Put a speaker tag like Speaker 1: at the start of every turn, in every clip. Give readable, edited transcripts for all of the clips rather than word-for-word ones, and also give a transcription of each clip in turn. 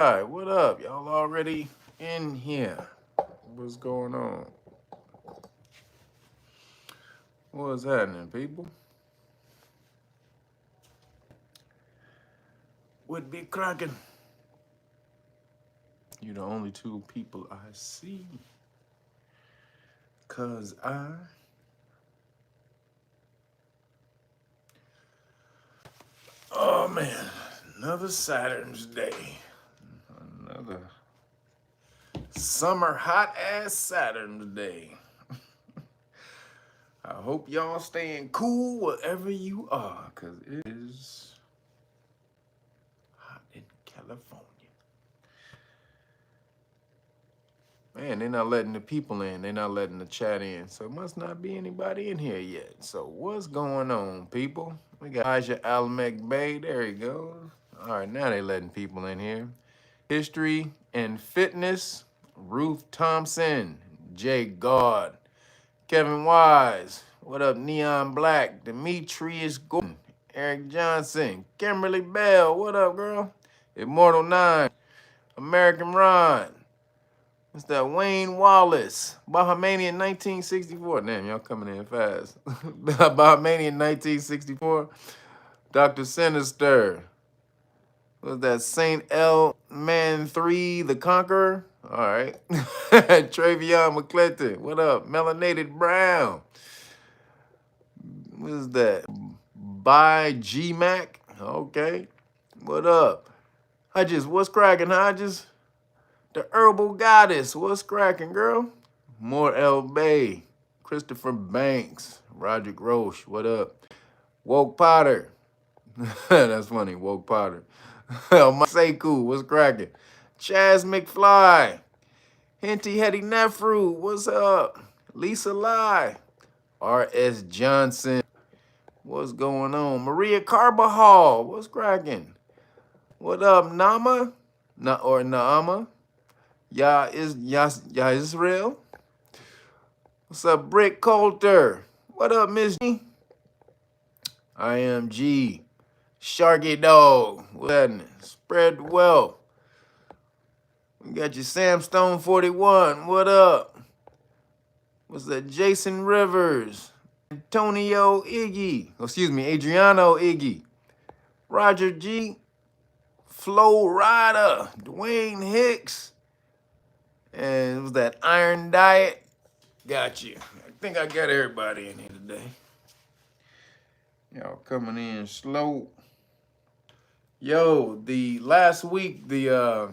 Speaker 1: All right, what up? Y'all already in here. What's going on? What's happening, people? What be cracking? You the only two people I see. Cause oh man, another Saturn's day. Another summer hot ass Saturn's day. I hope y'all staying cool wherever you are, cause it is hot in California. Man, they're not letting the people in. They're not letting the chat in. So it must not be anybody in here yet. So what's going on, people? We got Aja Alamek Bay. There he goes. All right, now they're letting people in here. History and Fitness. Ruth Thompson. Jay God. Kevin Wise. What up, Neon Black? Demetrius Gordon. Eric Johnson. Kimberly Bell. What up, girl? Immortal 9. American Ron. What's that? Wayne Wallace. Bahamian 1964. Damn, y'all coming in fast. Bahamian 1964. Dr. Sinister. What's that? Saint L. Man 3, the Conqueror. All right. Travion McClinton. What up? Melanated Brown. What is that? By G Mac. Okay. What up? Hodges, what's cracking, Hodges? The Herbal Goddess, what's cracking, girl? More L. Bay, Christopher Banks, Roderick Roche, what up? Woke Potter, that's funny, Woke Potter. Sekou, what's cracking? Chaz McFly, Henty Hetty Nefru, what's up? Lisa Lai, R.S. Johnson, what's going on? Maria Carbajal, what's cracking? What up, Nama? Or Naama? Israel? What's up, Brick Coulter? What up, Miss G? I am G. Sharky Dog. What's happening? Spread wealth. We got you, Sam Stone 41. What up? What's that? Jason Rivers. Antonio Iggy. Adriano Iggy. Roger G. Flo Rida. Dwayne Hicks. And it was that Iron Diet. Got you. I think I got everybody in here today. Y'all coming in slow. Yo, the last week, the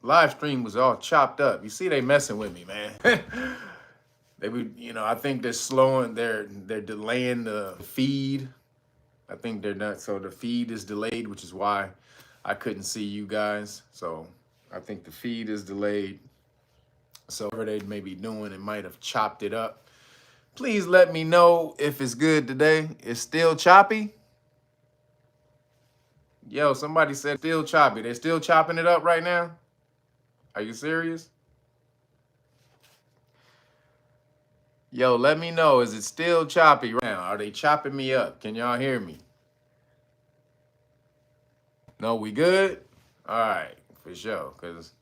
Speaker 1: live stream was all chopped up. You see, they messing with me, man. They would, I think they're delaying the feed. I think they're not, so the feed is delayed, which is why I couldn't see you guys. So I think the feed is delayed. So whatever they may be doing, it might have chopped it up. Please let me know if it's good today. It's still choppy. Yo, somebody said still choppy. They're still chopping it up right now? Are you serious? Yo, let me know. Is it still choppy right now? Are they chopping me up? Can y'all hear me? No, we good? All right, for sure. Because,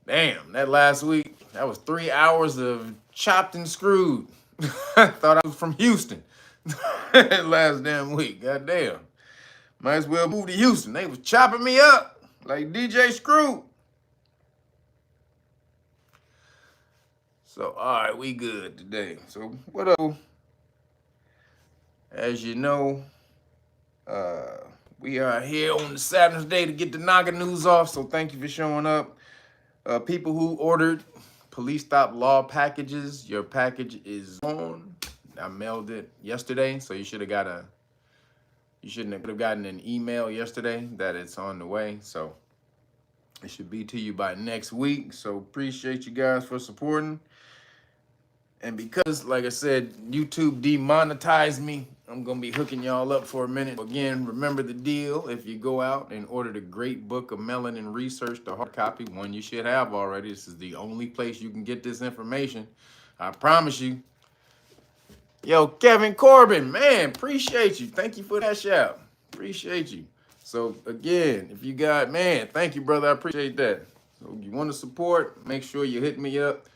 Speaker 1: damn, that last week, that was 3 hours of chopped and screwed. I thought I was from Houston last damn week. Goddamn. Might as well move to Houston. They was chopping me up like DJ Screw. So, all right, we good today. So, what up? As you know, we are here on the Saturn's Day to get the NAGA news off, so thank you for showing up. People who ordered police stop law packages, your package is on. I mailed it yesterday, so you shouldn't have gotten an email yesterday that it's on the way, so it should be to you by next week. So appreciate you guys for supporting. And because, like I said, YouTube demonetized me, I'm going to be hooking y'all up for a minute. Again, remember the deal. If you go out and order the Great Book of Melanin Research, the hard copy, one you should have already. This is the only place you can get this information. I promise you. Yo, Kevin Corbin, man, appreciate you. Thank you for that shout. Appreciate you. So again, if you got, man, thank you, brother. I appreciate that. So you want to support, make sure you hit me up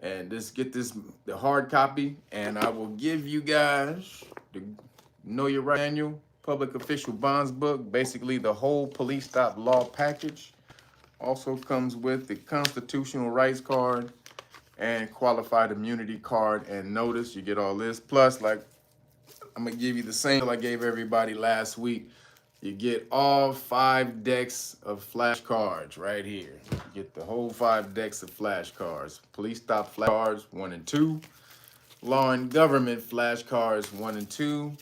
Speaker 1: and just get the hard copy, and I will give you guys the Know Your Right Manual, Public Official Bonds book, basically the whole police stop law package. Also comes with the constitutional rights card and qualified immunity card and notice. You get all this. Plus, like, I'm gonna give you the same I gave everybody last week. You get all 5 decks of flashcards right here. You get the whole 5 decks of flashcards. Police stop flashcards 1 and 2. Law and government flashcards 1 and 2.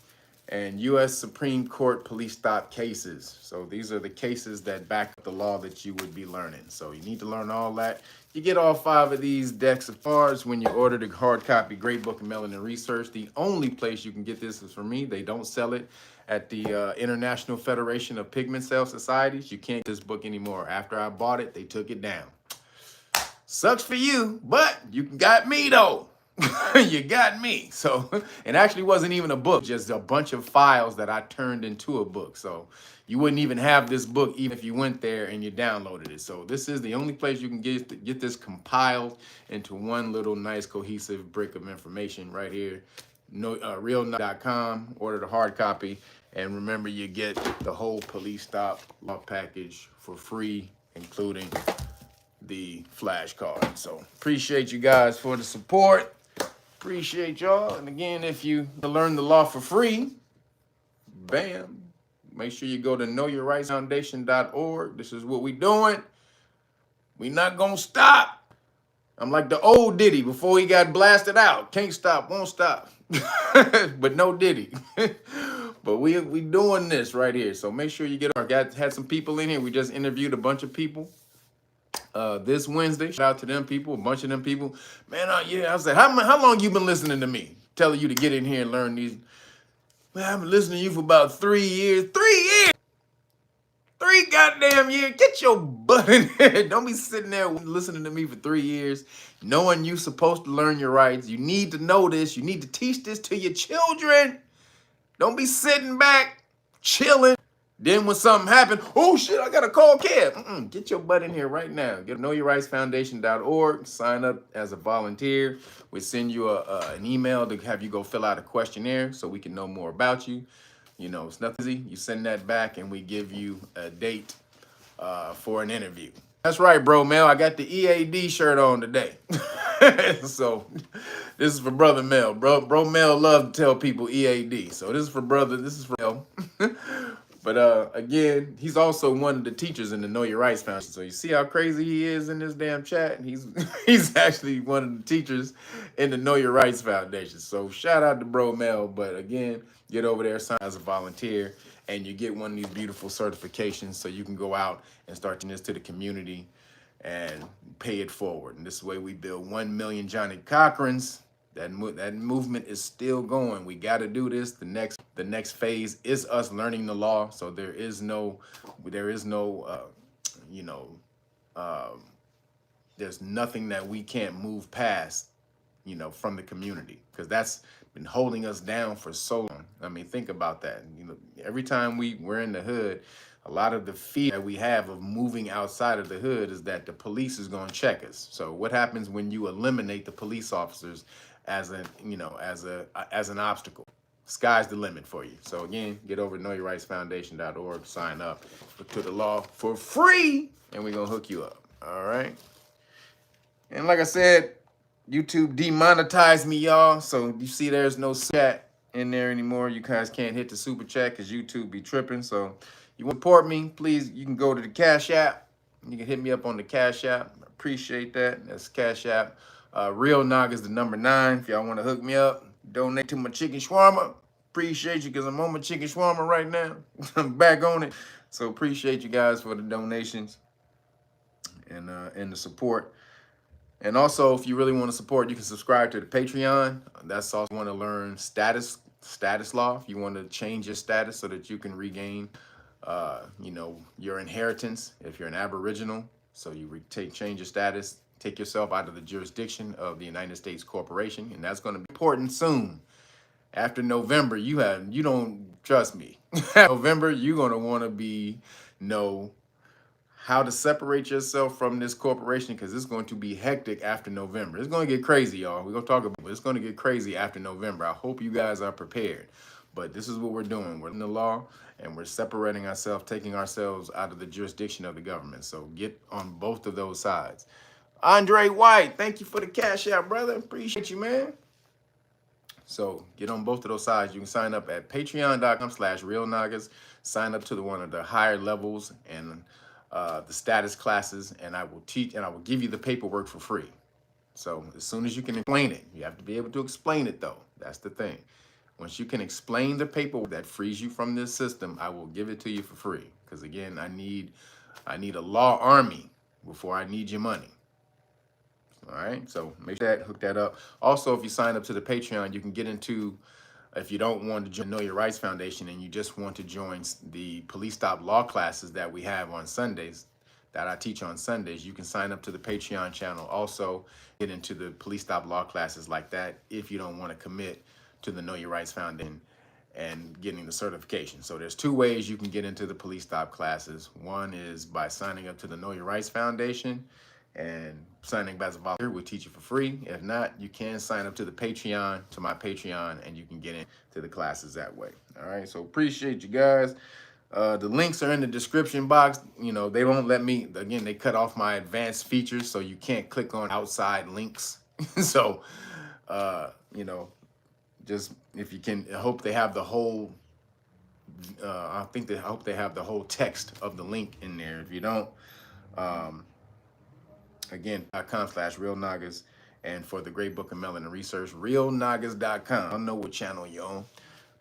Speaker 1: And U.S. Supreme Court police stop cases. So these are the cases that back up the law that you would be learning. So you need to learn all that. You get all 5 of these decks of cards when you order the hard copy Great Book of Melanin Research. The only place you can get this is from me. They don't sell it at the International Federation of Pigment Cell Societies. You can't get this book anymore. After I bought it, they took it down. Sucks for you, but you got me though. You got me. So it actually wasn't even a book, just a bunch of files that I turned into a book. So you wouldn't even have this book even if you went there and you downloaded it. So this is the only place you can get this compiled into one little nice cohesive brick of information right here. Realnaga.com. Order the hard copy, and remember, you get the whole police stop law package for free, including the flashcard. So appreciate you guys for the support. Appreciate y'all. And again, if you learn the law for free, bam, make sure you go to knowyourrightsfoundation.org. This is what we doing. We not gonna stop. I'm like the old Diddy before he got blasted out. Can't stop, won't stop. But no Diddy. But we doing this right here. So make sure you get our had some people in here. We just interviewed a bunch of people this Wednesday. Shout out to them people, a bunch of them people. Man, yeah, I said, how long you been listening to me? Telling you to get in here and learn these. Man, I've been listening to you for about 3 years. 3 years! 3 goddamn years. Get your butt in here. Don't be sitting there listening to me for 3 years, knowing you're supposed to learn your rights. You need to know this. You need to teach this to your children. Don't be sitting back, chilling. Then when something happened, oh shit, I gotta call Kev. Get your butt in here right now. Get knowyourrightsfoundation.org. Sign up as a volunteer. We send you an email to have you go fill out a questionnaire so we can know more about you. You know, it's nothing easy. You send that back and we give you a date for an interview. That's right, bro, Mel. I got the EAD shirt on today. So this is for Brother Mel. Bro Mel loves to tell people EAD. So this is for brother. This is for Mel. But again, he's also one of the teachers in the Know Your Rights Foundation. So you see how crazy he is in this damn chat? He's actually one of the teachers in the Know Your Rights Foundation. So shout out to Bro Mel. But again, get over there, sign as a volunteer, and you get one of these beautiful certifications so you can go out and start doing this to the community and pay it forward. And this way we build 1 million Johnny Cochrans. That movement is still going. We got to do this. The next phase is us learning the law. So there's nothing that we can't move past, from the community, because that's been holding us down for so long. I mean, think about that. Every time we're in the hood, a lot of the fear that we have of moving outside of the hood is that the police is going to check us. So what happens when you eliminate the police officers as an obstacle? Sky's the limit for you. So again, get over to knowyourrightsfoundation.org, sign up to the law for free, and we're gonna hook you up. All right. And like I said, YouTube demonetized me, y'all. So you see there's no chat in there anymore. You guys can't hit the super chat because YouTube be tripping. So you want to support me, please, you can go to the CashApp. You can hit me up on the CashApp. Appreciate that. That's CashApp. Real Nagas the number 9. If y'all want to hook me up, donate to my chicken shawarma. Appreciate you because I'm on my chicken shawarma right now. I'm back on it. So appreciate you guys for the donations and the support. And also, if you really want to support, you can subscribe to the Patreon. That's also want to learn status law. If you want to change your status so that you can regain, your inheritance. If you're an Aboriginal, so you change your status. Take yourself out of the jurisdiction of the United States Corporation, and that's going to be important soon After November, you don't trust me. November, you're gonna want to know how to separate yourself from this corporation, because it's going to be hectic after November. It's going to get crazy, y'all. We're going to talk about it. It's going to get crazy after November. I hope you guys are prepared. But this is what we're doing. We're in the law, and we're separating ourselves, taking ourselves out of the jurisdiction of the government. So get on both of those sides. Andre White, thank you for the cash out, brother. Appreciate you, man. So get on both of those sides. You can sign up at patreon.com/realnagas. Sign up to one of the higher levels and the status classes, and I will teach and I will give you the paperwork for free. So as soon as you can explain it, you have to be able to explain it though. That's the thing. Once you can explain the paperwork that frees you from this system, I will give it to you for free. Because again, I need a law army before I need your money. All right, so make sure that hook that up. Also, if you sign up to the Patreon, you can get into, if you don't want to join Know Your Rights Foundation and you just want to join the police stop law classes that we have on Sundays, that I teach on Sundays, you can sign up to the Patreon channel. Also, get into the police stop law classes like that if you don't want to commit to the Know Your Rights Foundation and getting the certification. So there's two ways you can get into the police stop classes. One is by signing up to the Know Your Rights Foundation, and signing up as a volunteer will teach you for free. If not, you can sign up to the Patreon, to my Patreon, and you can get into the classes that way. All right, so appreciate you guys. The links are in the description box. You know, they don't let me, again, they cut off my advanced features, so you can't click on outside links. So, you know, just if you can, I hope they have the whole, I hope they have the whole text of the link in there. If you don't, again, .com/realnagas, and for the Great Book of Melanin Research, realnagas.com. I don't know what channel you're on.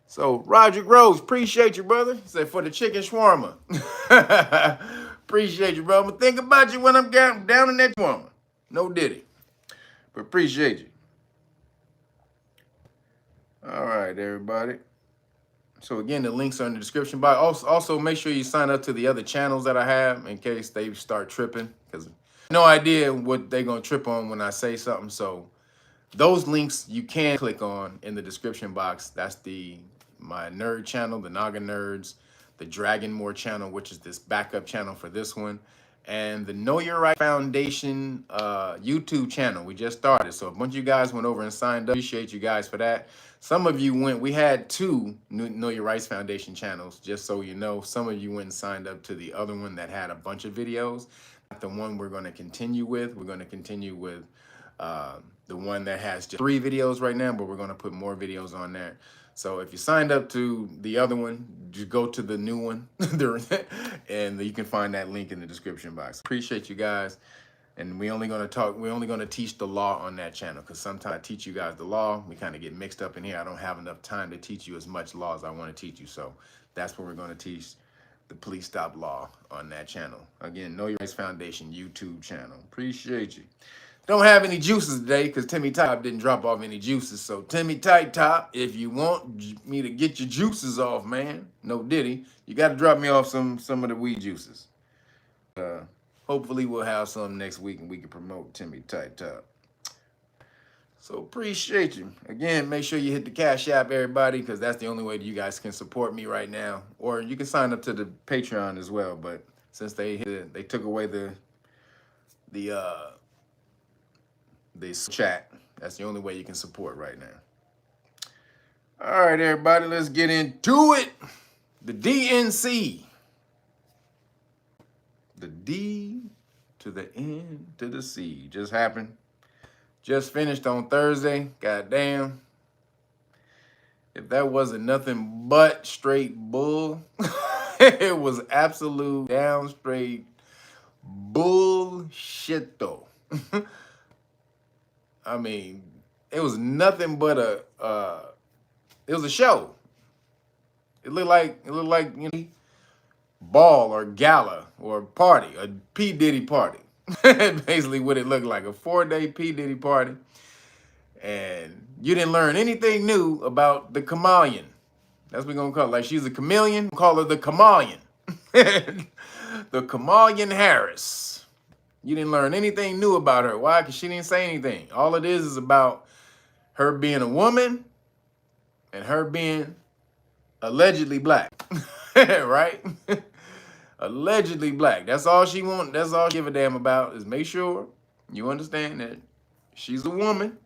Speaker 1: So, Roger Rose, appreciate you, brother. He said, for the chicken shawarma. Appreciate you, brother. Think about you when I'm down in that shawarma. No diddy. But appreciate you. All right, everybody. So, again, the links are in the description box. Also, make sure you sign up to the other channels that I have in case they start tripping, because no idea what they're going to trip on when I say something. So those links you can click on in the description box. That's my nerd channel, the Naga Nerds, the Dragon Moor channel, which is this backup channel for this one, and the Know Your Right Foundation YouTube channel. We just started. So a bunch of you guys went over and signed up. Appreciate you guys for that. Some of you we had two Know Your Rights Foundation channels, just so you know. Some of you went and signed up to the other one that had a bunch of videos. The one we're going to continue with. We're going to continue with the one that has just 3 videos right now, but we're going to put more videos on there. So if you signed up to the other one, just go to the new one, and you can find that link in the description box. Appreciate you guys. And we're only going to teach the law on that channel, because sometimes I teach you guys the law. We kind of get mixed up in here. I don't have enough time to teach you as much law as I want to teach you. So that's what we're going to teach, the police stop law, on that channel. Again, Know Your Rights Foundation YouTube channel. Appreciate you. Don't have any juices today because Timmy Top didn't drop off any juices. So Timmy Tight Top, if you want me to get your juices off, man, no diddy, you got to drop me off some of the weed juices. Hopefully we'll have some next week and we can promote Timmy Tight Top. So appreciate you. Again, make sure you hit the Cash App, everybody, because that's the only way that you guys can support me right now. Or you can sign up to the Patreon as well. But since they took away the chat, that's the only way you can support right now. All right, everybody, let's get into it. The DNC. The D to the N to the C just happened. Just finished on Thursday. Goddamn. If that wasn't nothing but straight bull, it was absolute down straight bullshit though. I mean, it was nothing but it was a show. It looked like, you know, ball or gala or party, a P. Diddy party. Basically what it looked like, a 4-day P. Diddy party. And you didn't learn anything new about the chameleon. That's what we're gonna call it. Like, she's a chameleon, we'll call her the chameleon. The chameleon Harris. You didn't learn anything new about her. Why? Because she didn't say anything. All it is about her being a woman and her being allegedly black, right? Allegedly black. That's all she want. That's all she give a damn about is make sure you understand that she's a woman.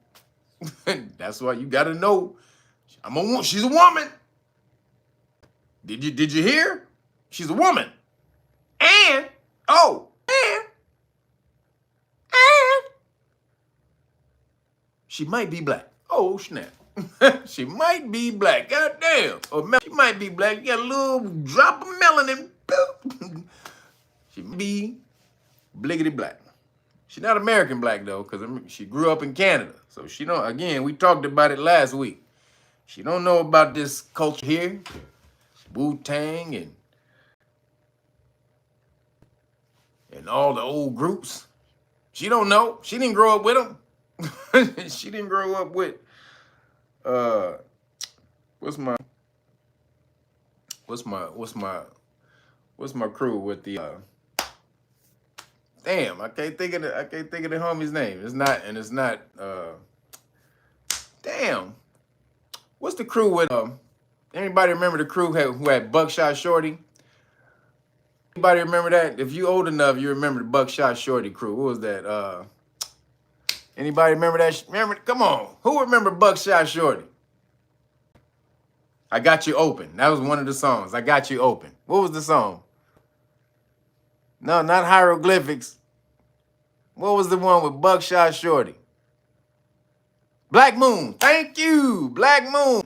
Speaker 1: That's why you gotta know. She's a woman. Did you hear? She's a woman. And she might be black. Oh snap. She might be black. God damn. Or she might be black. You got a little drop of melanin. She might be bliggity black. She's not American black though, because she grew up in Canada. So she don't, again, we talked about it last week. She don't know about this culture here. Wu-Tang and all the old groups. She don't know. She didn't grow up with them. She didn't grow up with what's my crew with the damn, I can't think of the homie's name. It's not damn. What's the crew with anybody remember the crew who had Buckshot Shorty? Anybody remember that? If you old enough, you remember the Buckshot Shorty crew. What was that? Anybody remember that? Come on. Who remember Buckshot Shorty? I Got You Open. That was one of the songs. I Got You Open. What was the song? No, not Hieroglyphics. What was the one with Buckshot Shorty? Black Moon. Thank you. Black Moon.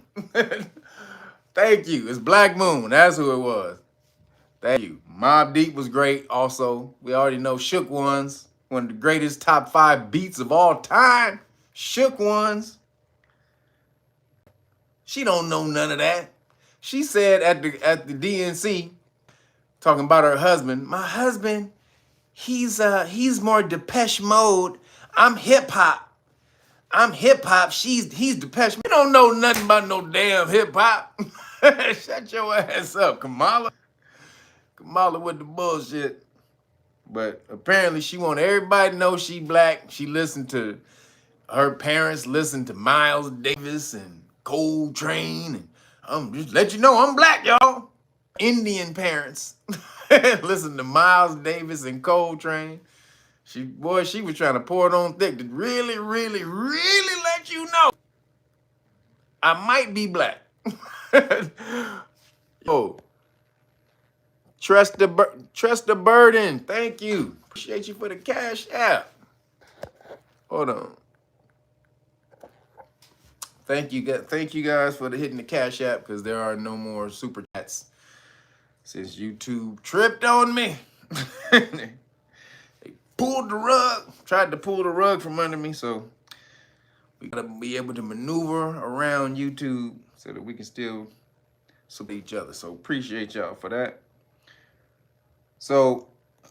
Speaker 1: Thank you. It's Black Moon. That's who it was. Thank you. Mobb Deep was great also. We already know Shook Ones. One of the greatest top 5 beats of all time. Shook Ones. She don't know none of that. She said at the DNC, talking about her husband, my husband, he's more Depeche Mode. I'm hip hop. He's Depeche Mode. You don't know nothing about no damn hip hop. Shut your ass up, Kamala. Kamala with the bullshit. But apparently she want everybody to know she black. She listened to, her parents listened to Miles Davis and Coltrane. And just let you know I'm black, y'all. Indian parents listen to Miles Davis and Coltrane. She was trying to pour it on thick to really, really, really let you know I might be black. Yo. Trust the burden. Thank you. Appreciate you for the cash app. Hold on. Thank you guys for hitting the cash app because there are no more super chats since YouTube tripped on me. They pulled the rug, tried to pull the rug from under me, so we gotta be able to maneuver around YouTube so that we can still support each other. So appreciate y'all for that. So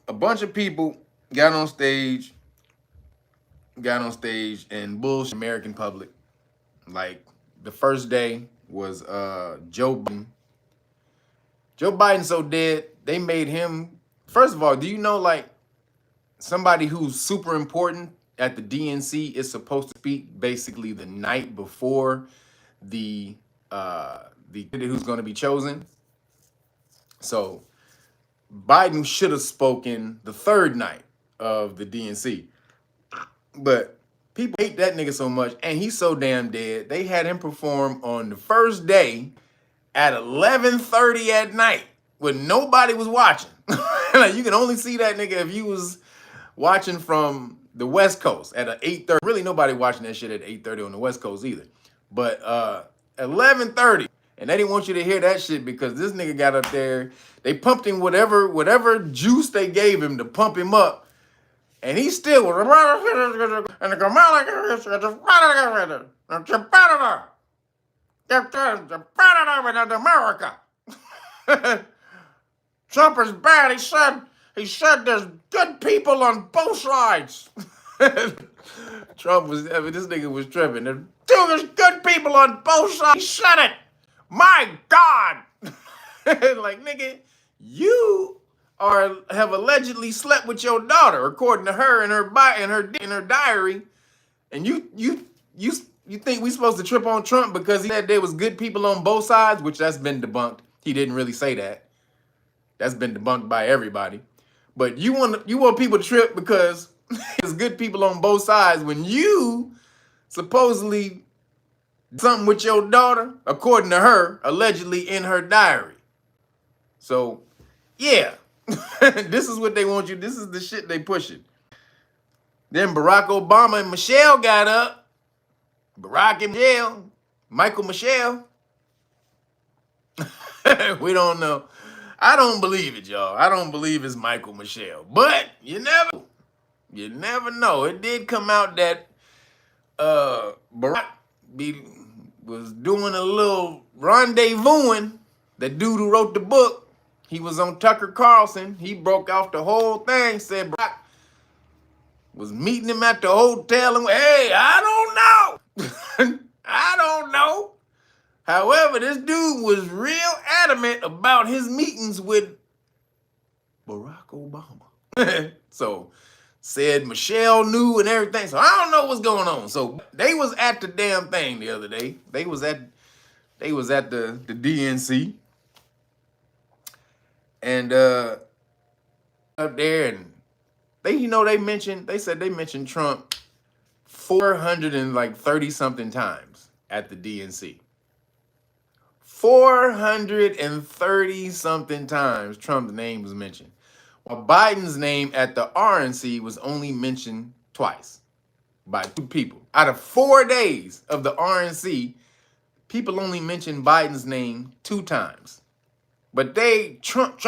Speaker 1: a bunch of people got on stage and bullshit American public. Like the first day was Joe Biden. Joe Biden's so dead, they made him, first of all, do you know like somebody who's super important at the DNC is supposed to speak basically the night before the who's going to be chosen? So Biden should have spoken the third night of the DNC. But people hate that nigga so much, and he's so damn dead, they had him perform on the first day at 11:30 at night when nobody was watching. Like, you can only see that nigga if you was watching from the West Coast at 8:30. Really nobody watching that shit at 8:30 on the West Coast either. But 11:30. And they didn't want you to hear that shit because this nigga got up there. They pumped him whatever juice they gave him to pump him up. And he still was. America. Trump is bad. He said there's good people on both sides. Trump was, I mean, this nigga was tripping. There's good people on both sides. He said it. My God. Like, nigga, you have allegedly slept with your daughter, according to her in her diary, and you You think we supposed to trip on Trump because he said there was good people on both sides, which that's been debunked. He didn't really say that. That's been debunked by everybody. But you want people to trip because there's good people on both sides when you supposedly did something with your daughter, according to her, allegedly in her diary. So, yeah, this is what they want you. This is the shit they pushing. Then Barack Obama and Michelle got up. Barack and Michelle, Michael Michelle. We don't know. I don't believe it, y'all. I don't believe it's Michael Michelle. But you never know. It did come out that Barack was doing a little rendezvousing. The dude who wrote the book, he was on Tucker Carlson. He broke off the whole thing, said Barack was meeting him at the hotel and, hey, I don't know. I don't know. However, this dude was real adamant about his meetings with Barack Obama. So, said Michelle knew and everything. So, I don't know what's going on. So, they was at the damn thing the other day. They was at the DNC. And up there, and they said they mentioned Trump 430 something times at the DNC. 430 something times Trump's name was mentioned, while Biden's name at the RNC was only mentioned twice by 2 people. Out of 4 days of the RNC, people only mentioned Biden's name 2 times. But they Trump.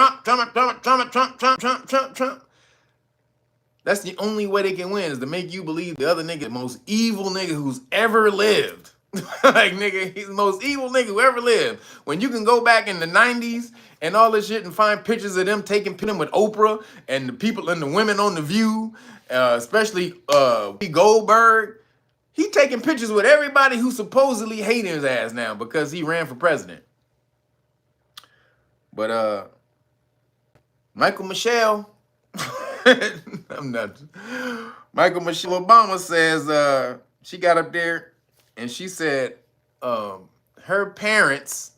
Speaker 1: That's the only way they can win, is to make you believe the other nigga, the most evil nigga who's ever lived. Like, nigga, he's the most evil nigga who ever lived. When you can go back in the 90s and all this shit and find pictures of them taking pictures with Oprah and the people and the women on The View, especially Goldberg, he taking pictures with everybody who supposedly hating his ass now because he ran for president. But Michael Michelle, Michael Michelle Obama says she got up there and she said her parents,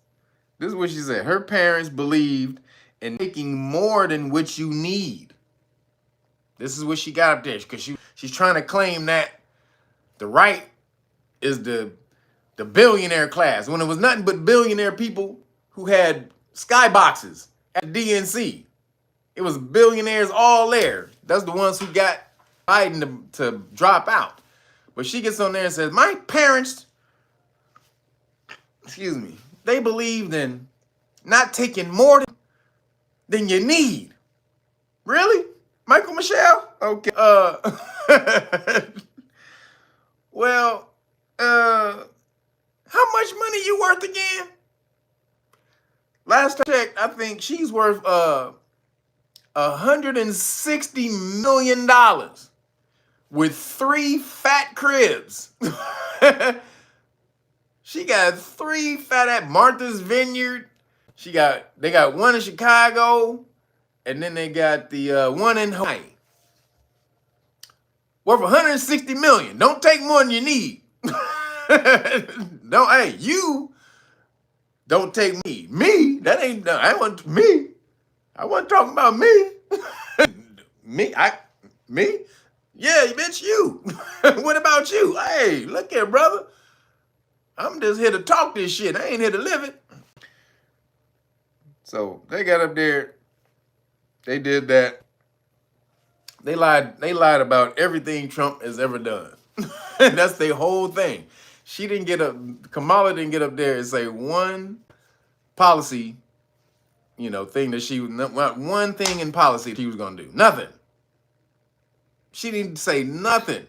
Speaker 1: this is what she said, her parents believed in making more than what you need. This is what she got up there, because she's trying to claim that the right is the billionaire class, when it was nothing but billionaire people who had skyboxes at the DNC. It was billionaires all there. That's the ones who got Biden to drop out. But she gets on there and says, my parents, they believed in not taking more than you need. Really? Michael Michelle? Okay. Well, how much money you worth again? Last I checked, I think she's worth $160 million with 3 fat cribs. She got 3 fat at Martha's Vineyard. They got one in Chicago, and then they got the one in Hawaii. Worth $160 million. Don't take more than you need. You don't take me. Me? That ain't, I want me. I wasn't talking about me. Me? Yeah, bitch, you. What about you? Hey, look here, brother. I'm just here to talk this shit. I ain't here to live it. So they got up there. They did that. They lied about everything Trump has ever done. That's their whole thing. Kamala didn't get up there and say one policy, thing that one thing in policy she was going to do. Nothing. She didn't say nothing.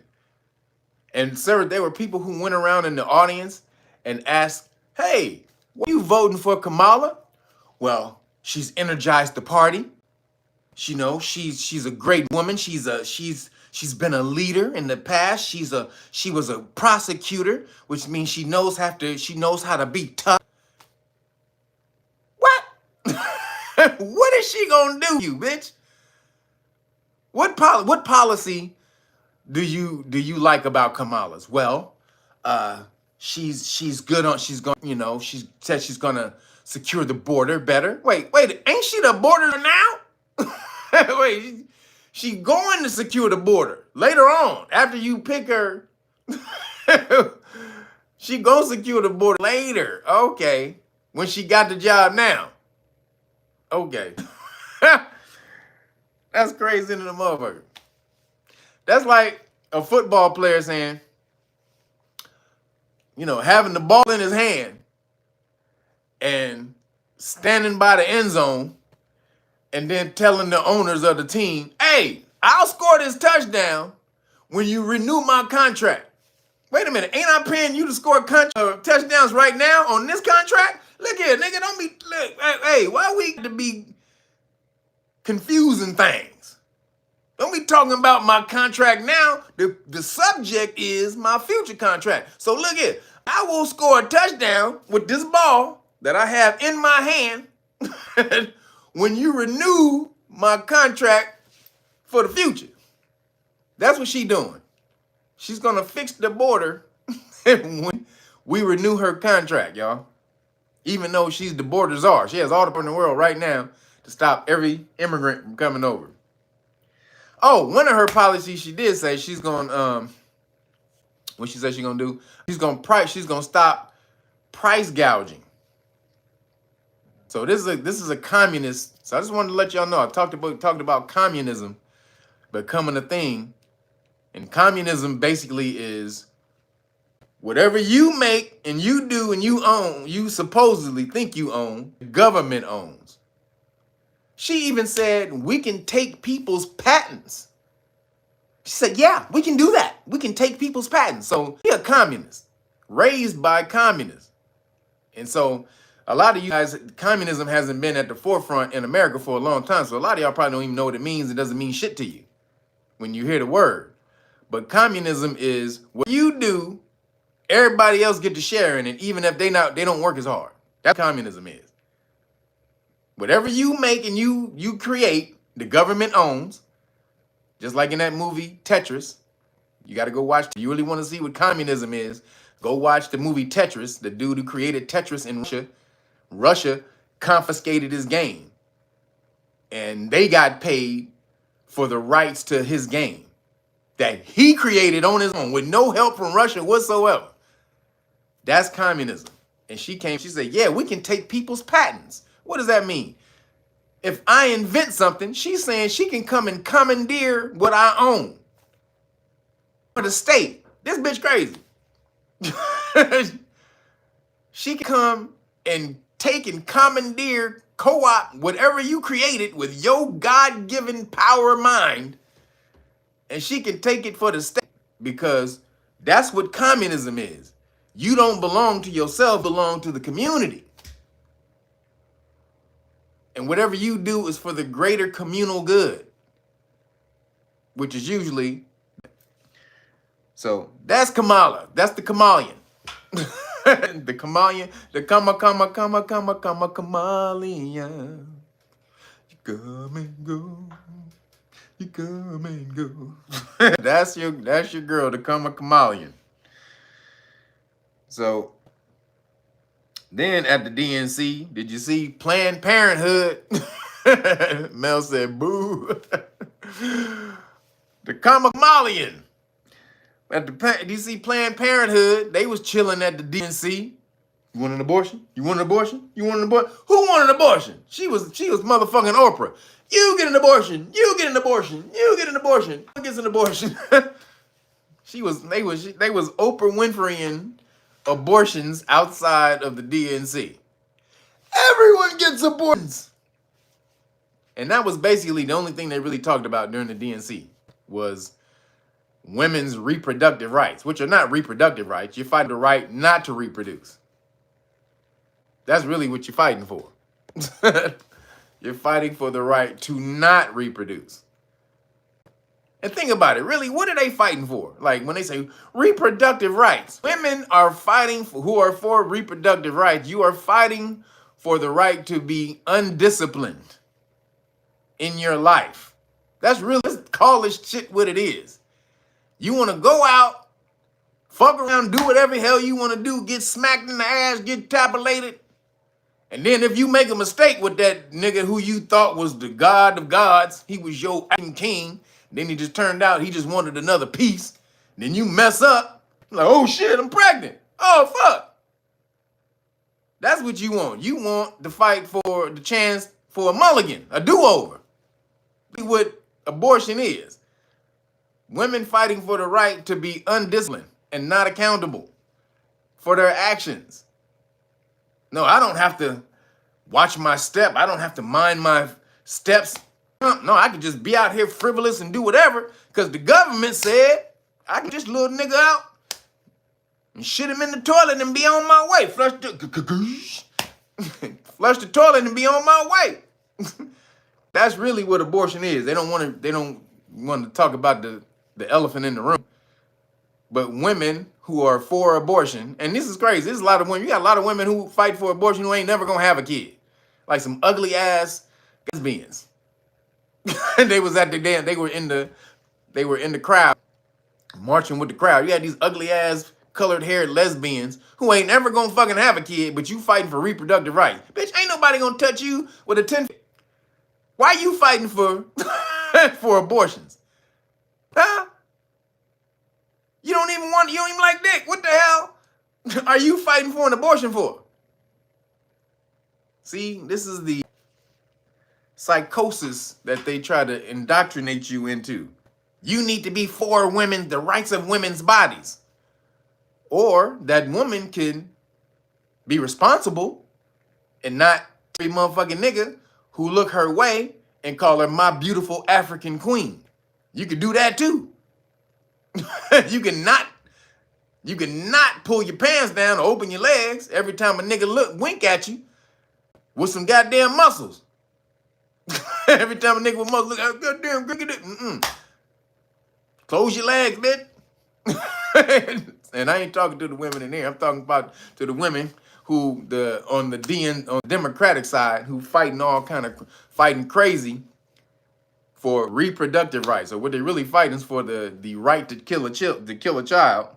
Speaker 1: And sir, there were people who went around in the audience and asked, hey, why are you voting for Kamala? Well, she's energized the party. She's a great woman. She's been a leader in the past. She was a prosecutor, which means she knows how to be tough. What? What is she gonna do, you bitch? What policy do you like about Kamala's? Well, she's good on, she's going, you know, she said she's gonna secure the border better. Wait, ain't she the border now? Wait, she going to secure the border later on after you pick her. She gonna secure the border later. Okay, when she got the job now. Okay. That's crazy in the motherfucker. That's like a football player saying, you know, having the ball in his hand and standing by the end zone and then telling the owners of the team, hey, I'll score this touchdown when you renew my contract. Wait a minute, ain't I paying you to score touchdowns right now on this contract? Look here, nigga, don't be, look, hey, why we to be confusing things? Don't be talking about my contract now. The subject is my future contract. So look here, I will score a touchdown with this ball that I have in my hand when you renew my contract for the future. That's what she doing. She's gonna fix the border when we renew her contract, y'all. Even though she's the border czar. She has all the power in the world right now to stop every immigrant from coming over. Oh, one of her policies she did say she's gonna what she said she's gonna do, she's gonna stop price gouging. So this is a communist. So I just wanted to let y'all know I talked about communism becoming a thing. And communism basically is whatever you make and you do and you own, you supposedly think you own, the government owns. She even said we can take people's patents. She said, yeah, we can do that. We can take people's patents. So you're a communist, raised by communists. And so a lot of you guys, communism hasn't been at the forefront in America for a long time. So a lot of y'all probably don't even know what it means. It doesn't mean shit to you when you hear the word. But communism is what you do, everybody else get to share in it, even if they don't work as hard. That's what communism is. Whatever you make and you create, the government owns. Just like in that movie Tetris. You got to go watch. You really want to see what communism is, go watch the movie Tetris. The dude who created Tetris in Russia. Russia confiscated his game. And they got paid for the rights to his game that he created on his own with no help from Russia whatsoever. That's communism. And she said, yeah, we can take people's patents. What does that mean? If I invent something, she's saying she can come and commandeer what I own for the state. This bitch crazy. She can come and take and commandeer, co-op whatever you created with your God-given power of mind, and she can take it for the state because that's what communism is. You don't belong to yourself, belong to the community. And whatever you do is for the greater communal good, which is usually. So that's Kamala. That's the Kamalian. The Kamalian. The Kamalian. You come and go. You come and go. That's your girl, the Kamalian. So then at the DNC, did you see Planned Parenthood? Mel said, boo. The Kamalian. Do you see Planned Parenthood? They was chilling at the DNC. You want an abortion? You want an abortion? You want an abortion? Who wanted an abortion? She was motherfucking Oprah. You get an abortion. You get an abortion. You get an abortion. Who gets an abortion? They was Oprah Winfrey-ing abortions outside of the DNC. Everyone gets abortions. And that was basically the only thing they really talked about during the DNC was women's reproductive rights, which are not reproductive rights. You're fighting the right not to reproduce. That's really what you're fighting for. You're fighting for the right to not reproduce. And think about it, really, what are they fighting for? Like when they say reproductive rights, women are fighting who are for reproductive rights. You are fighting for the right to be undisciplined in your life. That's really, let's call this shit what it is. You want to go out Fuck around, do whatever hell you want to do, get smacked in the ass, get tabulated. And then if you make a mistake with that nigga who you thought was the god of gods, he was your king, then he just turned out he just wanted another piece. Then you mess up, like, oh shit, I'm pregnant. Oh fuck. That's what you want. You want to fight for the chance for a mulligan, a do-over. That's what abortion is. Women fighting for the right to be undisciplined and not accountable for their actions. No, I don't have to watch my step. I don't have to mind my steps. No, I can just be out here frivolous and do whatever because the government said I can just little nigga out and shit him in the toilet and be on my way. Flush the toilet and be on my way. That's really what abortion is. They don't want to talk about the elephant in the room. But women who are for abortion, and this is crazy. There's a lot of women. You got a lot of women who fight for abortion who ain't never gonna have a kid. Like some ugly ass lesbians. They was at the dance. They were in the crowd, marching with the crowd. You had these ugly ass colored haired lesbians who ain't never gonna fucking have a kid, but you fighting for reproductive rights. Bitch, ain't nobody gonna touch you with a 10. Why you fighting for for abortions? Huh? You don't even like dick. What the hell are you fighting for an abortion for? See, this is the psychosis that they try to indoctrinate you into. You need to be for women, the rights of women's bodies. Or that woman can be responsible and not every motherfucking nigga who look her way and call her my beautiful African queen. You could do that too. You cannot pull your pants down or open your legs every time a nigga wink at you with some goddamn muscles. Every time a nigga with muscles look, goddamn, close your legs, bitch. And I ain't talking to the women in here. I'm talking about to the women who on the Democratic side who fighting crazy for reproductive rights. So what they're really fighting is for the right to kill a child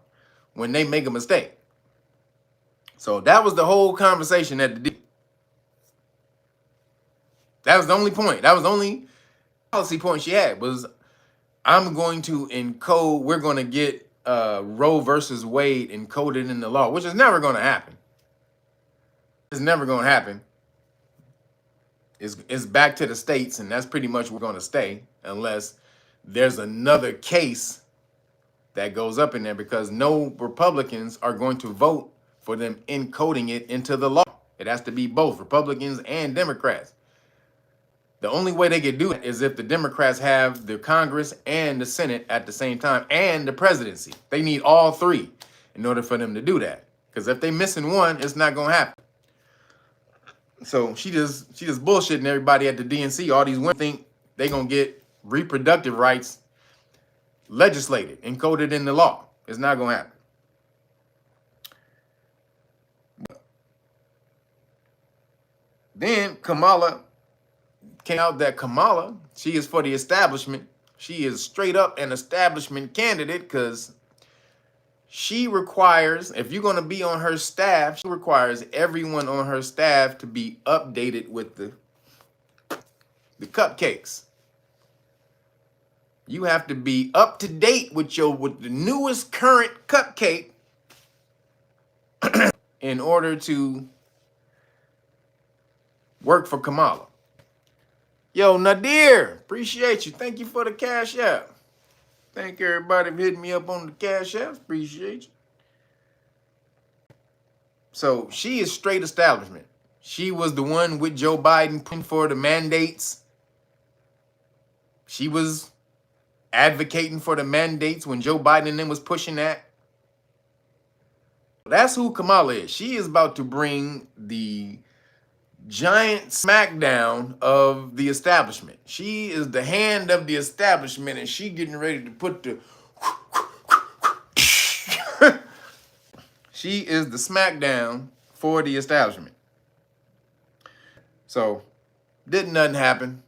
Speaker 1: when they make a mistake. So that was the whole conversation at the. That was the only point. That was the only policy point she had was, I'm going to encode. We're going to get Roe versus Wade encoded in the law, which is never going to happen. It's never going to happen. It's back to the states, and that's pretty much where we're going to stay unless there's another case that goes up in there, because no Republicans are going to vote for them encoding it into the law. It has to be both Republicans and Democrats. The only way they could do it is if the Democrats have the Congress and the Senate at the same time and the presidency. They need all three in order for them to do that. Because if they missing one, it's not going to happen. So she just bullshitting everybody at the DNC. All these women think they're going to get reproductive rights legislated, encoded in the law. It's not going to happen. Then Kamala came out that Kamala, she is for the establishment. She is straight up an establishment candidate because she requires, if you're going to be on her staff, she requires everyone on her staff to be updated with the cupcakes. You have to be up to date with the newest current cupcake in order to work for Kamala. Yo, Nadir, appreciate you. Thank you for the CashApp. Thank everybody for hitting me up on the CashApp. Appreciate you. So she is straight establishment. She was the one with Joe Biden pushing for the mandates. She was advocating for the mandates when Joe Biden and them was pushing that. That's who Kamala is. She is about to bring the giant smackdown of the establishment. She is the hand of the establishment, and she getting ready to put the she is the smackdown for the establishment. So didn't nothing happen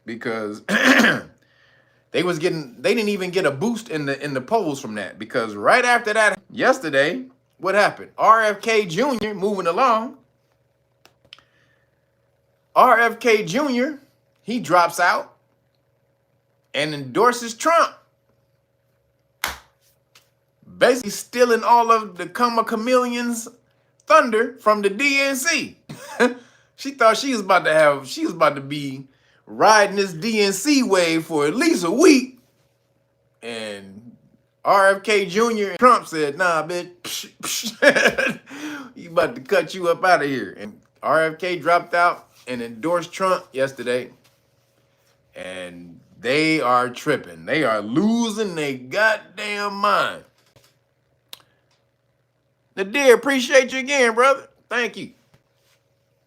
Speaker 1: because the They didn't even get a boost in the polls from that, because right after that, yesterday, what happened? RFK Jr. moving along. RFK Jr., he drops out and endorses Trump. Basically stealing all of the KAMALIAN's thunder from the DNC. She thought she was about to be riding this DNC wave for at least a week. And RFK Jr. and Trump said, nah, bitch, you about to cut you up out of here. And RFK dropped out and endorsed Trump yesterday. And they are tripping. They are losing their goddamn mind. Nadir, appreciate you again, brother. Thank you.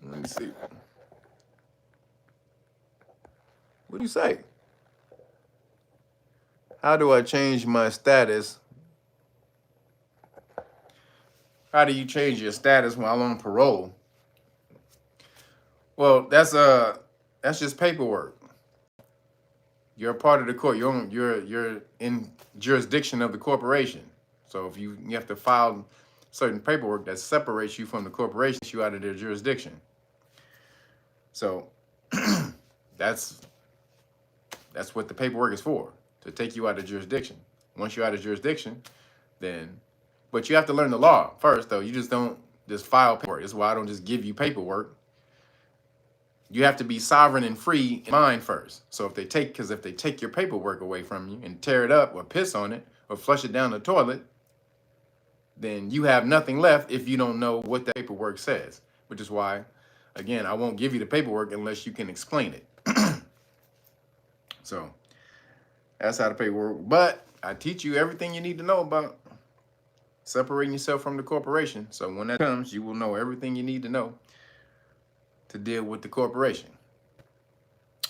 Speaker 1: Let me see. What do you say? How do I change my status? How do you change your status while on parole? Well, that's just paperwork. You're a part of the court. You're in jurisdiction of the corporation. So if you have to file certain paperwork that separates you from the corporation, you out of their jurisdiction. So that's what the paperwork is for, to take you out of jurisdiction. Once you're out of jurisdiction, then, but you have to learn the law first, though. You just don't just file paperwork. That's why I don't just give you paperwork. You have to be sovereign and free in mind first. So if they take your paperwork away from you and tear it up or piss on it or flush it down the toilet, then you have nothing left if you don't know what the paperwork says, which is why, again, I won't give you the paperwork unless you can explain it. So that's how the paperwork, but I teach you everything you need to know about separating yourself from the corporation. So when that comes, you will know everything you need to know to deal with the corporation.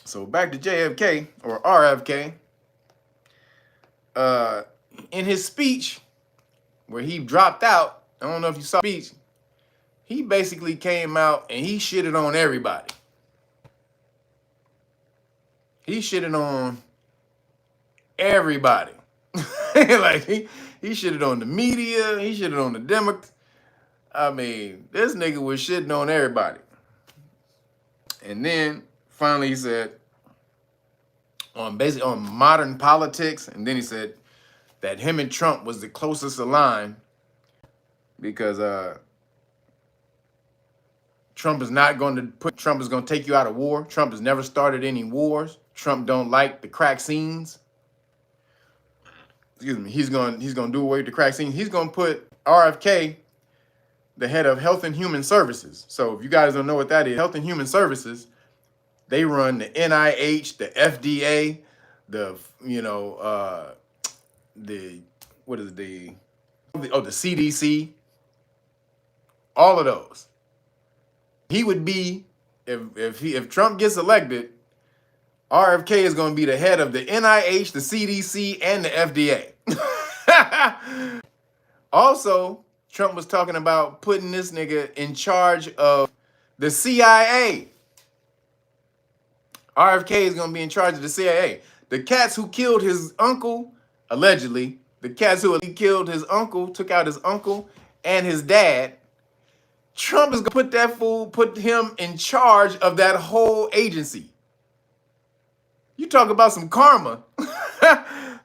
Speaker 1: So back to JFK or RFK. In his speech where he dropped out, I don't know if you saw the speech, he basically came out and he shitted on everybody. He shitted on everybody. Like he shitted on the media, he shitted on the Democrats. I mean, this nigga was shitting on everybody. And then finally he said on modern politics, and then he said that him and Trump was the closest aligned because Trump is going to take you out of war. Trump has never started any wars. Trump don't like the crack scenes. Excuse me. He's going to do away with the crack scenes. He's going to put RFK the head of Health and Human Services. So if you guys don't know what that is, Health and Human Services, they run the NIH, the FDA, the CDC, all of those. He would be, if Trump gets elected, RFK is going to be the head of the NIH, the CDC, and the FDA. Also, Trump was talking about putting this nigga in charge of the CIA. RFK is going to be in charge of the CIA. The cats who killed his uncle, allegedly, the cats who killed his uncle, took out his uncle and his dad, Trump is going to put him in charge of that whole agency. You talk about some karma.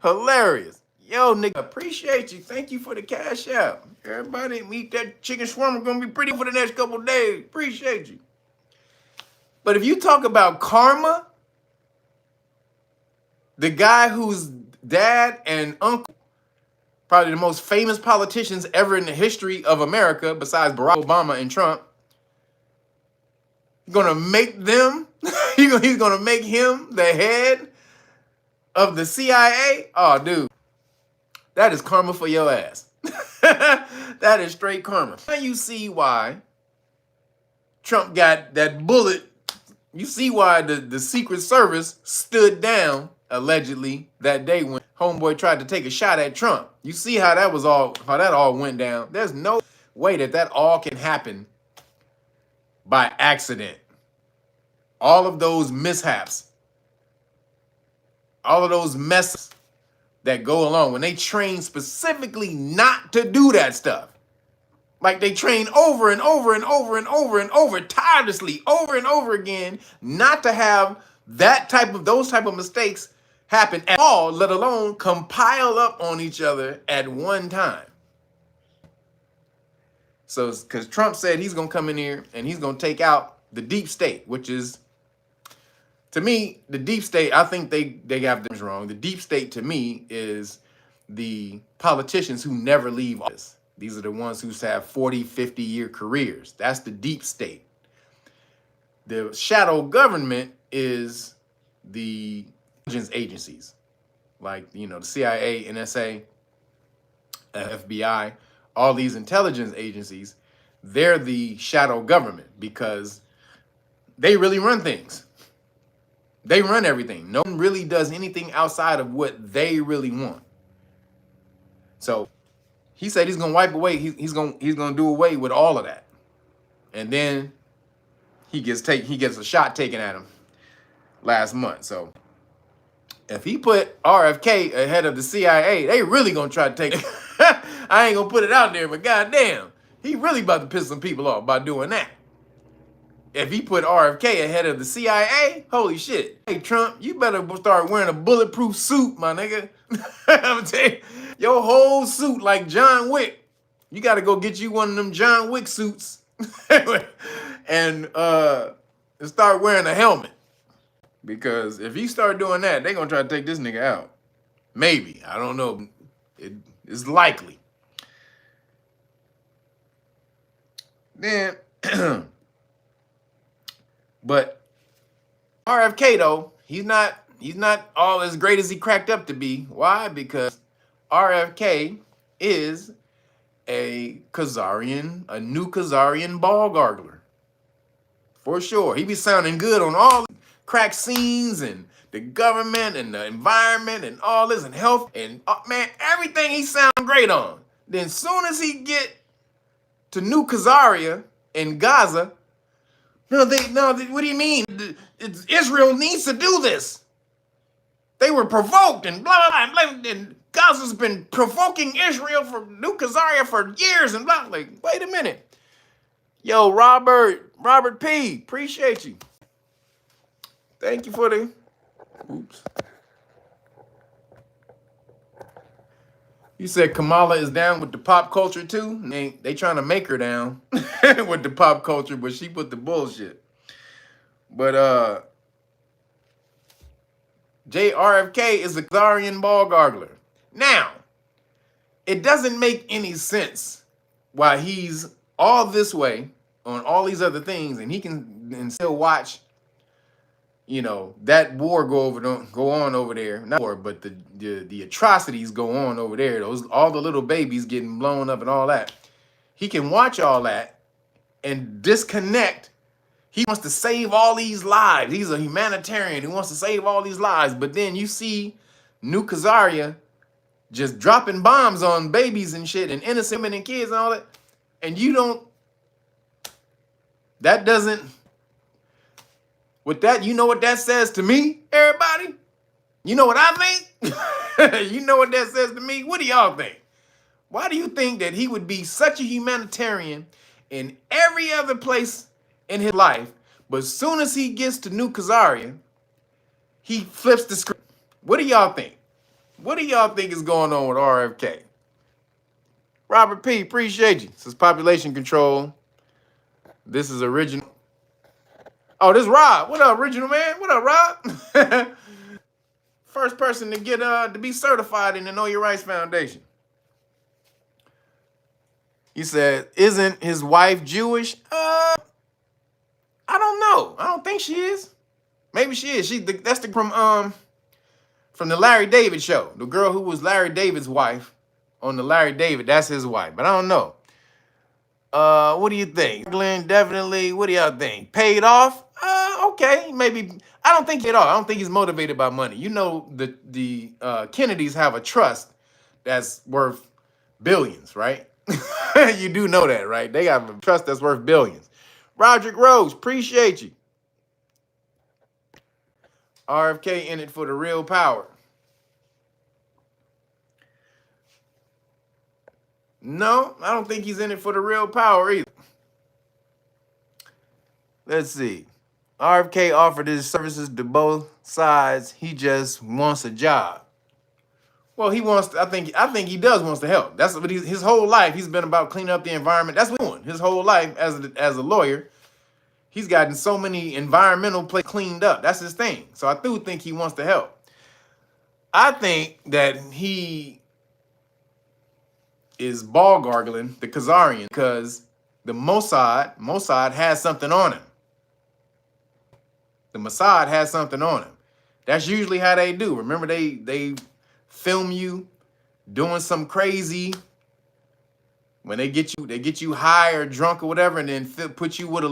Speaker 1: Hilarious. Yo, nigga, appreciate you. Thank you for the cash out. Everybody, meet that chicken shawarma. Gonna be pretty for the next couple of days. Appreciate you. But if you talk about karma, the guy whose dad and uncle, probably the most famous politicians ever in the history of America, besides Barack Obama and Trump, gonna make them, he's gonna make him the head of the CIA? Oh, dude, that is karma for your ass. That is straight karma. Now you see why Trump got that bullet. You see why the Secret Service stood down, allegedly, that day when homeboy tried to take a shot at Trump. You see how that all went down. There's no way that all can happen by accident. All of those mishaps all of those messes that go along, when they train specifically not to do that stuff. Like they train over and over and over and over and over, tirelessly, over and over again, not to have those type of mistakes happen at all, let alone compile up on each other at one time. So, because Trump said he's going to come in here and he's going to take out the deep state, which is, to me, the deep state, I think they have this wrong. The deep state, to me, is the politicians who never leave office. These are the ones who have 40, 50-year careers. That's the deep state. The shadow government is the intelligence agencies, like, you know, the CIA, NSA, FBI, all these intelligence agencies. They're the shadow government because they really run things. They run everything. No one really does anything outside of what they really want. So he said he's gonna wipe away. He's gonna do away with all of that, and then he gets a shot taken at him last month. So if he put RFK ahead of the CIA, they really gonna try to take it. I ain't gonna put it out there, but goddamn, he really about to piss some people off by doing that. If he put RFK ahead of the CIA, holy shit. Hey, Trump, you better start wearing a bulletproof suit, my nigga. I'm telling you, your whole suit like John Wick. You got to go get you one of them John Wick suits and start wearing a helmet. Because if you start doing that, they're going to try to take this nigga out. Maybe. I don't know. It's likely. Then... But RFK, though, he's not all as great as he cracked up to be. Why? Because RFK is a new Khazarian ball gargler. For sure. He be sounding good on all crack scenes and the government and the environment and all this and health and, man, everything he sound great on. Then soon as he get to New Khazaria in Gaza, what do you mean? Israel needs to do this. They were provoked and blah, blah, blah, and Gaza's been provoking Israel for New Khazaria for years and blah. Like, wait a minute. Yo, Robert P., appreciate you. Thank you for the, oops. You said Kamala is down with the pop culture too? They trying to make her down with the pop culture, but she put the bullshit. But JRFK is a Khazarian ball gargler. Now, it doesn't make any sense why he's all this way on all these other things and he can still watch, you know, that war go on over there. Not war, but the atrocities go on over there. All the little babies getting blown up and all that. He can watch all that and disconnect. He wants to save all these lives. He's a humanitarian who wants to save all these lives. But then you see New Khazaria just dropping bombs on babies and shit and innocent women and kids and all that. And you don't, that doesn't, with that, you know what that says to me, everybody? You know what I think? You know what that says to me? What do y'all think? Why do you think that he would be such a humanitarian in every other place in his life, but as soon as he gets to New Khazaria, he flips the script? What do y'all think? What do y'all think is going on with RFK? Robert P., appreciate you. This is population control. This is original. Oh, this is Rob. What up, original man? What up, Rob? First person to get to be certified in the Know Your Rights Foundation. He said, "Isn't his wife Jewish?" I don't know. I don't think she is. Maybe she is. That's from the Larry David show. The girl who was Larry David's wife on the Larry David. That's his wife. But I don't know. What do you think? Glenn, definitely. What do y'all think? Paid off? Okay, maybe. I don't think at all. I don't think he's motivated by money. You know, the Kennedys have a trust that's worth billions, right? You do know that, right? They have a trust that's worth billions. Roderick Rose, appreciate you. RFK in it for the real power. No, I don't think he's in it for the real power either. Let's see. RFK offered his services to both sides. He just wants a job. Well, he wants to, I think he does wants to help. That's what his whole life he's been about cleaning up the environment. That's what he's doing. His whole life as a lawyer, he's gotten so many environmental places cleaned up. That's his thing. So I do think he wants to help. I think that he is ball gargling the Khazarian because the Mossad has something on him. The Mossad has something on him. That's usually how they do. Remember, they film you doing some crazy when they get you high or drunk or whatever, and then put you with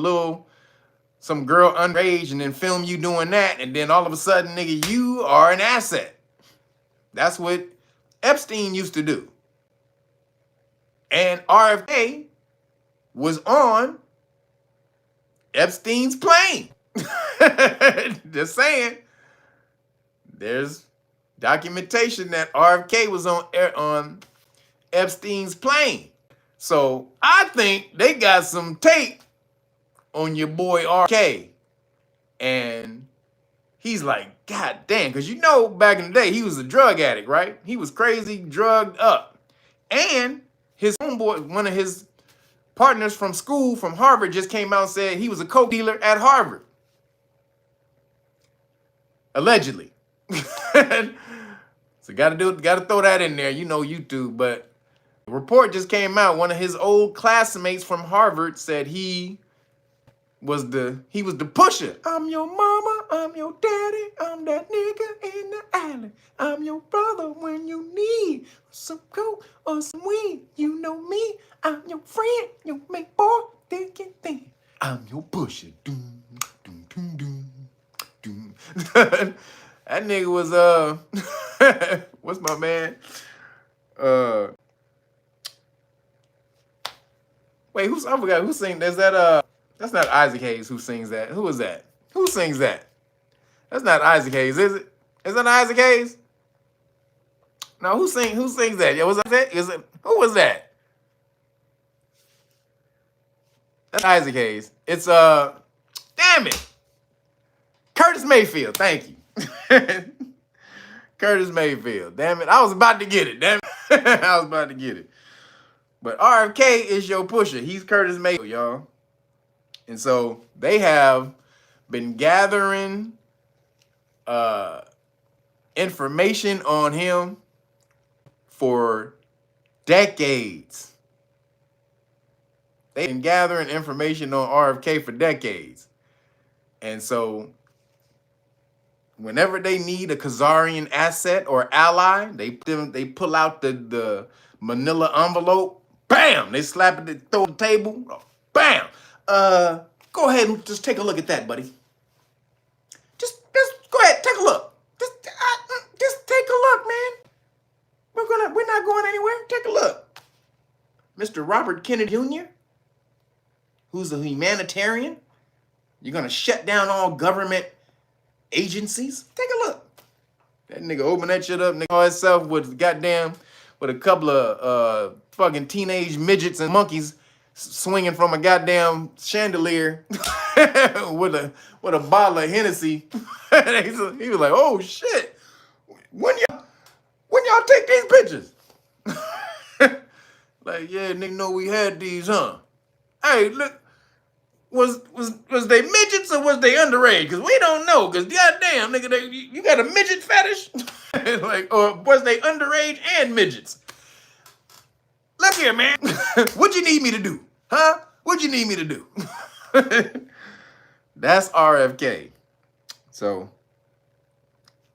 Speaker 1: some girl underage, and then film you doing that, and then all of a sudden, nigga, you are an asset. That's what Epstein used to do. And RFK was on Epstein's plane. Just saying. There's documentation that RFK was on Epstein's plane. So I think they got some tape on your boy RFK. And he's like, God damn, because back in the day, he was a drug addict, right? He was crazy, drugged up. And his homeboy, one of his partners from school, from Harvard, just came out and said he was a coke dealer at Harvard. Allegedly. So gotta throw that in there, YouTube. But the report just came out. One of his old classmates from Harvard said he was the pusher. I'm your mama, I'm your daddy, I'm that nigga in the alley. I'm your brother when you need some coke or some weed. You know me, I'm your friend, you make boy thick and thin. I'm your pusher. Doom, doom, doom, doom, doom. That nigga was what's my man? Wait, I forgot who sings. There's that that's not Isaac Hayes who sings that. Who is that? Who sings that? That's not Isaac Hayes, is it? Is that Isaac Hayes? No, who sings that? Yeah, was that? Who was that? That's Isaac Hayes. It's damn it. Curtis Mayfield, thank you. Curtis Mayfield. Damn it. I was about to get it. Damn it. I was about to get it. But RFK is your pusher. He's Curtis Mayfield, y'all. And so they have been gathering information on him for decades. They've been gathering information on RFK for decades. And so whenever they need a Khazarian asset or ally, they pull out the manila envelope. Bam! They slap it, they throw the table. Bam! Go ahead and just take a look at that, buddy. Just go ahead, take a look. Just take a look, man. We're not going anywhere. Take a look. Mr. Robert Kennedy Jr., who's a humanitarian. You're gonna shut down all government agencies? Take a look. That nigga open that shit up, nigga, all itself with a couple of fucking teenage midgets and monkeys swinging from a goddamn chandelier with a bottle of Hennessy. He was like, oh shit. When y'all take these pictures? Like, yeah, nigga know we had these, huh? Hey, look. Was they midgets or was they underage? Because we don't know. Because goddamn, nigga, you got a midget fetish? Like, or was they underage and midgets? Look here, man. What you need me to do? Huh? What you need me to do? That's RFK. So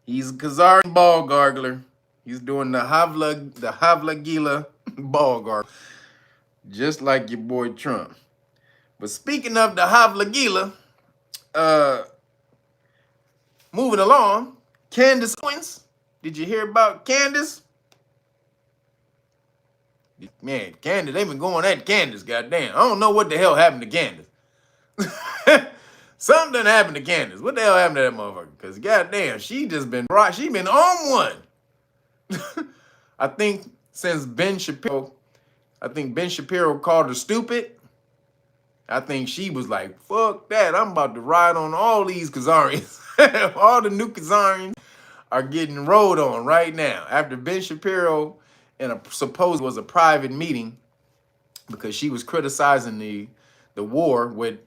Speaker 1: he's a Khazarian ball gargler. He's doing the Havla Gila ball gargle. Just like your boy Trump. But speaking of the Havla Gila, moving along, Candace Owens. Did you hear about Candace? Man, Candace, they've been going at Candace, goddamn. I don't know what the hell happened to Candace. Something done happened to Candace. What the hell happened to that motherfucker? Because goddamn, she just been right. She been on one. I think since Ben Shapiro called her stupid. I think she was like, fuck that. I'm about to ride on all these Khazarians. All the new Khazarians are getting rolled on right now. After Ben Shapiro in a supposed was a private meeting because she was criticizing the war what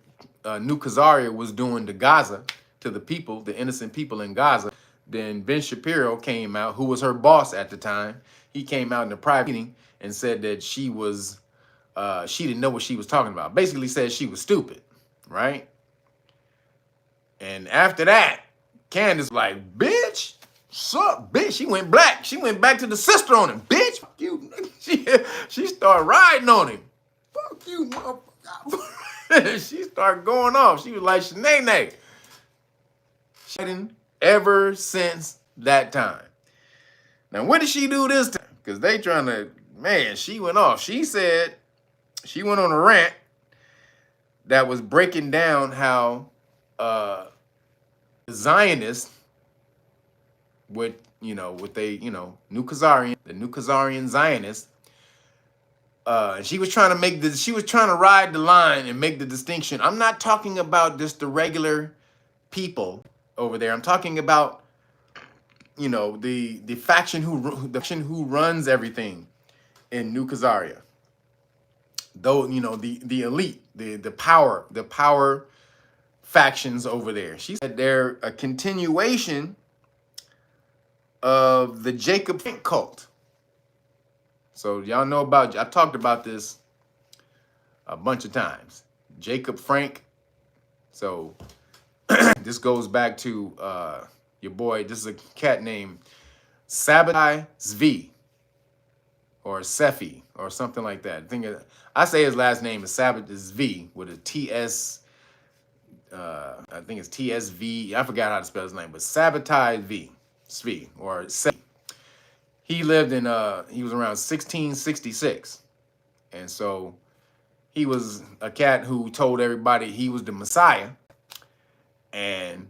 Speaker 1: New Khazaria was doing to Gaza, to the people, the innocent people in Gaza. Then Ben Shapiro came out, who was her boss at the time. He came out in a private meeting and said that she didn't know what she was talking about. Basically said she was stupid, right? And after that, Candace was like, bitch, suck, bitch. She went black. She went back to the sister on him. Bitch, fuck you. She started riding on him. Fuck you, motherfucker. She started going off. She was like, Shanae. She hadn't ever since that time. Now, what did she do this time? Because they trying to, man, she went off. She said, she went on a rant that was breaking down how the Zionists with New Khazarian, the New Khazarian Zionists, she was trying to ride the line and make the distinction. I'm not talking about just the regular people over there. I'm talking about, the faction who runs everything in New Khazaria. Though, the elite, the power factions over there. She said they're a continuation of the Jacob Frank cult. So y'all know about, I talked about this a bunch of times. Jacob Frank. So this goes back to your boy, this is a cat named Sabbatai Zvi or Sefi or something like that. I say his last name is Sabbatai Zvi with a TS, I think it's TSV. I forgot how to spell his name, but Sabbatai Zvi or Sefi. He lived in, he was around 1666. And so he was a cat who told everybody he was the Messiah and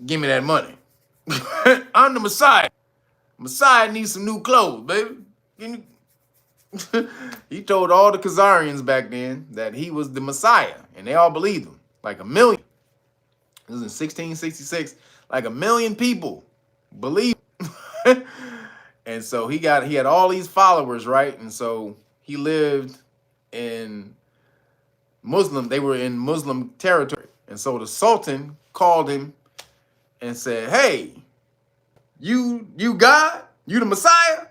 Speaker 1: give me that money. I'm the Messiah. Messiah needs some new clothes, baby. He told all the Khazarians back then that he was the Messiah, and they all believed him. Like 1 million. This was in 1666. Like 1 million people believed him. And so he had all these followers, right? And so he lived in they were in Muslim territory. And so the Sultan called him and said, hey, you God? You the Messiah?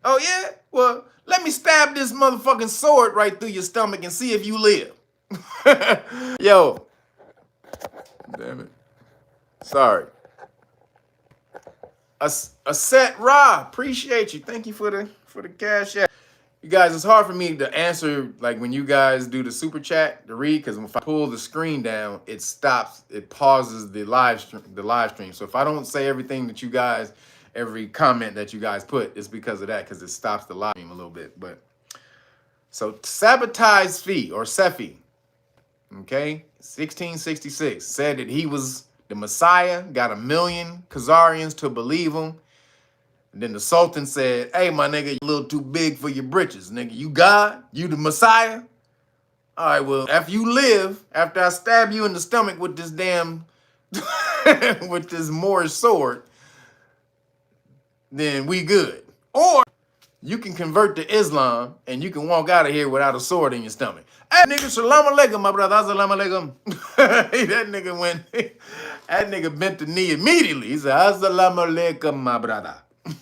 Speaker 1: Oh yeah? Well, let me stab this motherfucking sword right through your stomach and see if you live. Yo. Damn it. Sorry. Aset Ra, appreciate you. Thank you for the cash app. You guys, it's hard for me to answer like when you guys do the super chat to read, because if I pull the screen down, it stops, it pauses the live stream. So if I don't say everything that you guys, every comment that you guys put, it's because of that, because it stops the live stream a little bit. But so Sabbatai Zvi or Sefi, okay, 1666, said that he was the Messiah, got 1 million Khazarians to believe him. And then the Sultan said, hey, my nigga, you a little too big for your britches, nigga. You God? You the Messiah? All right, well, after you live, after I stab you in the stomach with this damn, with this Moorish sword, then we good. Or you can convert to Islam and you can walk out of here without a sword in your stomach. Hey, nigga, salam alaikum, my brother. Salam alaikum. That nigga went, that nigga bent the knee immediately. He said, assalamu alaikum, my brother.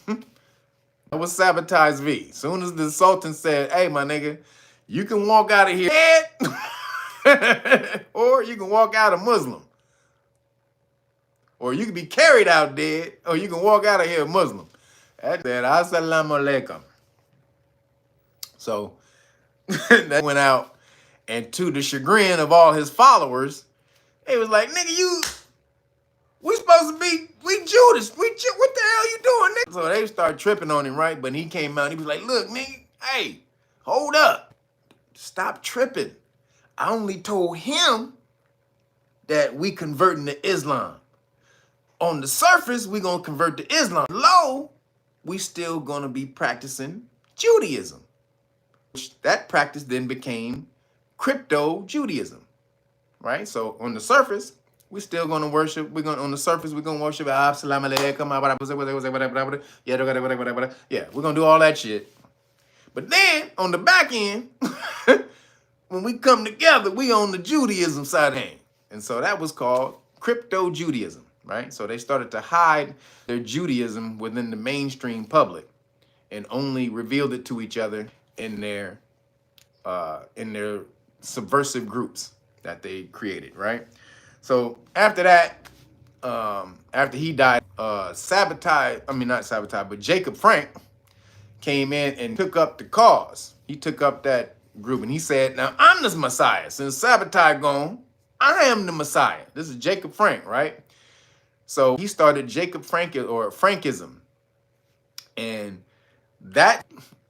Speaker 1: That was Sabbatai Zvi. Soon as the Sultan said, hey, my nigga, you can walk out of here dead, or you can walk out a Muslim. Or you can be carried out dead, or you can walk out of here a Muslim. That said, assalamu alaikum. So that went out, and to the chagrin of all his followers, they was like, nigga, we supposed to be, we Judas. What the hell you doing, nigga? So they started tripping on him, right? But he came out and he was like, look, nigga, hey, hold up. Stop tripping. I only told him that we converting to Islam. On the surface, we're going to convert to Islam. Low, we still going to be practicing Judaism. That practice then became crypto Judaism, right? So on the surface, we still going to worship. On the surface, we're going to worship. Yeah, we're going to do all that shit. But then on the back end, when we come together, we on the Judaism side of the game. And so that was called crypto Judaism, right? So they started to hide their Judaism within the mainstream public and only revealed it to each other in their subversive groups that they created, right? So after that, after he died, not sabotage, but Jacob Frank came in and took up the cause. He took up that group and he said, now I'm the Messiah. Since Sabotage gone, I am the Messiah. This is Jacob Frank, right? So he started Jacob Frank or Frankism. And that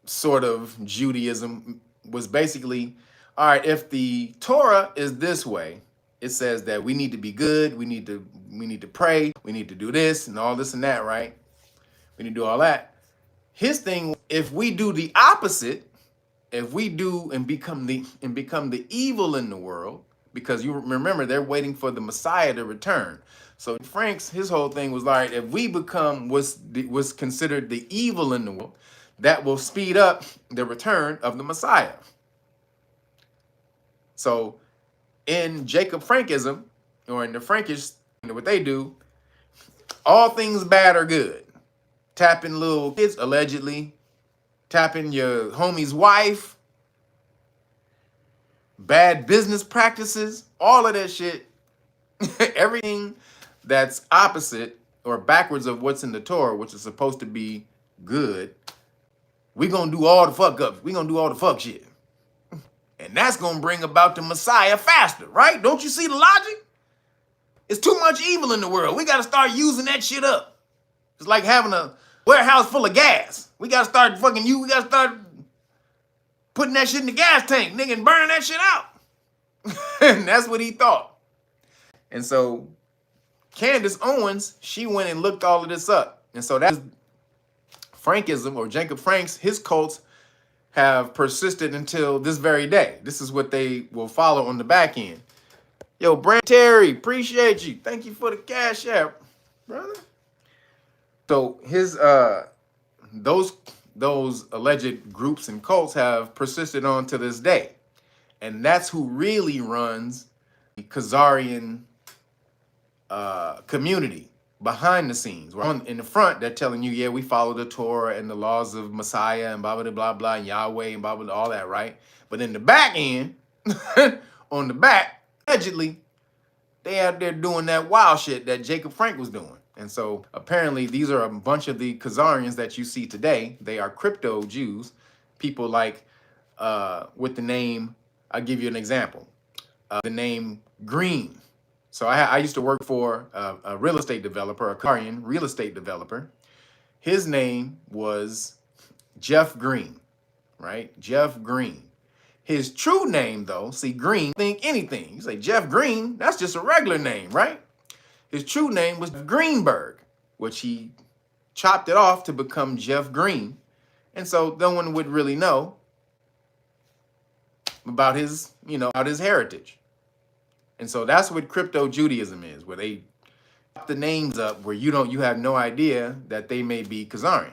Speaker 1: sort of Judaism was basically, all right, if the Torah is this way, it says that we need to be good, we need to pray, we need to do this and all this and that, right? We need to do all that. His thing, if we do the opposite, if we do and become the evil in the world, because you remember they're waiting for the Messiah to return. So Frank's, his whole thing was like, if we become what's considered the evil in the world, that will speed up the return of the Messiah. So in Jacob Frankism, or in the Frankish, what they do, all things bad are good. Tapping little kids, allegedly. Tapping your homie's wife. Bad business practices. All of that shit. Everything that's opposite or backwards of what's in the Torah, which is supposed to be good, we're going to do all the fuck ups. We're going to do all the fuck shit. And that's going to bring about the Messiah faster, right? Don't you see the logic? It's too much evil in the world. We got to start using that shit up. It's like having a warehouse full of gas. We got to start we got to start putting that shit in the gas tank, nigga, and burning that shit out. And that's what he thought. And so Candace Owens, she went and looked all of this up. And so that's Frankism, or Jacob Frank's, his cults have persisted until this very day. This is what they will follow on the back end. Yo, Brand Terry, appreciate you. Thank you for the cash app, brother. So his those alleged groups and cults have persisted on to this day. And that's who really runs the Khazarian community behind the scenes. In the front, they're telling you, yeah, we follow the Torah and the laws of Messiah and blah, blah, blah, blah, and Yahweh and blah, blah, all that, right? But in the back end, on the back, allegedly, they out there doing that wild shit that Jacob Frank was doing. And so apparently these are a bunch of the Khazarians that you see today. They are crypto Jews, people like with the name, I'll give you an example, the name Green. So I used to work for a real estate developer, a Khazarian real estate developer. His name was Jeff Green, right? Jeff Green. His true name, though, see, Green, think anything. You say Jeff Green, that's just a regular name, right? His true name was Greenberg, which he chopped it off to become Jeff Green. And so no one would really know about his, about his heritage. And so that's what crypto Judaism is, where they chop the names up where you have no idea that they may be Khazarian.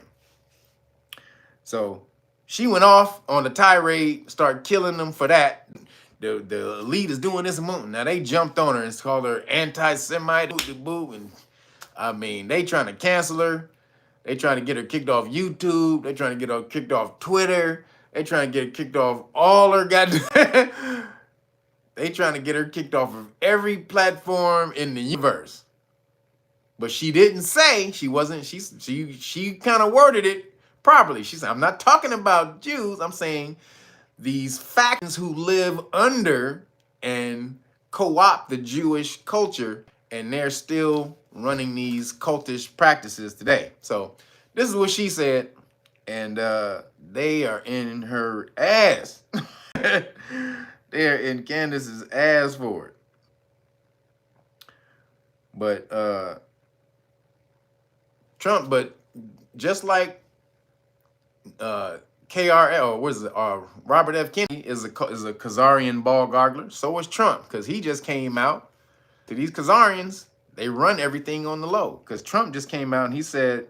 Speaker 1: So she went off on the tirade, started killing them for that. The elite is doing this. Now they jumped on her and called her anti-Semite, and I mean, they trying to cancel her. They trying to get her kicked off YouTube. They trying to get her kicked off Twitter. They trying to get her kicked off all her goddamn. They trying to get her kicked off of every platform in the universe. But she didn't say, she kind of worded it properly. She said, I'm not talking about Jews. I'm saying these factions who live under and co-opt the Jewish culture, and they're still running these cultish practices today. So this is what she said, and they are in her ass. They're in Candace's ass for it. But Trump, but just like KRF, or what is it? Robert F. Kennedy is a Khazarian ball gargler. So was Trump, because he just came out to these Khazarians. They run everything on the low. Because Trump just came out and he said,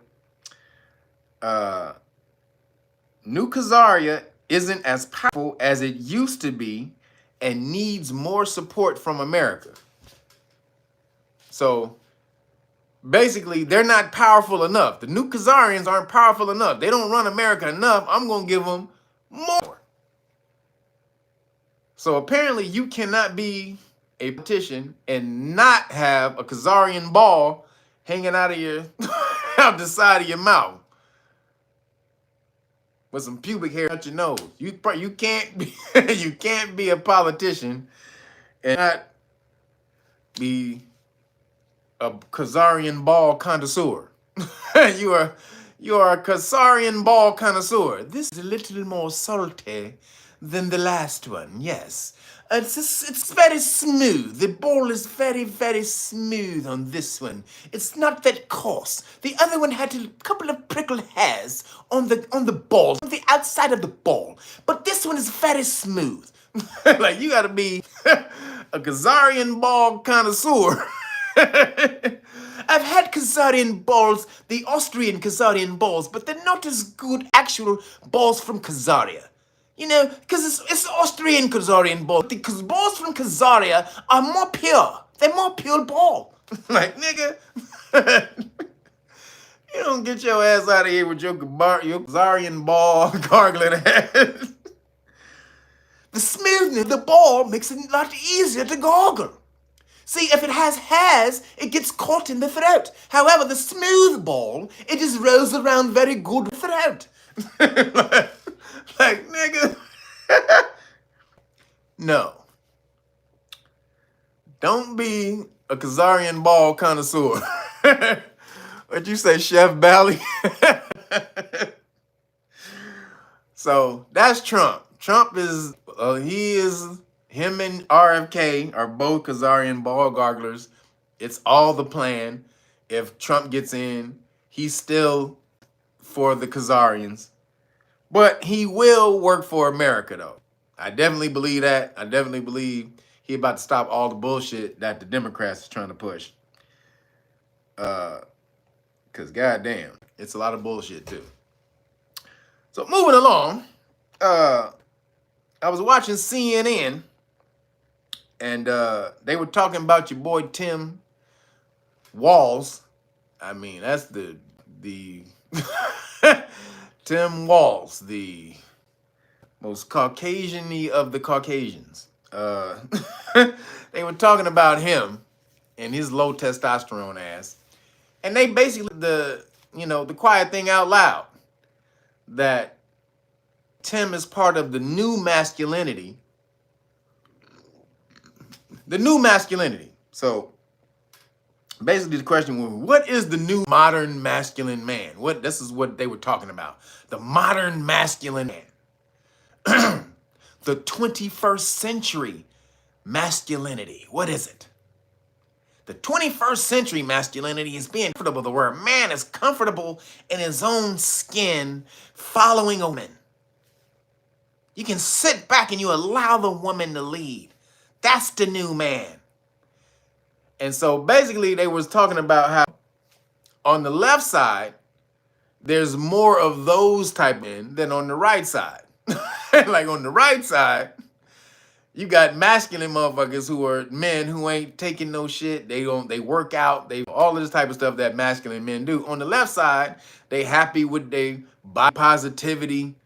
Speaker 1: New Khazaria isn't as powerful as it used to be and needs more support from America. So basically, they're not powerful enough. The new Khazarians aren't powerful enough. They don't run America enough. I'm going to give them more. So apparently you cannot be a politician and not have a Khazarian ball hanging out of your out the side of your mouth with some pubic hair out your nose. You can't be you can't be a politician and not be a Khazarian ball connoisseur. you are a Khazarian ball connoisseur. This is a little more salty than the last one. Yes, it's very smooth. The ball is very, very smooth on this one. It's not that coarse. The other one had a couple of prickle hairs on the ball, on the outside of the ball. But this one is very smooth. Like, you gotta be a Khazarian ball connoisseur. I've had Khazarian balls, the Austrian Khazarian balls, but they're not as good actual balls from Khazaria. You know, because it's Austrian Khazarian balls. The balls from Khazaria are more pure. They're more pure ball. Like, nigga, you don't get your ass out of here with your Khazarian ball gargling ass. The smoothness of the ball makes it a lot easier to gargle. See, if it has hairs, it gets caught in the throat. However, the smooth ball, it just rolls around very good with the throat. like, nigga. No. Don't be a Khazarian ball connoisseur. What'd you say, Chef Bally? So, that's Trump. Trump is, him and RFK are both Khazarian ball garglers. It's all the plan. If Trump gets in, he's still for the Khazarians. But he will work for America, though. I definitely believe that. I definitely believe he about to stop all the bullshit that the Democrats are trying to push. Because goddamn, it's a lot of bullshit, too. So moving along, I was watching CNN, and they were talking about your boy Tim Walz. I mean, that's the Tim Walz, the most Caucasian-y of the Caucasians. They were talking about him and his low testosterone ass. And they basically, the quiet thing out loud, that Tim is part of the new masculinity. The new masculinity. So basically the question was, what is the new modern masculine man? This is what they were talking about. The modern masculine man. The 21st century masculinity. What is it? The 21st century masculinity is being comfortable, where a man is comfortable in his own skin following a woman. You can sit back and you allow the woman to lead. That's the new man. And so basically they was talking about how on the left side, there's more of those type men than on the right side. Like on the right side, you got masculine motherfuckers who are men who ain't taking no shit. They work out. They all of this type of stuff that masculine men do. On the left side, they happy with their body positivity,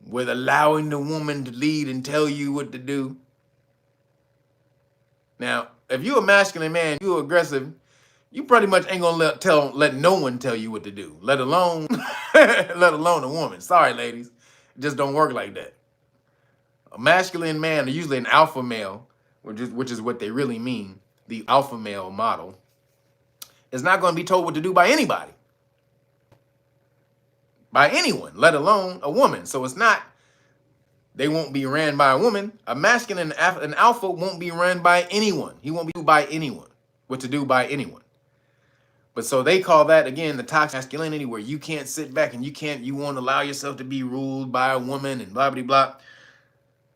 Speaker 1: with allowing the woman to lead and tell you what to do. Now, if you're a masculine man, you're aggressive, you pretty much ain't gonna let no one tell you what to do, let alone a woman. Sorry, ladies. It just don't work like that. A masculine man, usually an alpha male, which is what they really mean, the alpha male model, is not going to be told what to do by anybody. By anyone, let alone a woman. So it's not, they won't be ran by a woman. A masculine, an alpha won't be ran by anyone. He won't be by anyone. what to do by anyone. But so they call that, again, the toxic masculinity, where you can't sit back and you won't allow yourself to be ruled by a woman and blah, blah, blah.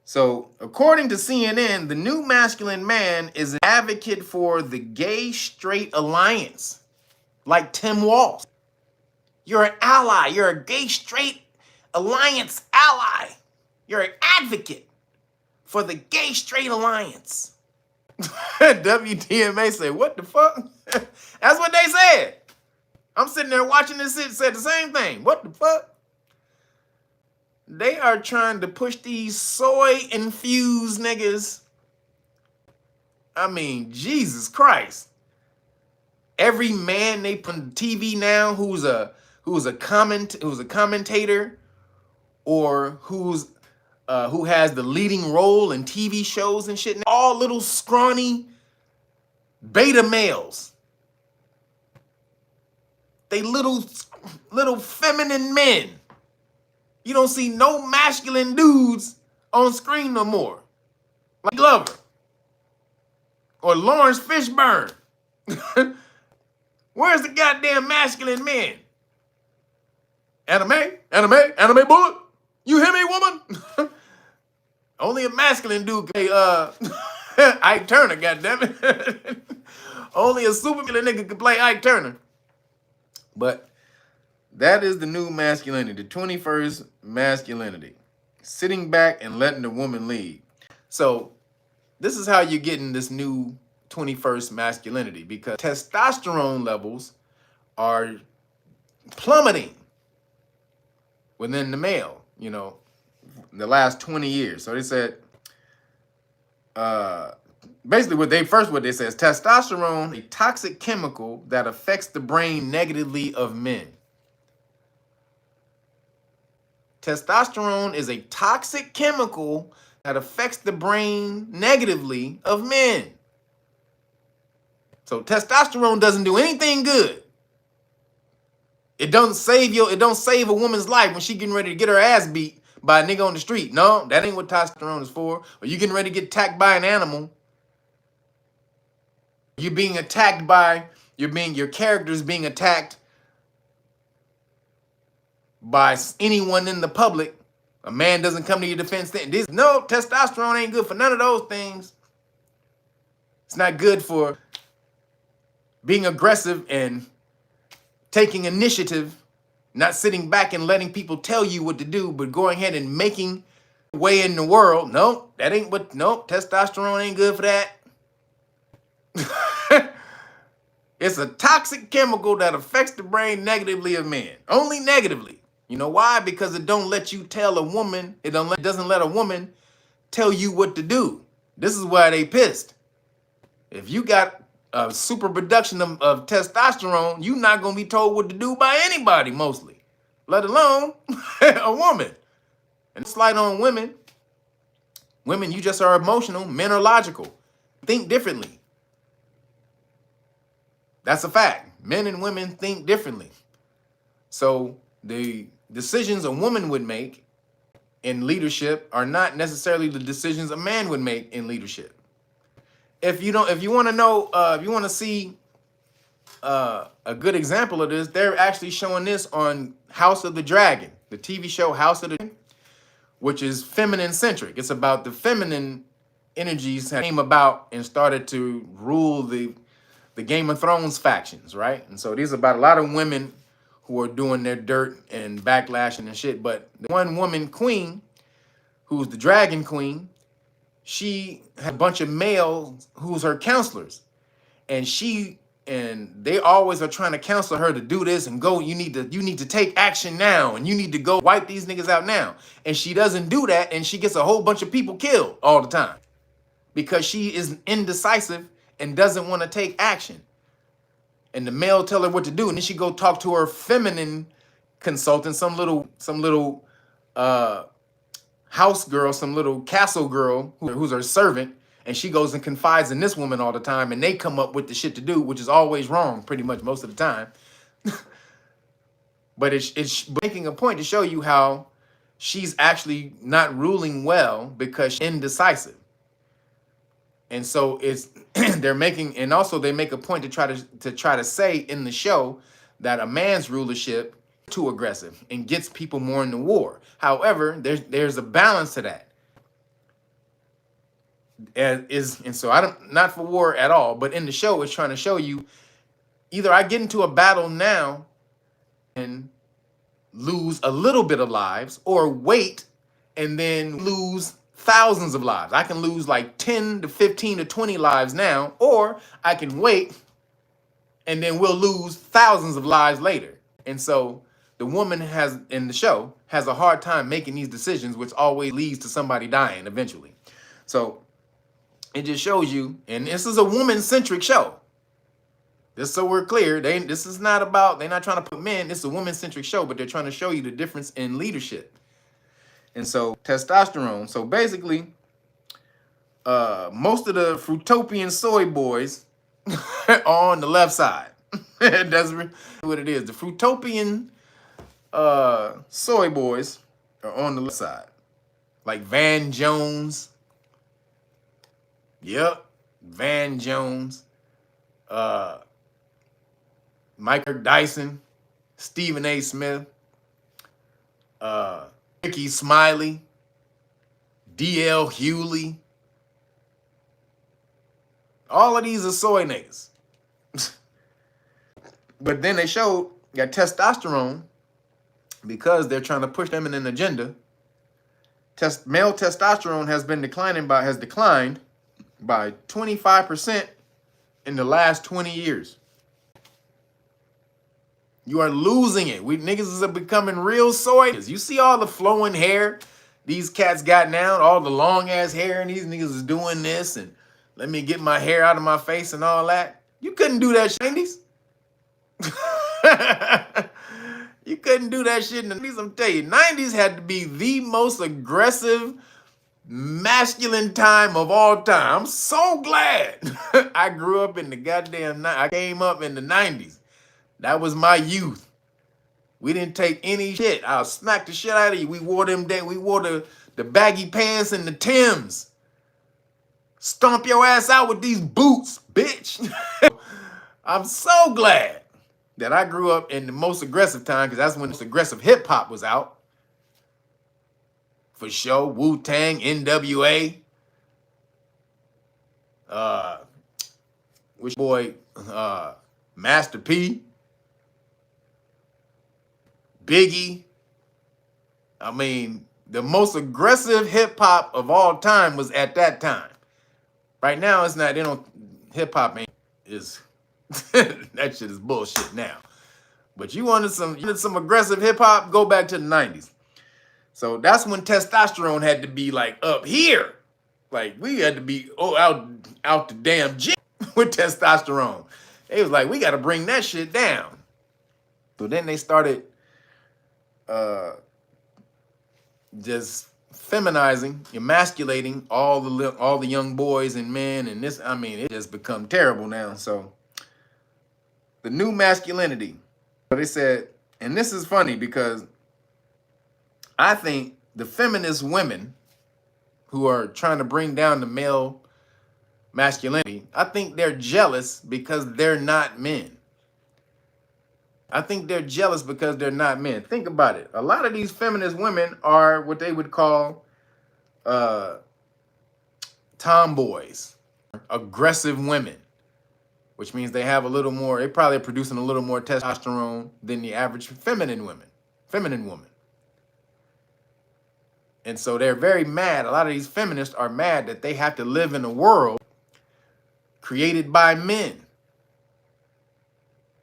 Speaker 1: So according to CNN, the new masculine man is an advocate for the gay-straight alliance, like Tim Walz. You're an ally. You're a gay-straight alliance ally. You're an advocate for the gay-straight alliance. WTMA said, what the fuck? That's what they said. I'm sitting there watching this shit, said the same thing. What the fuck? They are trying to push these soy-infused niggas. I mean, Jesus Christ. Every man they put on TV now who's a commentator or who has the leading role in TV shows and shit, all little scrawny beta males. They little feminine men. You don't see no masculine dudes on screen no more. Like Glover or Lawrence Fishburne. Where's the goddamn masculine men? Anime bullet. You hear me, woman? Only a masculine dude can play Ike Turner, goddammit. Only a superman nigga can play Ike Turner. But that is the new masculinity, the 21st masculinity. Sitting back and letting the woman lead. So this is how you're getting this new 21st masculinity, because testosterone levels are plummeting within the male, you know, the last 20 years. So they said, basically what they said is testosterone, a toxic chemical that affects the brain negatively of men. Testosterone is a toxic chemical that affects the brain negatively of men. So testosterone doesn't do anything good. It don't save a woman's life when she getting ready to get her ass beat by a nigga on the street. No, that ain't what testosterone is for. Or you getting ready to get attacked by an animal. You're being attacked by, your character's being attacked by anyone in the public. A man doesn't come to your defense. No, testosterone ain't good for none of those things. It's not good for being aggressive and taking initiative, not sitting back and letting people tell you what to do, but going ahead and making way in the world. No, that ain't what, no, testosterone ain't good for that. It's a toxic chemical that affects the brain negatively of men. Only negatively. You know why? Because it don't let you tell a woman, it doesn't let a woman tell you what to do. This is why they pissed. If you got a super production of testosterone, you're not going to be told what to do by anybody, mostly, let alone a woman. And slight on women. Women, you just are emotional. Men are logical. Think differently. That's a fact. Men and women think differently. So the decisions a woman would make in leadership are not necessarily the decisions a man would make in leadership. If you want to know, if you want to see a good example of this, they're actually showing this on House of the Dragon, the TV show House of the Dragon, which is feminine centric. It's about the feminine energies that came about and started to rule the Game of Thrones factions, right? And so these are about a lot of women who are doing their dirt and backlashing and shit. But the one woman queen, who's the Dragon Queen, she had a bunch of males who's her counselors. And they always are trying to counsel her to do this and go, you need to take action now, and you need to go wipe these niggas out now. And she doesn't do that, and she gets a whole bunch of people killed all the time because she is indecisive and doesn't want to take action. And the male tell her what to do, and then she go talk to her feminine consultant, some little house girl, some little castle girl who's her servant, and she goes and confides in this woman all the time, and they come up with the shit to do, which is always wrong, pretty much most of the time. But it's making a point to show you how she's actually not ruling well because she's indecisive. And so it's they're making, and also they make a point to try to say in the show that a man's rulership is too aggressive and gets people more into war. However, there's a balance to that. And so I don't, not for war at all, but in the show it's trying to show you either I get into a battle now and lose a little bit of lives, or wait and then lose thousands of lives. I can lose like 10 to 15 to 20 lives now, or I can wait and then we'll lose thousands of lives later. And so the woman has, in the show, has a hard time making these decisions, which always leads to somebody dying eventually. So it just shows you, and this is a woman-centric show. Just so we're clear, this is not about, they're not trying to put men, this is a woman-centric show, but they're trying to show you the difference in leadership. And so testosterone. So basically, most of the fruitopian soy boys are on the left side. That's what it is. The fruitopian soy boys are on the left side. Like Van Jones. Yep, Van Jones. Mike Dyson, Stephen A. Smith, Ricky Smiley, D.L. Hewley. All of these are soy niggas. But then they showed that testosterone, because they're trying to push them in an agenda, male testosterone has declined by 25% in the last 20 years. You are losing it. We niggas are becoming real soy. You see all the flowing hair these cats got now, all the long ass hair, and these niggas is doing this and let me get my hair out of my face and all that. You couldn't do that shit in the 90s. You couldn't do that shit in the 90s. I'm telling you, 90s had to be the most aggressive, masculine time of all time. I'm so glad I grew up in the goddamn, I came up in the 90s. That was my youth. We didn't take any shit. I'll smack the shit out of you. We wore the baggy pants and the Timbs. Stomp your ass out with these boots, bitch. I'm so glad that I grew up in the most aggressive time, because that's when this aggressive hip hop was out. For sure. Wu-Tang, NWA. Which boy? Master P. Biggie. I mean, the most aggressive hip hop of all time was at that time. Right now, it's not. They don't. Hip hop is that shit is bullshit now. But you wanted some aggressive hip hop? Go back to the 90s. So that's when testosterone had to be like up here. Like we had to be out the damn gym with testosterone. It was like, we got to bring that shit down. So then they started just feminizing, emasculating all the young boys and men, and this, I mean, it just become terrible now. So the new masculinity. So they said, and this is funny because I think the feminist women who are trying to bring down the male masculinity, I think they're jealous because they're not men. I think they're jealous because they're not men. Think about it. A lot of these feminist women are what they would call tomboys, aggressive women, which means they have a little more, they probably are producing a little more testosterone than the average feminine woman. And so they're very mad. A lot of these feminists are mad that they have to live in a world created by men.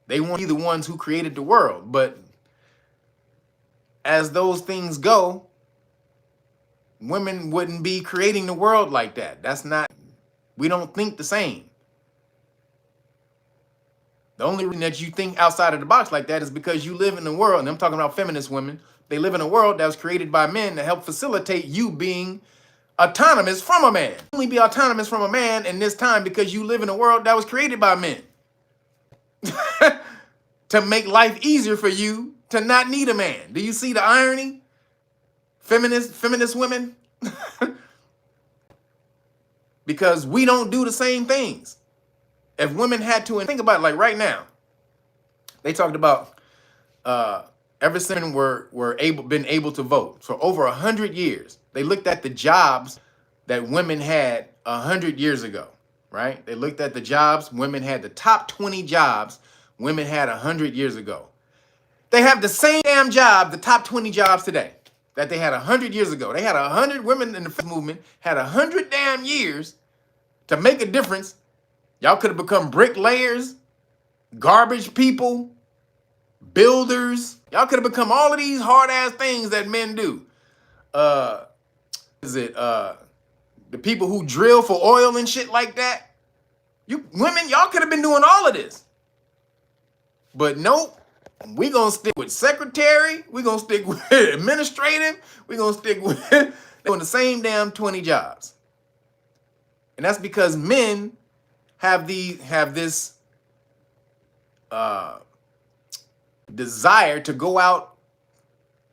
Speaker 1: They want to be the ones who created the world. But as those things go, women wouldn't be creating the world like that. That's not, we don't think the same. The only reason that you think outside of the box like that is because you live in a world, and I'm talking about feminist women, they live in a world that was created by men to help facilitate you being autonomous from a man. You only be autonomous from a man in this time because you live in a world that was created by men. To make life easier for you to not need a man. Do you see the irony? Feminist women? because we don't do the same things. If women had to, and think about it, like right now, they talked about ever since women been able to vote for over 100 years. They looked at the jobs that women had 100 years ago, right? They looked at the jobs women had, the top 20 jobs women had 100 years ago. They have the same damn job, the top 20 jobs today that they had 100 years ago. They had 100 women in the feminist movement, had 100 damn years to make a difference. Y'all could have become bricklayers, garbage people, builders. Y'all could have become all of these hard ass things that men do. The people who drill for oil and shit like that? You women, y'all could have been doing all of this. But nope. We gonna stick with secretary. We gonna stick with administrative. We gonna stick with doing the same damn 20 jobs. And that's because men have this desire to go out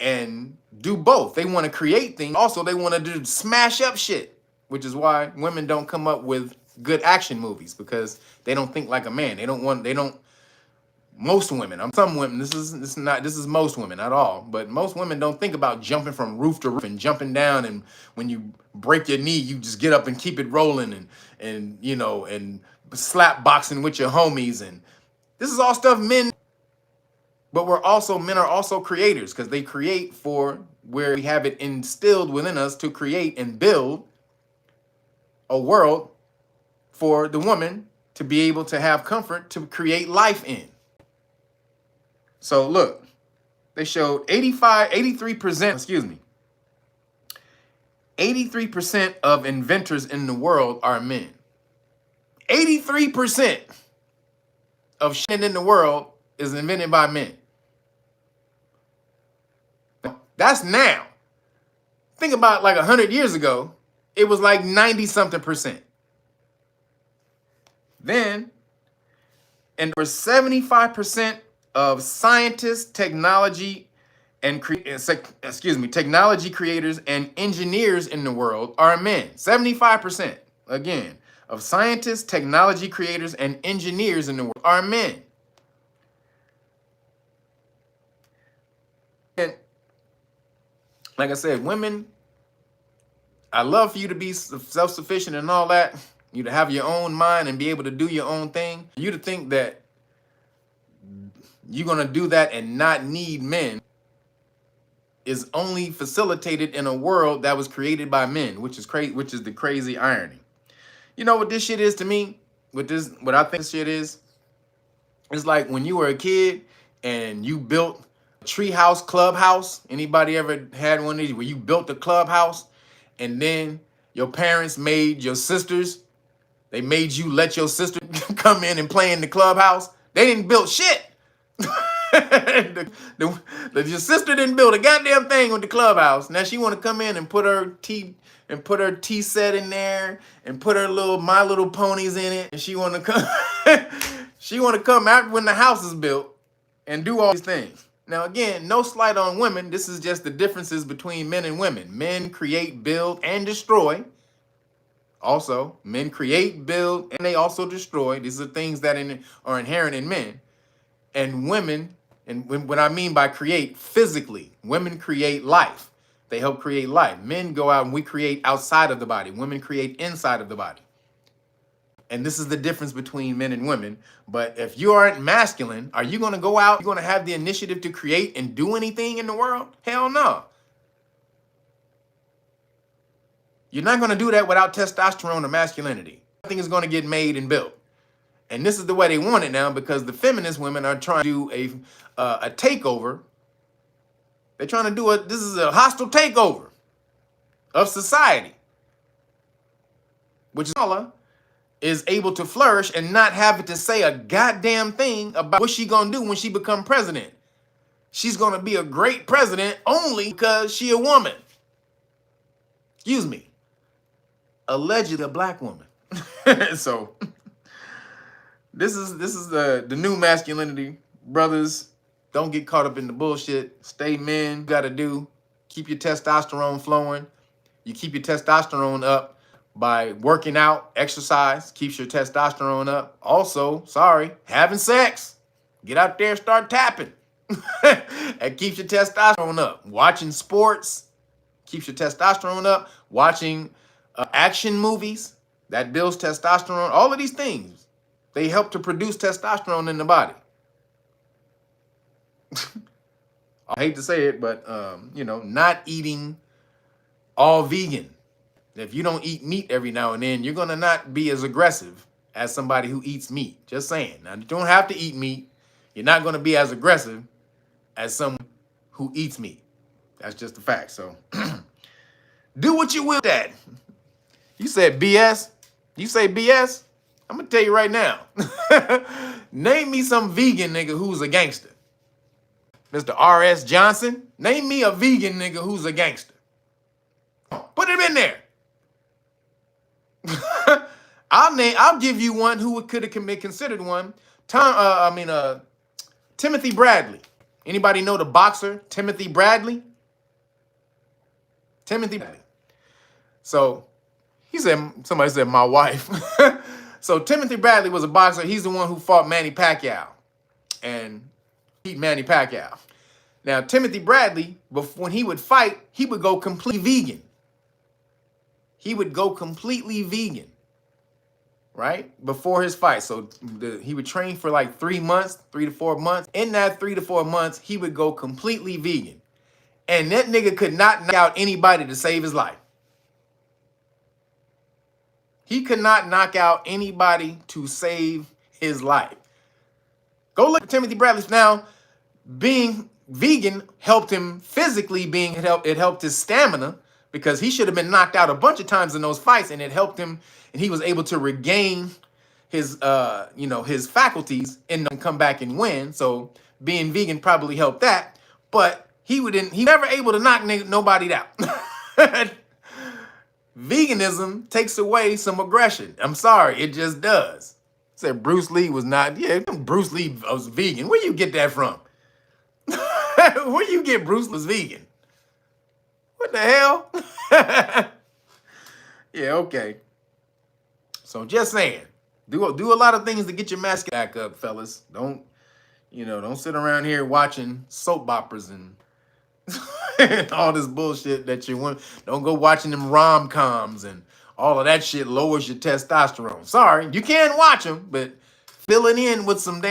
Speaker 1: and do both. They want to create things. Also, they want to do smash up shit, which is why women don't come up with good action movies, because they don't think like a man. Most women, some women, this is most women, not all, but most women don't think about jumping from roof to roof and jumping down, and when you break your knee, you just get up and keep it rolling, and you know, and slap boxing with your homies. And this is all stuff men, but men are also creators, because they create for where we have it instilled within us to create and build a world for the woman to be able to have comfort to create life in. So look, they showed 83% of inventors in the world are men. 83% of shit in the world is invented by men. That's now. Think about like 100 years ago, it was like 90-something%. Then, and for 75% of scientists, technology creators and engineers in the world are men. 75%, again, of scientists, technology creators, and engineers in the world are men. And like I said, women, I love for you to be self-sufficient and all that, you to have your own mind and be able to do your own thing. You to think that you're going to do that and not need men is only facilitated in a world that was created by men, which is the crazy irony. You know what this shit is to me? What I think this shit is? It's like when you were a kid and you built a treehouse clubhouse. Anybody ever had one of these where you built a clubhouse and then your parents made your sisters, they made you let your sister come in and play in the clubhouse? They didn't build shit. Your sister didn't build a goddamn thing with the clubhouse. Now she want to come in and put her tea set in there and put her My Little Ponies in it, and she want to come. She want to come out when the house is built and do all these things. Now again, no slight on women. This is just the differences between men and women. Men create, build, and destroy. Also, men create, build, and they also destroy. These are things that are inherent in men. And women, and what I mean by create, physically, women create life. They help create life. Men go out and we create outside of the body. Women create inside of the body. And this is the difference between men and women. But if you aren't masculine, are you going to go out? You're going to have the initiative to create and do anything in the world? Hell no. You're not going to do that without testosterone or masculinity. Nothing is going to get made and built. And this is the way they want it now, because the feminist women are trying to do a takeover. They're trying to do this is a hostile takeover of society, which is able to flourish and not have to say a goddamn thing about what she's going to do when she become president. She's going to be a great president only because she a woman. Excuse me. Allegedly a black woman. So this is the new masculinity. Brothers, don't get caught up in the bullshit. Stay men. Got to keep your testosterone flowing. You keep your testosterone up by working out, exercise, keeps your testosterone up. Also, having sex. Get out there and start tapping. It keeps your testosterone up. Watching sports keeps your testosterone up. Watching action movies, that builds testosterone. All of these things, they help to produce testosterone in the body. I hate to say it, but not eating all vegan. If you don't eat meat every now and then, you're gonna not be as aggressive as somebody who eats meat. Just saying. Now, you don't have to eat meat. You're not gonna be as aggressive as someone who eats meat. That's just a fact. So do what you will with that. You said BS? You say BS? I'm gonna tell you right now. Name me some vegan nigga who's a gangster. Mr. R.S. Johnson, name me a vegan nigga who's a gangster. Put him in there. I'll give you one who could have been considered one. Timothy Bradley. Anybody know the boxer Timothy Bradley? Timothy Bradley. So somebody said my wife. So Timothy Bradley was a boxer. He's the one who fought Manny Pacquiao and beat Manny Pacquiao. Now, Timothy Bradley, when he would fight, he would go completely vegan. He would go completely vegan, right? Before his fight. So he would train for like 3 months, 3 to 4 months. In that 3 to 4 months, he would go completely vegan. And that nigga could not knock out anybody to save his life. He could not knock out anybody to save his life. Go look at Timothy Bradley. Now, being vegan helped him physically, it helped his stamina, because he should have been knocked out a bunch of times in those fights, and it helped him, and he was able to regain his his faculties and come back and win. So being vegan probably helped that, but he never able to knock nobody out. Veganism takes away some aggression. I'm sorry, it just does. Said Bruce Lee was not. Yeah, Bruce Lee was vegan. Where you get that from? Where you get Bruce was vegan? What the hell? Yeah, okay. So just saying, do a lot of things to get your mask back up, fellas. Don't sit around here watching soap operas and all this bullshit that you want. Don't go watching them rom-coms and all of that shit lowers your testosterone. Sorry, you can watch them, but fill it in with some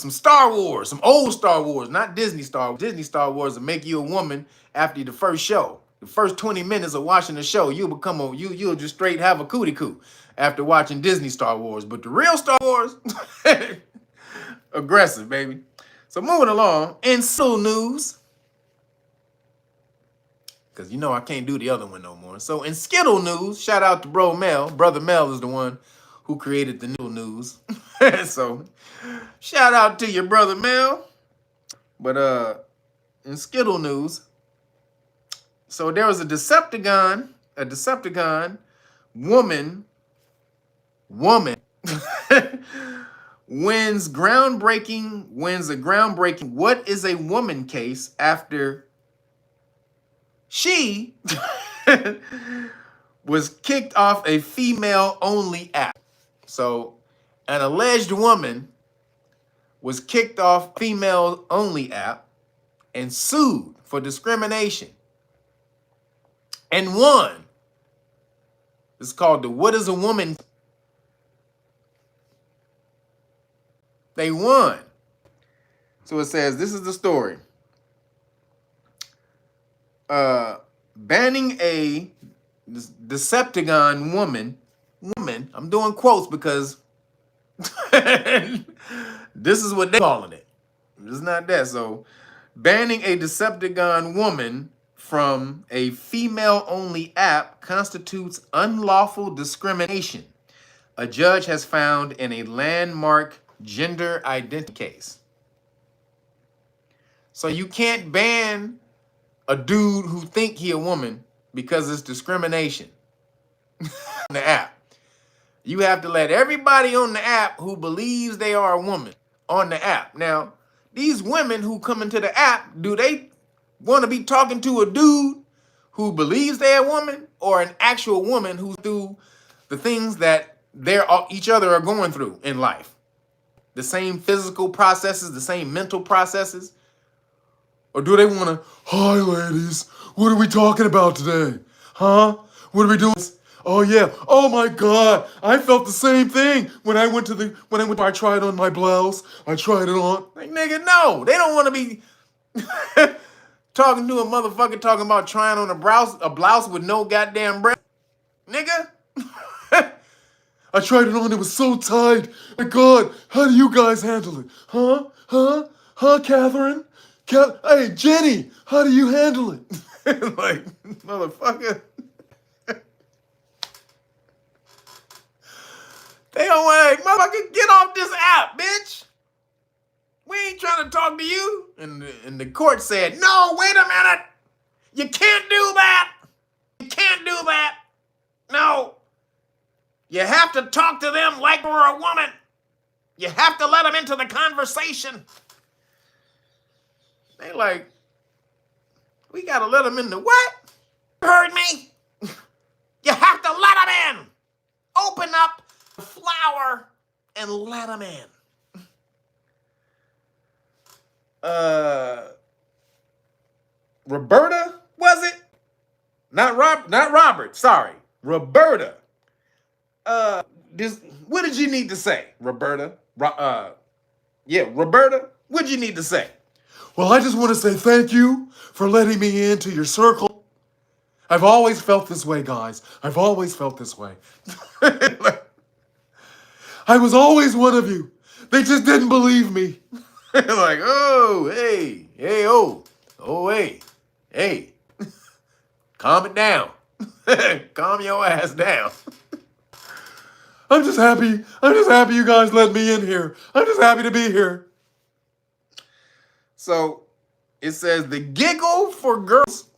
Speaker 1: Star Wars, some old Star Wars, not Disney Star Wars. Disney Star Wars will make you a woman after the first show. The first 20 minutes of watching the show, you'll just straight have a cootie coo after watching Disney Star Wars. But the real Star Wars, aggressive, baby. So moving along, in Soul News, because I can't do the other one no more. So in Skittle News, shout out to Bro Mel. Brother Mel is the one who created the new news. So shout out to your brother Mel. But in Skittle News, so there was a Decepticon woman wins a groundbreaking what is a woman case after she was kicked off a female-only app. So an alleged woman was kicked off female-only app and sued for discrimination and won. It's called the What is a Woman? They won. So it says, this is the story. Banning a Decepticon woman, I'm doing quotes because this is what they're calling it. It's not that. So banning a Decepticon woman from a female-only app constitutes unlawful discrimination, a judge has found in a landmark gender identity case. So you can't ban a dude who think he a woman because it's discrimination on the app. You have to let everybody on the app who believes they are a woman on the app. Now, these women who come into the app, do they want to be talking to a dude who believes they're a woman or an actual woman who's through the things that each other are going through in life? The same physical processes, the same mental processes? Or do they want to, hi ladies, what are we talking about today? Huh? What are we doing? Oh yeah, oh my God, I felt the same thing when I I tried on my blouse, I tried it on. Like, nigga, no, they don't want to be talking to a motherfucker talking about trying on a blouse with no goddamn breast. Nigga. I tried it on, it was so tight. My God, how do you guys handle it? Huh? Huh? Huh, Catherine? Hey, Jenny, how do you handle it? Like, motherfucker. They don't want to, motherfucker, get off this app, bitch. We ain't trying to talk to you. And the court said, no, wait a minute. You can't do that. You can't do that. No. You have to talk to them like we're a woman. You have to let them into the conversation. They like, we got to let them in the what? You heard me? You have to let them in. Open up the flower and let them in. Roberta, was it? Not Robert, sorry. Roberta. What did you need to say, Roberta? Roberta, what did you need to say? Well, I just want to say thank you for letting me into your circle. I've always felt this way, guys. I've always felt this way. I was always one of you. They just didn't believe me. Like, oh, hey, hey. Calm it down. Calm your ass down. I'm just happy you guys let me in here. I'm just happy to be here. So it says the Giggle for Girls.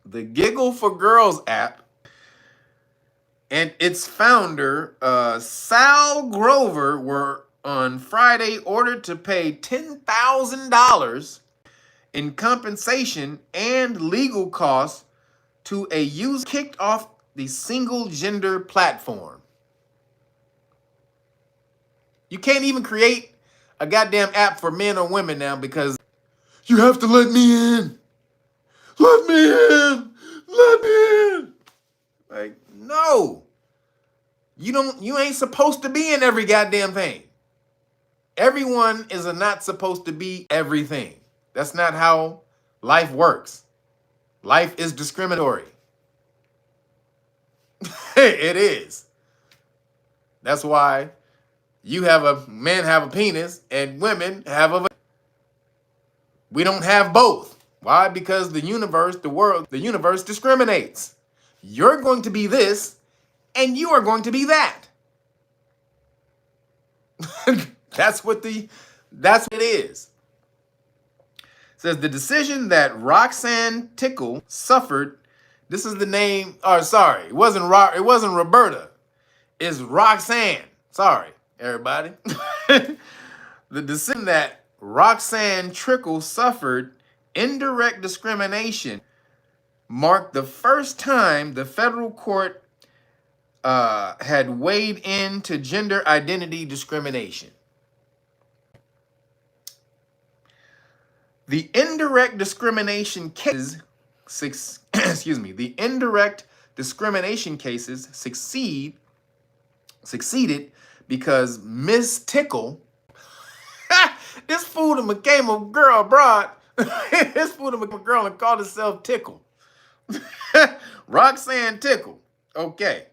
Speaker 1: The Giggle for Girls app and its founder, Sal Grover, were on Friday ordered to pay $10,000 in compensation and legal costs to a user kicked off the single gender platform. You can't even create a goddamn app for men or women now because you have to let me in. Let me in. Let me in. Like, no. You ain't supposed to be in every goddamn thing. Everyone is not supposed to be everything. That's not how life works. Life is discriminatory. It is. That's why men have a penis and women have a. We don't have both. Why? Because the universe discriminates. You're going to be this, and you are going to be that. That's what it is. It says the decision that Roxanne Tickle suffered. This is the name. Oh, sorry, it wasn't Roberta. It's Roxanne. Sorry, everybody. The decision that Roxanne Tickle suffered indirect discrimination marked the first time the federal court had weighed into gender identity discrimination. The indirect discrimination cases, the indirect discrimination cases succeeded because Miss Tickle, this fool that became a girl abroad, this fool that became a girl and called herself Tickle. Roxanne Tickle, okay.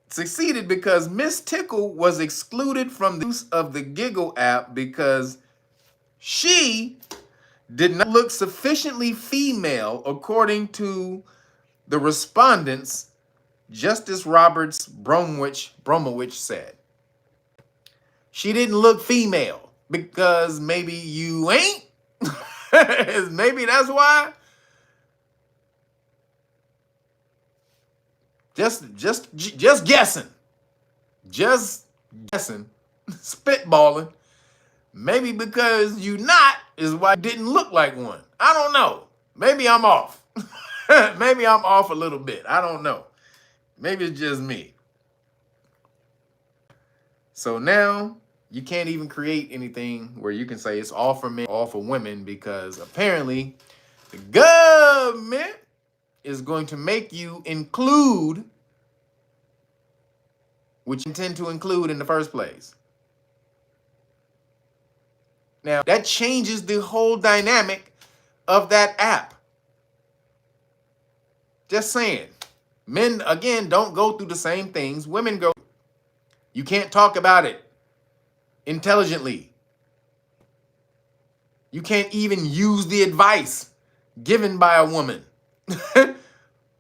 Speaker 1: Succeeded because Miss Tickle was excluded from the use of the Giggle app because she did not look sufficiently female, according to the respondents, Justice Roberts Bromwich said. She didn't look female because maybe you ain't. Maybe that's why. Just guessing. Just guessing. Spitballing. Maybe because you not is why it didn't look like one. I don't know. Maybe I'm off. Maybe I'm off a little bit. I don't know. Maybe it's just me. So now you can't even create anything where you can say it's all for men, all for women, because apparently the government is going to make you include what you intend to include in the first place. Now, that changes the whole dynamic of that app. Just saying. Men, again, don't go through the same things women go through. You can't talk about it intelligently. You can't even use the advice given by a woman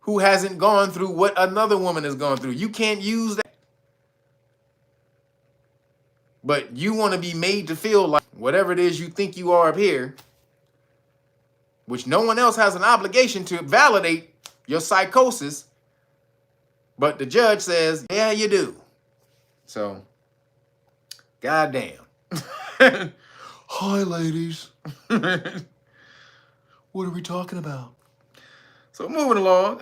Speaker 1: who hasn't gone through what another woman has gone through. You can't use that. But you want to be made to feel like whatever it is you think you are up here, which no one else has an obligation to validate your psychosis, but the judge says, yeah, you do. So, goddamn. Hi, ladies. What are we talking about? So moving along,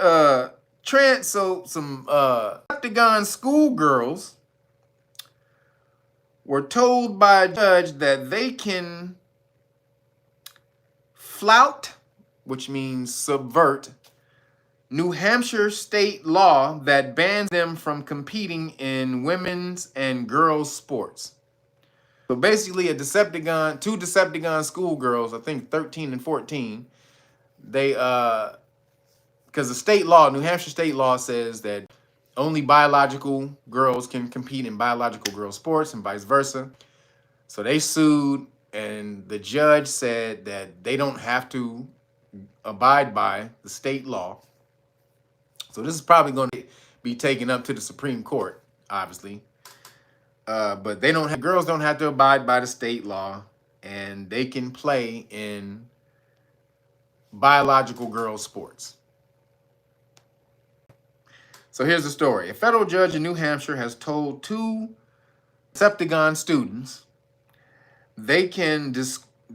Speaker 1: some Octagon schoolgirls were told by a judge that they can flout, which means subvert, New Hampshire state law that bans them from competing in women's and girls' sports. So basically, two Decepticon schoolgirls, I think 13 and 14, they because the state law, New Hampshire state law, says that only biological girls can compete in biological girl sports and vice versa. So they sued, and the judge said that they don't have to abide by the state law. So this is probably going to be taken up to the Supreme Court, obviously. But girls don't have to abide by the state law, and they can play in biological girls sports. So here's the story. A federal judge in New Hampshire has told two Decepticon students they can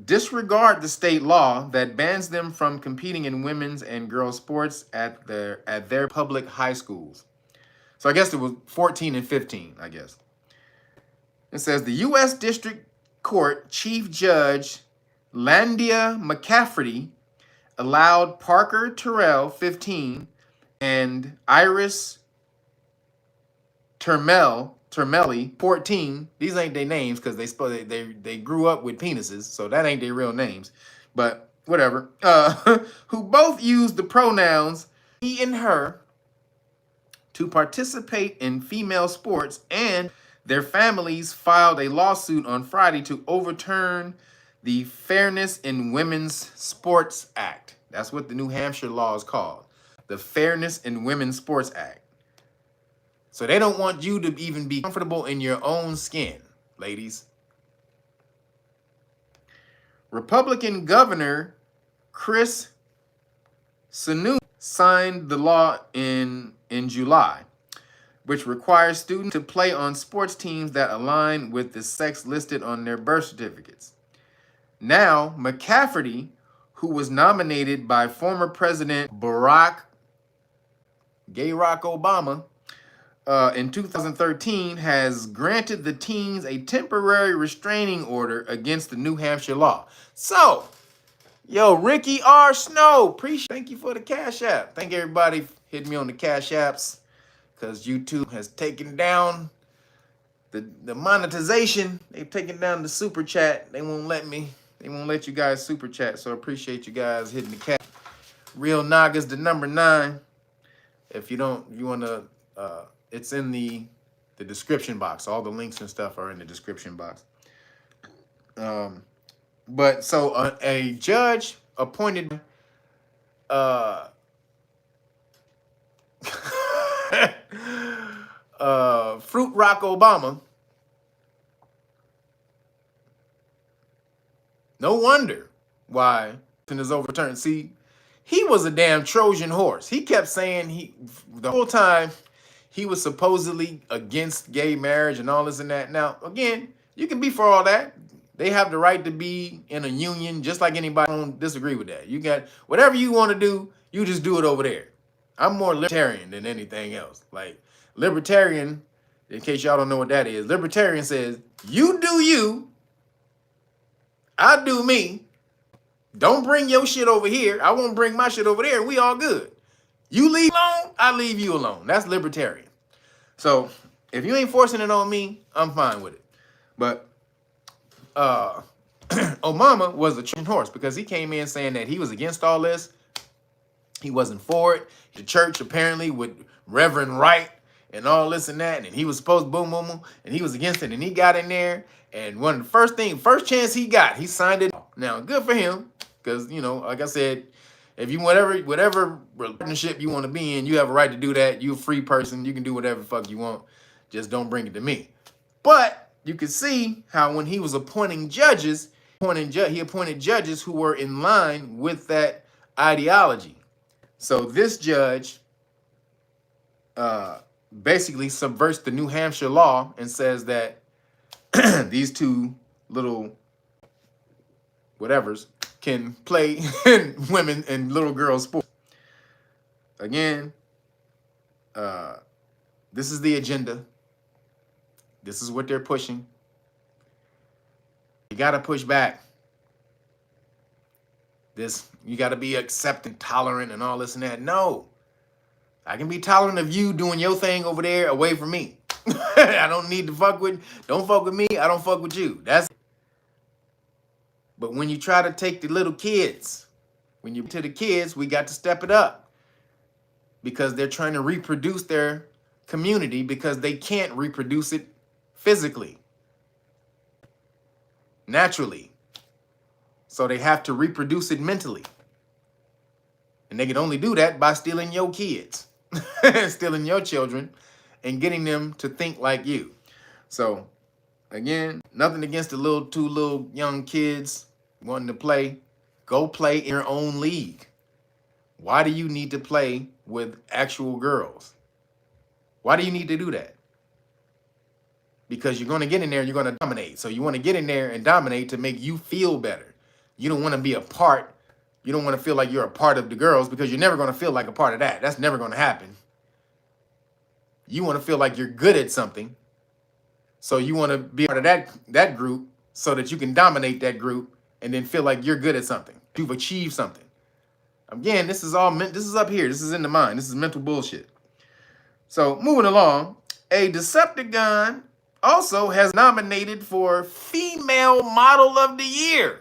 Speaker 1: disregard the state law that bans them from competing in women's and girls sports at their public high schools. So I guess it was 14 and 15, I guess. It says the U.S. District Court Chief Judge Landia McCafferty allowed Parker Terrell, 15, and Iris Termelli, 14. These ain't their names because they grew up with penises, so that ain't their real names. But whatever. Who both used the pronouns he and her to participate in female sports, and their families filed a lawsuit on Friday to overturn the Fairness in Women's Sports Act. That's what the New Hampshire law is called. The Fairness in Women's Sports Act. So they don't want you to even be comfortable in your own skin, ladies. Republican Governor Chris Sununu signed the law in July, which requires students to play on sports teams that align with the sex listed on their birth certificates. Now, McCafferty, who was nominated by former President Barack Obama in 2013, has granted the teens a temporary restraining order against the New Hampshire law. So, yo, Ricky R. Snow, thank you for the Cash App. Thank everybody hitting me on the Cash Apps, because YouTube has taken down the monetization. They've taken down the super chat. They won't let you guys super chat. So I appreciate you guys hitting the cat. Real Nagas, the number 9. If you want to, it's in the description box. All the links and stuff are in the description box. But so a judge appointed Fruit Rock Obama. No wonder why it is overturned. See, he was a damn Trojan horse. He kept saying the whole time he was supposedly against gay marriage and all this and that. Now, again, you can be for all that. They have the right to be in a union just like anybody. I don't disagree with that. You got whatever you want to do, you just do it over there. I'm more libertarian than anything else. Like libertarian, in case y'all don't know what that is, libertarian says, you do you, I do me. Don't bring your shit over here. I won't bring my shit over there. We all good. You leave alone, I leave you alone. That's libertarian. So if you ain't forcing it on me, I'm fine with it. But Obama was a Trojan horse because he came in saying that he was against all this. He wasn't for it. The church apparently with Reverend Wright and all this and that, and he was supposed to boom, boom, boom, and he was against it, and he got in there, and one of the first chance he got, he signed it. Now, good for him, because, you know, like I said, if you, whatever partnership you want to be in, you have a right to do that. You're a free person. You can do whatever the fuck you want. Just don't bring it to me. But you can see how when he was appointing judges, he appointed judges who were in line with that ideology. So this judge basically subverts the New Hampshire law and says that these two little whatevers can play women and little girls sports. Again, this is the agenda. This is what they're pushing. You got to push back. You got to be accepting, tolerant, and all this and that. No. I can be tolerant of you doing your thing over there away from me. I don't need to don't fuck with me. I don't fuck with you. That's it. But when you try to take the little kids, when you to the kids, we got to step it up because they're trying to reproduce their community because they can't reproduce it physically, naturally. So they have to reproduce it mentally. And they can only do that by stealing your kids, stealing your children, and getting them to think like you. So, again, nothing against the two little young kids wanting to play. Go play in your own league. Why do you need to play with actual girls? Why do you need to do that? Because you're going to get in there and you're going to dominate. So you want to get in there and dominate to make you feel better. You don't want to be a part. You don't want to feel like you're a part of the girls because you're never going to feel like a part of that. That's never going to happen. You want to feel like you're good at something. So you want to be part of that group so that you can dominate that group and then feel like you're good at something. You've achieved something. Again, this is up here. This is in the mind. This is mental bullshit. So moving along, a Decepticon also has nominated for Female Model of the Year.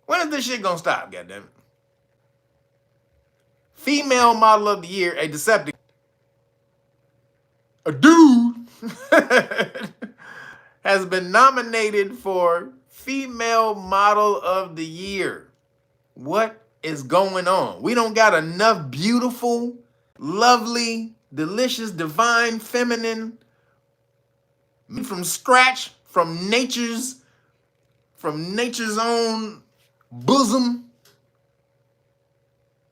Speaker 1: When is this shit gonna stop, goddammit? Female Model of the Year, a Decepticon. A dude has been nominated for Female Model of the Year. What is going on? We don't got enough beautiful, lovely, delicious, divine, feminine, from scratch, from nature's own bosom,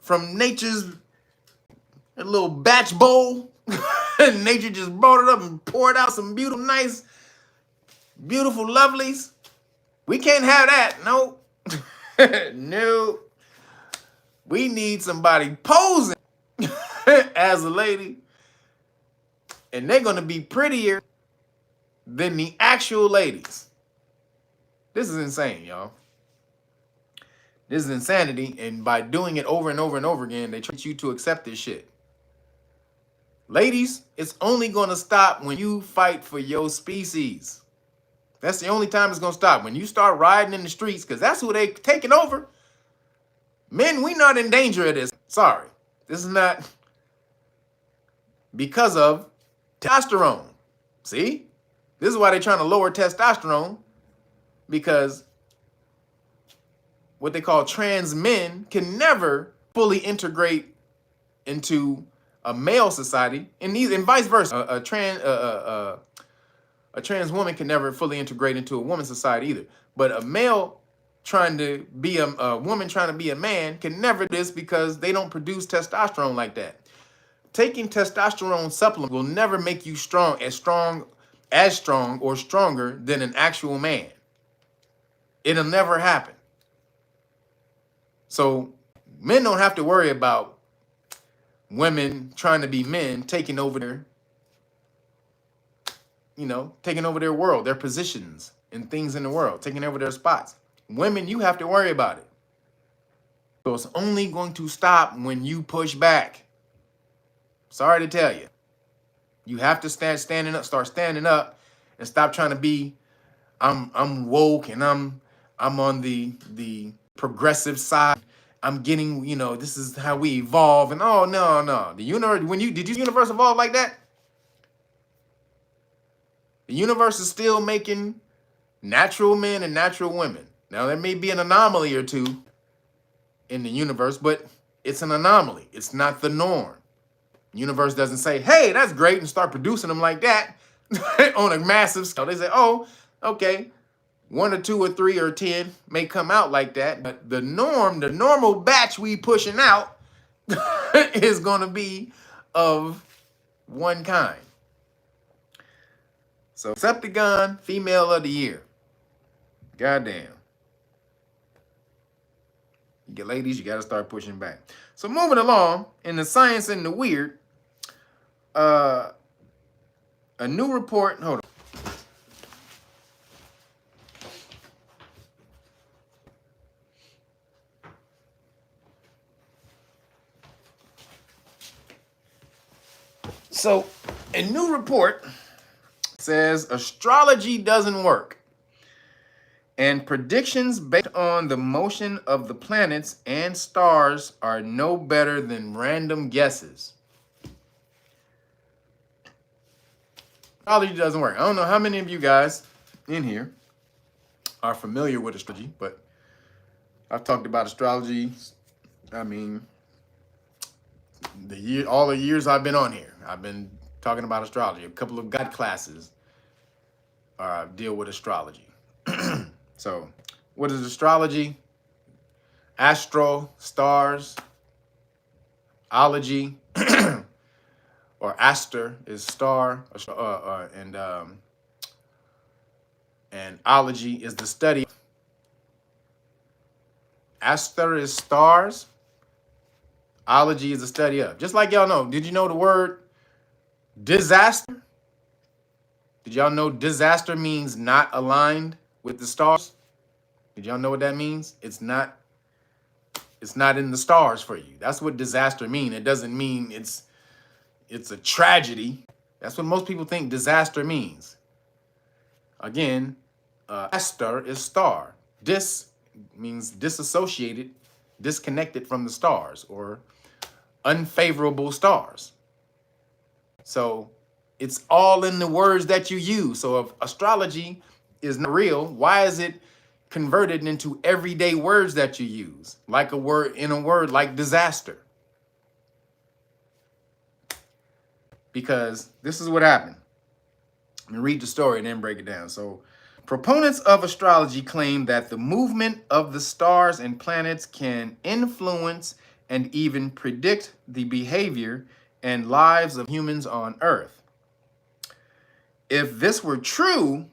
Speaker 1: from nature's little batch bowl. Nature just brought it up and poured out some beautiful, nice, beautiful lovelies. We can't have that. No. No. We need somebody posing as a lady. And they're going to be prettier than the actual ladies. This is insane, y'all. This is insanity. And by doing it over and over and over again, they treat you to accept this shit. Ladies, it's only going to stop when you fight for your species. That's the only time it's going to stop. When you start riding in the streets, because that's who they taking over. Men, we not in danger of this. Sorry. This is not because of testosterone. See? This is why they're trying to lower testosterone, because what they call trans men can never fully integrate into a male society, and vice versa. A trans woman can never fully integrate into a woman's society either. But a male trying to be a woman trying to be a man can never do this because they don't produce testosterone like that. taking testosterone supplement will never make you strong or stronger than an actual man. It'll never happen. So men don't have to worry about women trying to be men taking over their, taking over their world, their positions and things in the world, taking over their spots. Women, you have to worry about it. So it's only going to stop when you push back. Sorry to tell you. You have to start standing up and stop trying to be, I'm woke and I'm on the progressive side. I'm getting, this is how we evolve. And oh no. The universe, did you universe evolve like that? The universe is still making natural men and natural women. Now there may be an anomaly or two in the universe, but it's an anomaly. It's not the norm. The universe doesn't say, hey, that's great, and start producing them like that on a massive scale. They say, oh, okay, 1 or 2 or 3 or 10 may come out like that, but the normal batch we pushing out is going to be of one kind. So Septagon, female of the year. Goddamn. Ladies, you got to start pushing back. So moving along, in the science and the weird, a new report, hold on. So a new report says astrology doesn't work. And predictions based on the motion of the planets and stars are no better than random guesses. Astrology doesn't work. I don't know how many of you guys in here are familiar with astrology, but I've talked about astrology. I mean, all the years I've been on here, I've been talking about astrology. A couple of God classes deal with astrology. So, what is astrology? Astro, stars, ology, or aster is star, and ology is the study. Aster is stars. Ology is the study of. Just like y'all know, did you know the word disaster? Did y'all know disaster means not aligned with the stars? Did y'all know what that means? It's not in the stars for you. That's what disaster means. It doesn't mean it's a tragedy. That's what most people think disaster means. Again, aster is star. Dis means disassociated, disconnected from the stars, or unfavorable stars. So it's all in the words that you use. So if astrology is not real, why is it converted into everyday words that you use? Like a word like disaster. Because this is what happened. Let me read the story and then break it down. So proponents of astrology claim that the movement of the stars and planets can influence and even predict the behavior and lives of humans on Earth. If this were true,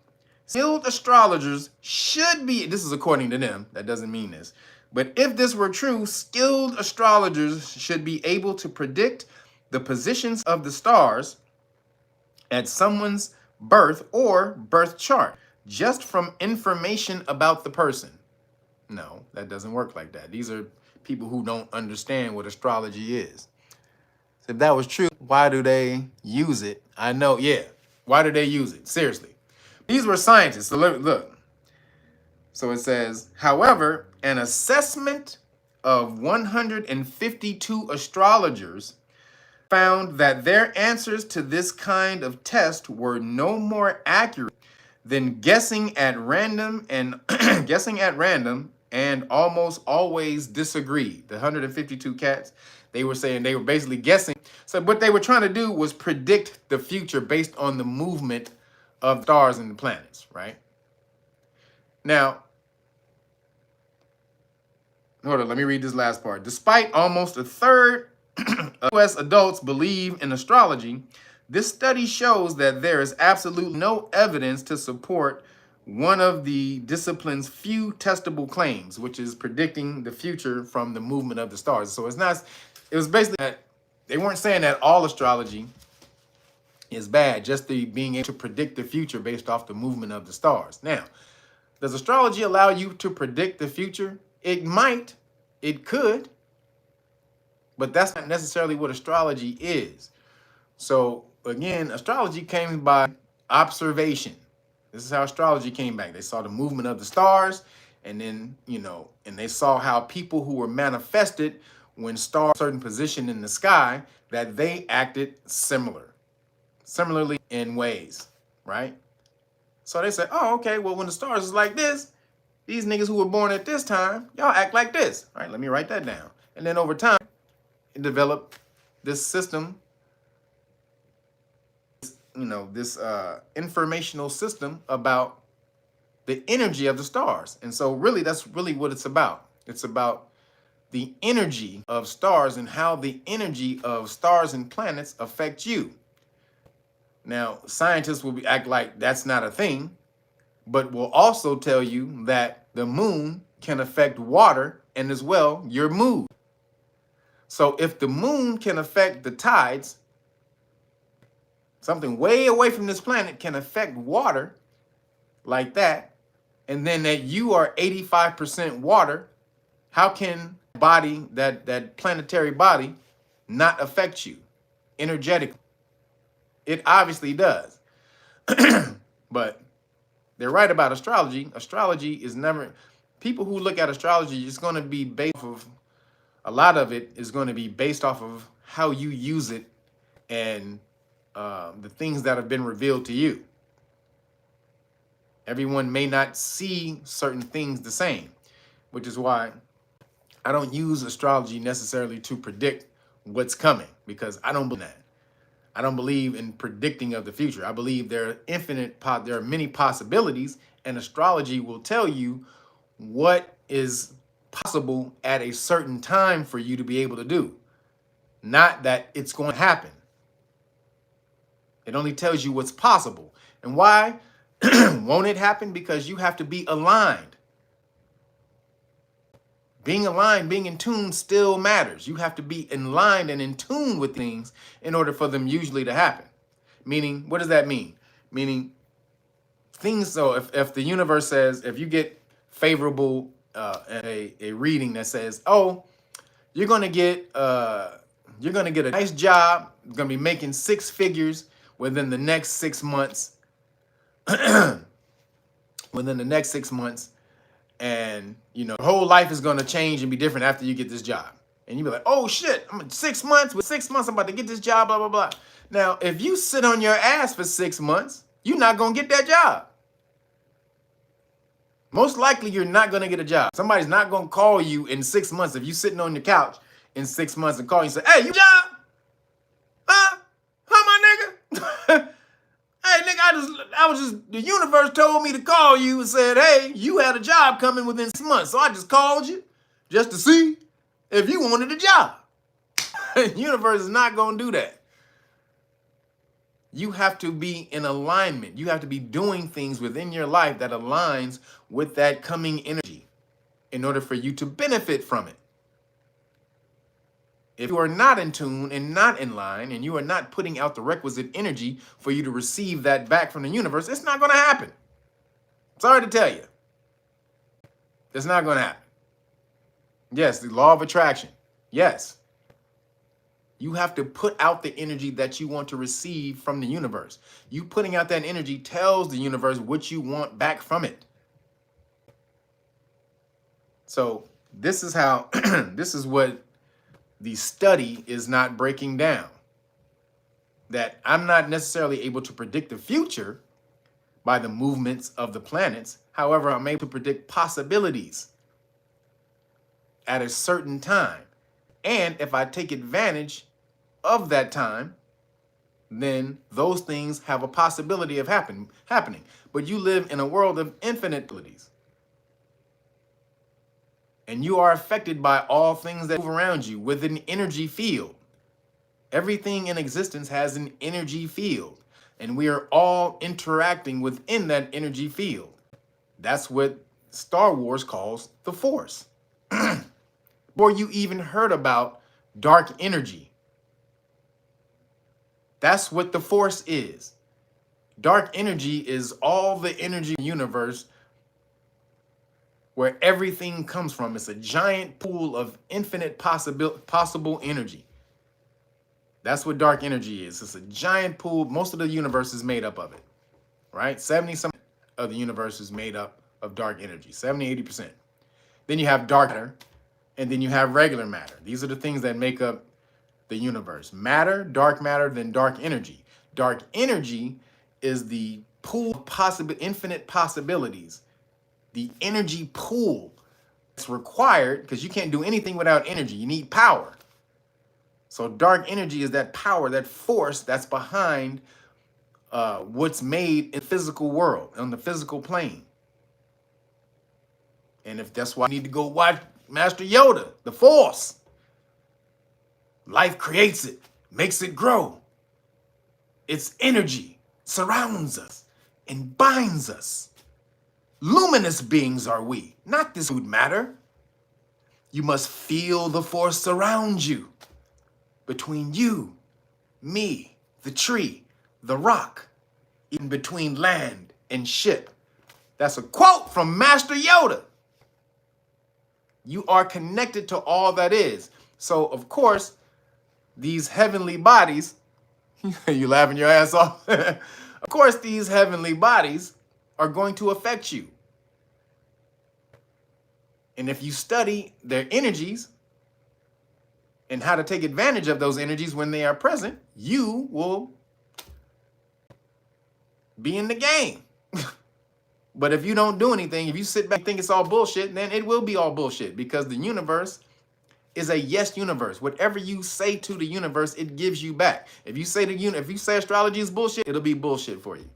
Speaker 1: skilled astrologers should be, this is according to them, that doesn't mean this, but if this were true, skilled astrologers should be able to predict the positions of the stars at someone's birth or birth chart, just from information about the person. No, that doesn't work like that. These are people who don't understand what astrology is. So if that was true, why do they use it? I know, yeah. Why do they use it? Seriously. These were scientists. So look. So it says, however, an assessment of 152 astrologers found that their answers to this kind of test were no more accurate than guessing at random and almost always disagreed. The 152 cats, they were saying they were basically guessing. So what they were trying to do was predict the future based on the movement of stars and the planets, right? Now, hold on, let me read this last part. Despite almost a third US adults believe in astrology, this study shows that there is absolutely no evidence to support one of the discipline's few testable claims, which is predicting the future from the movement of the stars. So it's not, it was basically that they weren't saying that all astrology is bad, just the being able to predict the future based off the movement of the stars. Now, does astrology allow you to predict the future? It might, it could, but that's not necessarily what astrology is. So again, astrology came by observation. This is how astrology came back. They saw the movement of the stars, and then, and they saw how people who were manifested when stars a certain position in the sky, that they acted similarly in ways, right? So they said, oh, okay, well, when the stars is like this, these niggas who were born at this time, y'all act like this. All right, let me write that down. And then over time, it developed this system, this informational system about the energy of the stars. And so really, that's really what it's about. It's about the energy of stars and how the energy of stars and planets affect you. Now, scientists will act like that's not a thing, but will also tell you that the moon can affect water and as well your mood. So if the moon can affect the tides, something way away from this planet can affect water like that, and then that you are 85% water, how can body, that planetary body, not affect you energetically? It obviously does. But they're right about astrology. Astrology is never, people who look at astrology is going to be based off of, a lot of it is going to be based off of how you use it and the things that have been revealed to you. Everyone may not see certain things the same, which is why I don't use astrology necessarily to predict what's coming, because I don't believe in that. I don't believe in predicting of the future. I believe there are many possibilities, and astrology will tell you what is possible at a certain time for you to be able to do. Not that it's going to happen. It only tells you what's possible. And why won't it happen? Because you have to be aligned. Being aligned, being in tune still matters. You have to be in line and in tune with things in order for them usually to happen. Meaning, what does that mean? Meaning things, so if the universe says, if you get favorable, a reading that says, oh, you're gonna get a nice job, you're gonna be making 6 figures within the next 6 months, and your whole life is going to change and be different after you get this job. And you be like, oh shit, I'm in 6 months, with 6 months I'm about to get this job, blah blah blah. Now if you sit on your ass for 6 months, you're not going to get that job. Most likely you're not going to get a job. Somebody's not going to call you in 6 months if you sitting on your couch in 6 months and call you and say, hey, you job? Huh my nigga? Hey, nigga, the universe told me to call you and said, hey, you had a job coming within 6 months. So I just called you just to see if you wanted a job. The universe is not going to do that. You have to be in alignment. You have to be doing things within your life that aligns with that coming energy in order for you to benefit from it. If you are not in tune and not in line, and you are not putting out the requisite energy for you to receive that back from the universe, it's not going to happen. Sorry to tell you. It's not going to happen. Yes, the law of attraction. Yes. You have to put out the energy that you want to receive from the universe. You putting out that energy tells the universe what you want back from it. So this is how, this is what the study is not breaking down. That I'm not necessarily able to predict the future by the movements of the planets. However, I'm able to predict possibilities at a certain time. And if I take advantage of that time, then those things have a possibility of happening. But you live in a world of infinite abilities. And you are affected by all things that move around you with an energy field. Everything in existence has an energy field, and we are all interacting within that energy field. That's what Star Wars calls the Force. Before you even heard about dark energy, that's what the Force is. Dark energy is all the energy in the universe where everything comes from. It's a giant pool of infinite possible energy. That's what dark energy is. It's a giant pool. Most of the universe is made up of it, right? 70% of the universe is made up of dark energy, 70, 80%. Then you have dark matter, and then you have regular matter. These are the things that make up the universe. Matter, then dark energy. Dark energy is the pool of infinite possibilities. The energy pool that's required, because you can't do anything without energy. You need power. So dark energy is that power, that force that's behind what's made in the physical world, on the physical plane. And if that's why I need to go watch Master Yoda, the Force. Life creates it, makes it grow. Its energy surrounds us and binds us. Luminous beings are we, not this food matter. You must feel the Force surround you. Between you, me, the tree, the rock, even between land and ship. That's a quote from Master Yoda. You are connected to all that is. So, of course, these heavenly bodies, you laughing your ass off? Of course, these heavenly bodies are going to affect you. And if you study their energies and how to take advantage of those energies when they are present, you will be in the game. But if you don't do anything, if you sit back and think it's all bullshit, then it will be all bullshit, because the universe is a yes universe. Whatever you say to the universe, it gives you back. If you say astrology is bullshit, it'll be bullshit for you.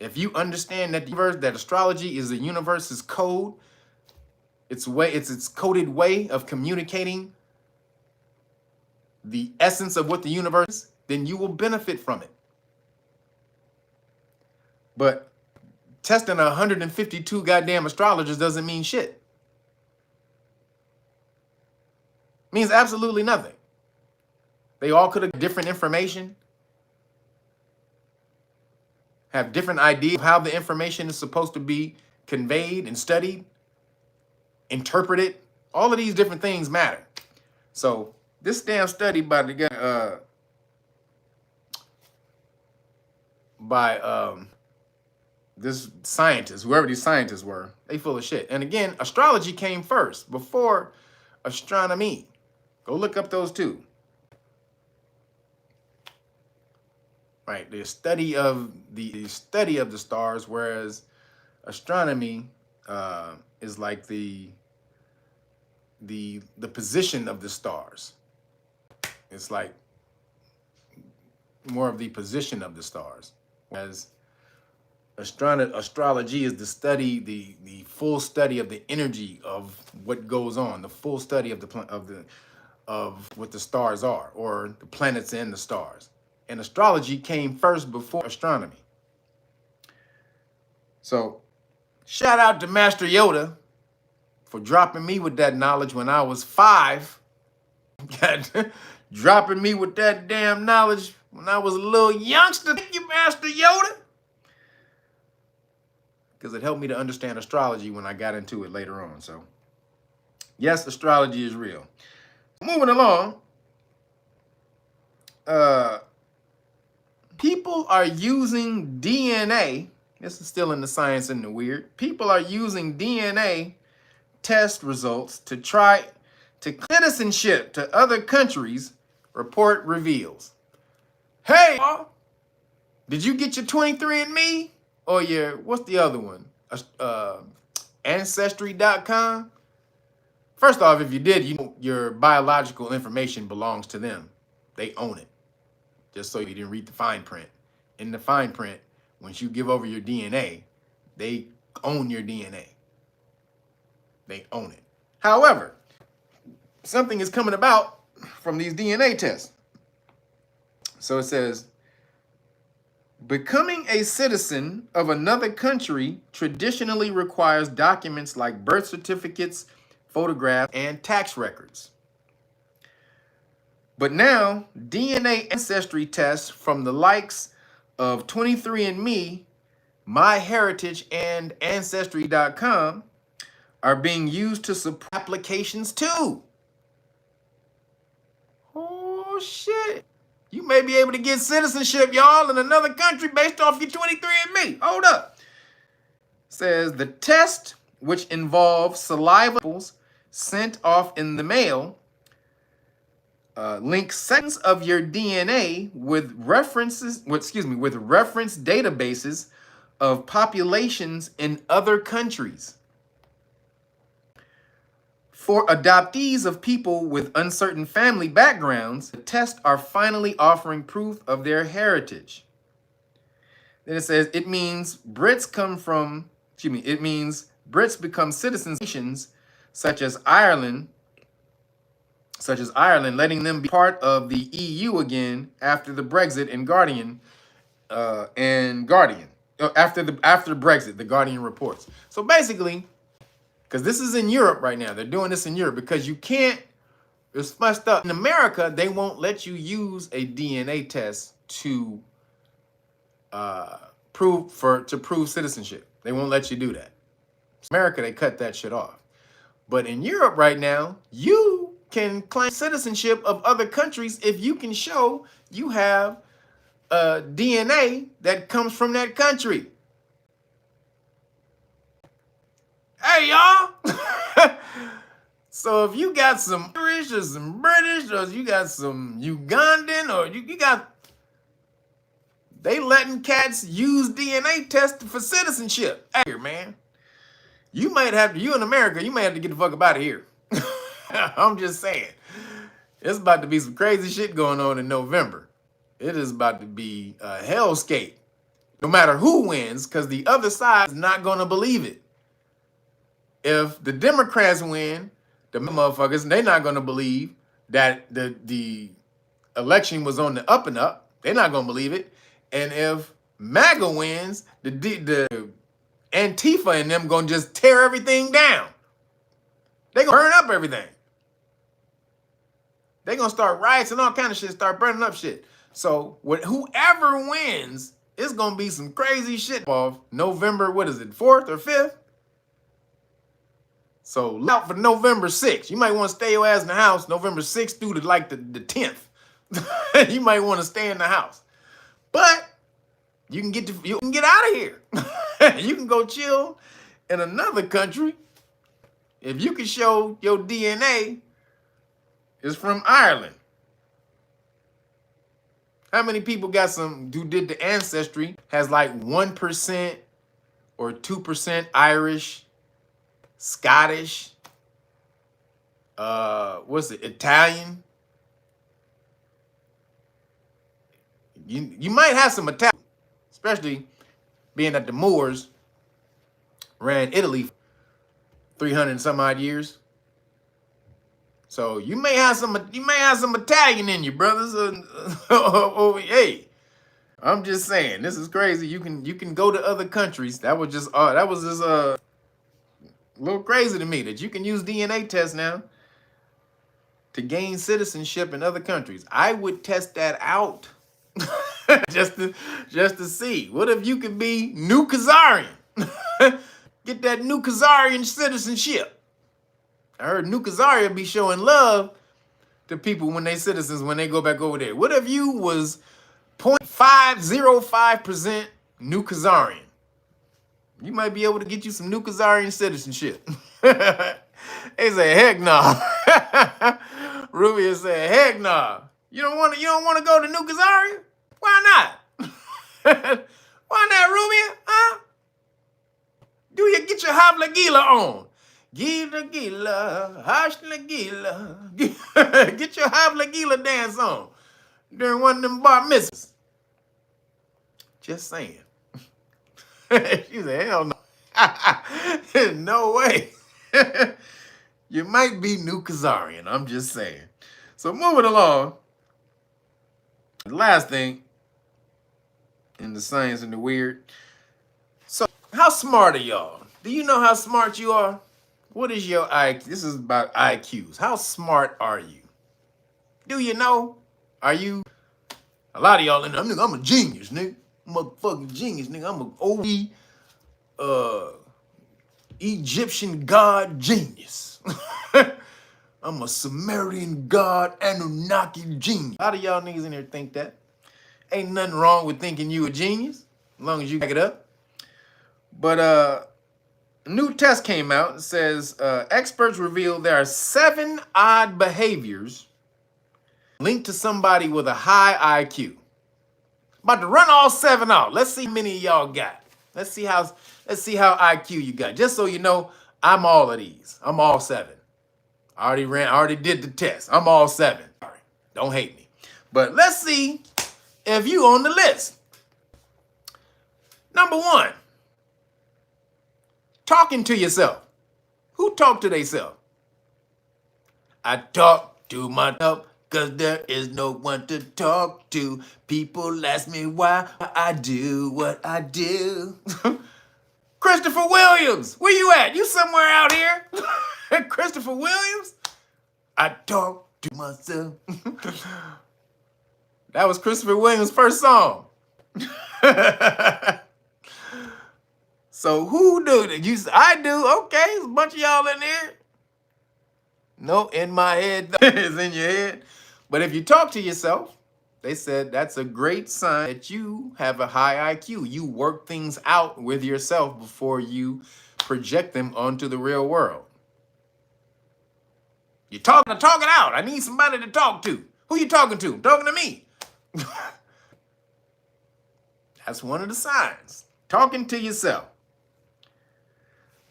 Speaker 1: If you understand that that astrology is the universe's code, it's its coded way of communicating the essence of what the universe is, then you will benefit from it. But testing 152 goddamn astrologers doesn't mean shit. Means absolutely nothing. They all could have different information, have different ideas of how the information is supposed to be conveyed and studied, interpreted. All of these different things matter. So this damn study by the guy, this scientist, whoever these scientists were, they full of shit. And again, astrology came first before astronomy. Go look up those two. Right, the study of the stars, whereas astronomy is like the position of the stars. It's like more of the position of the stars, whereas astrology is the study, the full study of the energy of what goes on, the full study of what the stars are, or the planets and the stars. And astrology came first before astronomy. So shout out to Master Yoda for dropping me with that knowledge when I was 5. Dropping me with that damn knowledge when I was a little youngster. Thank you, Master Yoda. Because it helped me to understand astrology when I got into it later on. So yes, astrology is real. Moving along. People are using DNA. This is still in the science and the weird. People are using DNA test results to try to citizenship to other countries, report reveals. Hey, did you get your 23andMe? Or your, what's the other one? Ancestry.com? First off, if you did, you know your biological information belongs to them. They own it. Just so you didn't read the fine print. In the fine print, once you give over your DNA, they own your DNA. They own it. However, something is coming about from these DNA tests. So it says, becoming a citizen of another country traditionally requires documents like birth certificates, photographs, and tax records. But now, DNA ancestry tests from the likes of 23andMe, MyHeritage, and Ancestry.com are being used to support applications too. Oh, shit. You may be able to get citizenship, y'all, in another country based off your 23andMe. Hold up. Says the test, which involves saliva sent off in the mail, links sections of your DNA with reference databases of populations in other countries. For adoptees of people with uncertain family backgrounds, the tests are finally offering proof of their heritage. Then it says it means Brits become citizens of nations such as Ireland, letting them be part of the EU again after the Brexit and after Brexit, the Guardian reports. So basically, because this is in Europe right now, they're doing this in Europe because you can't. It's messed up. In America, they won't let you use a DNA test to prove citizenship. They won't let you do that. In America, they cut that shit off. But in Europe right now, you can claim citizenship of other countries if you can show you have DNA that comes from that country. Hey, y'all. So if you got some Irish or some British or you got some Ugandan or you got, they letting cats use DNA tests for citizenship. Hey, man. You in America, you may have to get the fuck up out of here. I'm just saying. It's about to be some crazy shit going on in November. It is about to be a hellscape. No matter who wins, because the other side is not going to believe it. If the Democrats win, the motherfuckers, they're not going to believe that the election was on the up and up. They're not going to believe it. And if MAGA wins, the Antifa and them going to just tear everything down. They're going to burn up everything. They're going to start riots and all kind of shit, start burning up shit. So whoever wins, it's going to be some crazy shit off November, 4th or 5th? So look out for November 6th. You might want to stay your ass in the house November 6th through to like the 10th. You might want to stay in the house. But you can get out of here. You can go chill in another country. If you can show your DNA is from Ireland. How many people who did the ancestry has like 1% or 2% Irish, Scottish, Italian? You might have some Italian, especially being that the Moors ran Italy 300 and some odd years. So you may have some Italian in you, brothers. Hey, I'm just saying, this is crazy. You can go to other countries. That was just a little crazy to me that you can use DNA tests now to gain citizenship in other countries. I would test that out just to see. What if you could be New Khazarian? Get that New Khazarian citizenship. I heard New Khazaria be showing love to people when they citizens when they go back over there. What if you was 0.505% New Khazarian? You might be able to get you some New Khazarian citizenship. They say, heck nah. Rubia said, heck nah. You don't want to go to New Khazaria? Why not? Why not, Rubia? Huh? Do you get your Havla Gila on? Gila Gila, Hashla Gila. Get your Havla Gila dance on during one of them bar mitzvahs. Just saying. She said, hell no. No way. You might be New Khazarian. I'm just saying. So moving along, the last thing in the science and the weird. So how smart are y'all? Do you know how smart you are? What is your IQ? This is about IQs. How smart are you? Do you know? Are you? A lot of y'all in there, I'm a genius, nigga. Motherfucking genius, nigga. I'm an OE Egyptian god genius. I'm a Sumerian god Anunnaki genius. A lot of y'all niggas in here think that. Ain't nothing wrong with thinking you a genius, as long as you back it up. But a new test came out and says experts reveal there are 7 odd behaviors linked to somebody with a high IQ. About to run all 7 out. Let's see how many of y'all got. Let's see how IQ you got. Just so you know, I'm all of these. I'm all 7. I already did the test. I'm all 7. Sorry. Don't hate me. But let's see if you on the list. Number 1, talking to yourself. Who talk to themselves? I talk to myself because there is no one to talk to. People ask me why I do what I do. Christopher Williams, where you at? You somewhere out here? Christopher Williams? I talk to myself. That was Christopher Williams' first song. So who do that? I do. Okay, there's a bunch of y'all in there. No, in my head. It's in your head. But if you talk to yourself, they said that's a great sign that you have a high IQ. You work things out with yourself before you project them onto the real world. You're talking it out. I need somebody to talk to. Who you talking to? I'm talking to me. That's one of the signs. Talking to yourself.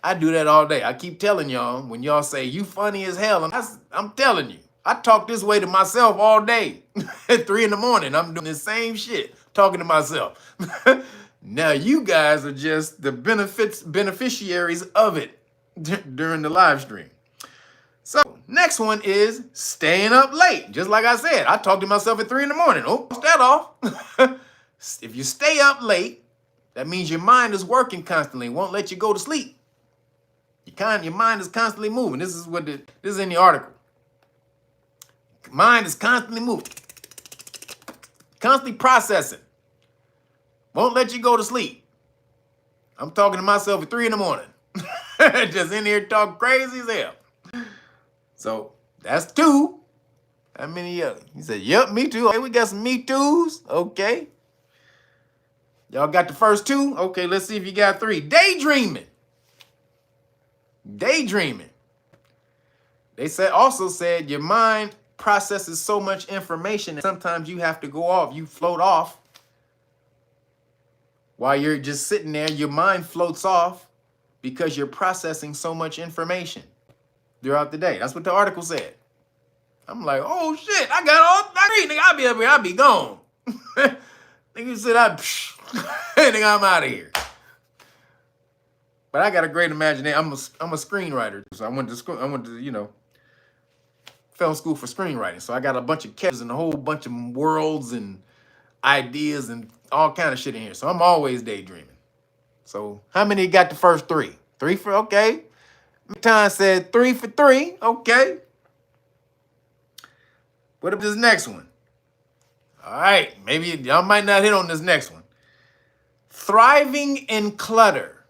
Speaker 1: I do that all day. I keep telling y'all, when y'all say, you funny as hell, I'm telling you, I talk this way to myself all day. At 3 in the morning, I'm doing the same shit, talking to myself. Now you guys are just the beneficiaries of it during the live stream. So next one is staying up late. Just like I said, I talk to myself at 3 in the morning. Oh, cross that off. If you stay up late, that means your mind is working constantly. It won't let you go to sleep. Your mind is constantly moving. This is in the article. Mind is constantly moving. Constantly processing. Won't let you go to sleep. I'm talking to myself at 3 in the morning. Just in here talking crazy as hell. So that's 2. How many of you? He said, yep, me too. Okay, we got some me too's. Okay. Y'all got the first 2? Okay, let's see if you got 3. Daydreaming. Daydreaming. They also said your mind processes so much information that sometimes you have to go off. You float off. While you're just sitting there, your mind floats off because you're processing so much information throughout the day. That's what the article said. I'm like, oh shit, I got all 3. Nigga, I'll be up here, I'll be gone. Nigga said, nigga, I'm out of here. But I got a great imagination. I'm a screenwriter, so I went to school. Film school for screenwriting. So I got a bunch of characters and a whole bunch of worlds and ideas and all kind of shit in here. So I'm always daydreaming. So how many got the first 3? 3 for okay. Time said 3 for 3. Okay. What about this next one? All right, maybe y'all might not hit on this next one. Thriving in clutter.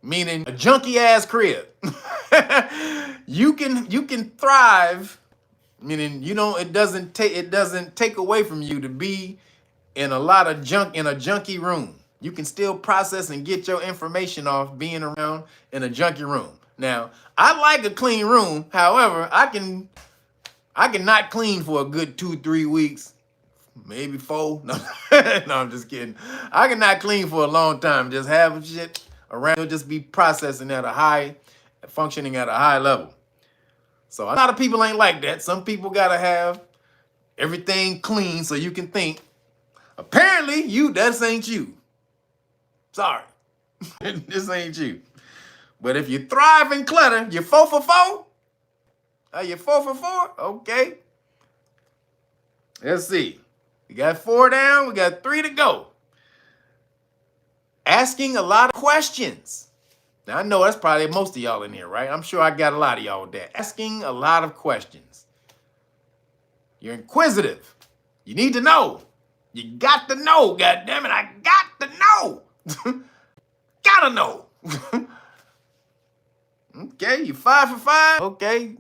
Speaker 1: Meaning a junky ass crib. You can thrive, meaning it doesn't take away from you to be in a lot of junk in a junky room. You can still process and get your information off being around in a junky room. Now, I like a clean room. However, I can not clean for a good 2-3 weeks, maybe 4. No, no, I'm just kidding. I can not clean for a long time. Just have shit around. It'll just be processing functioning at a high level. So a lot of people ain't like that. Some people gotta have everything clean so you can think. Apparently, that ain't you. Sorry, this ain't you. But if you thrive in clutter, you're 4 for 4. Are you 4 for 4? Okay. Let's see. We got 4 down. We got 3 to go. Asking a lot of questions. Now, I know that's probably most of y'all in here, right? I'm sure I got a lot of y'all with that. Asking a lot of questions. You're inquisitive. You need to know. You got to know, goddammit. I got to know. Gotta know. Okay, you 5 for 5. Okay.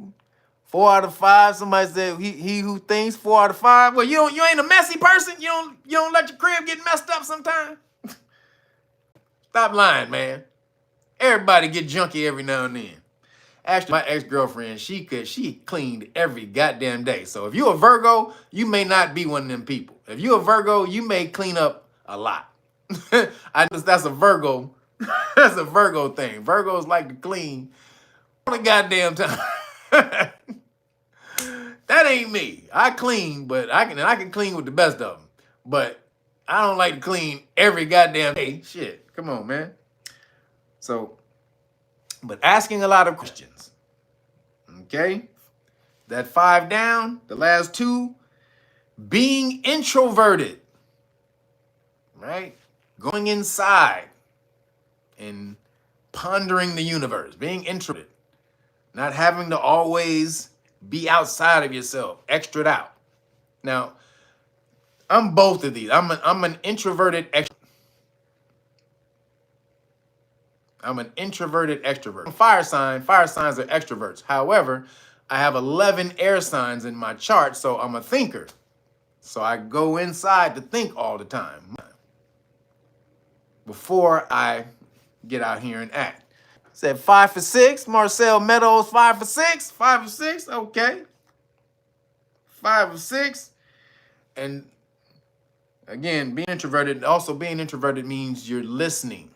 Speaker 1: 4 out of 5. Somebody said he who thinks 4 out of 5. Well, you ain't a messy person. You don't let your crib get messed up sometime. Stop lying, man. Everybody get junky every now and then. Actually, my ex-girlfriend, she cleaned every goddamn day. So if you're a Virgo, you may not be one of them people. If you're a Virgo, you may clean up a lot. That's a Virgo. That's a Virgo thing. Virgos like to clean all the goddamn time. That ain't me. I clean, but I can clean with the best of them. But I don't like to clean every goddamn day. Shit, come on, man. So, but asking a lot of questions. Okay? That 5 down, the last 2, being introverted. Right? Going inside and pondering the universe. Being introverted. Not having to always be outside of yourself, extraed out. Now, I'm both of these. I'm an introverted extrovert. I'm an introverted extrovert. Fire signs are extroverts. However, I have 11 air signs in my chart, so I'm a thinker. So I go inside to think all the time before I get out here and act. Said 5 for 6. Marcel Meadows, 5 for 6. 5 for 6. Okay. 5 for 6. And again, being introverted, also being introverted means you're listening.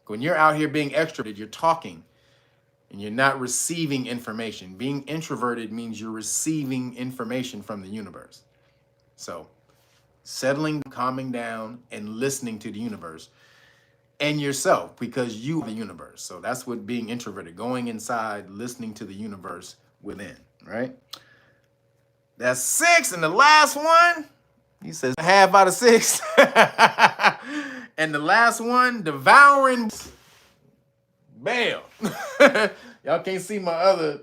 Speaker 1: When you're out here being extroverted, you're talking and you're not receiving information. Being introverted means you're receiving information from the universe. So settling, calming down, and listening to the universe. And yourself, because you are the universe. So that's what being introverted, going inside, listening to the universe within, right? That's 6. And the last one, he says half out of 6. And the last one, devouring. Bam. Y'all can't see my other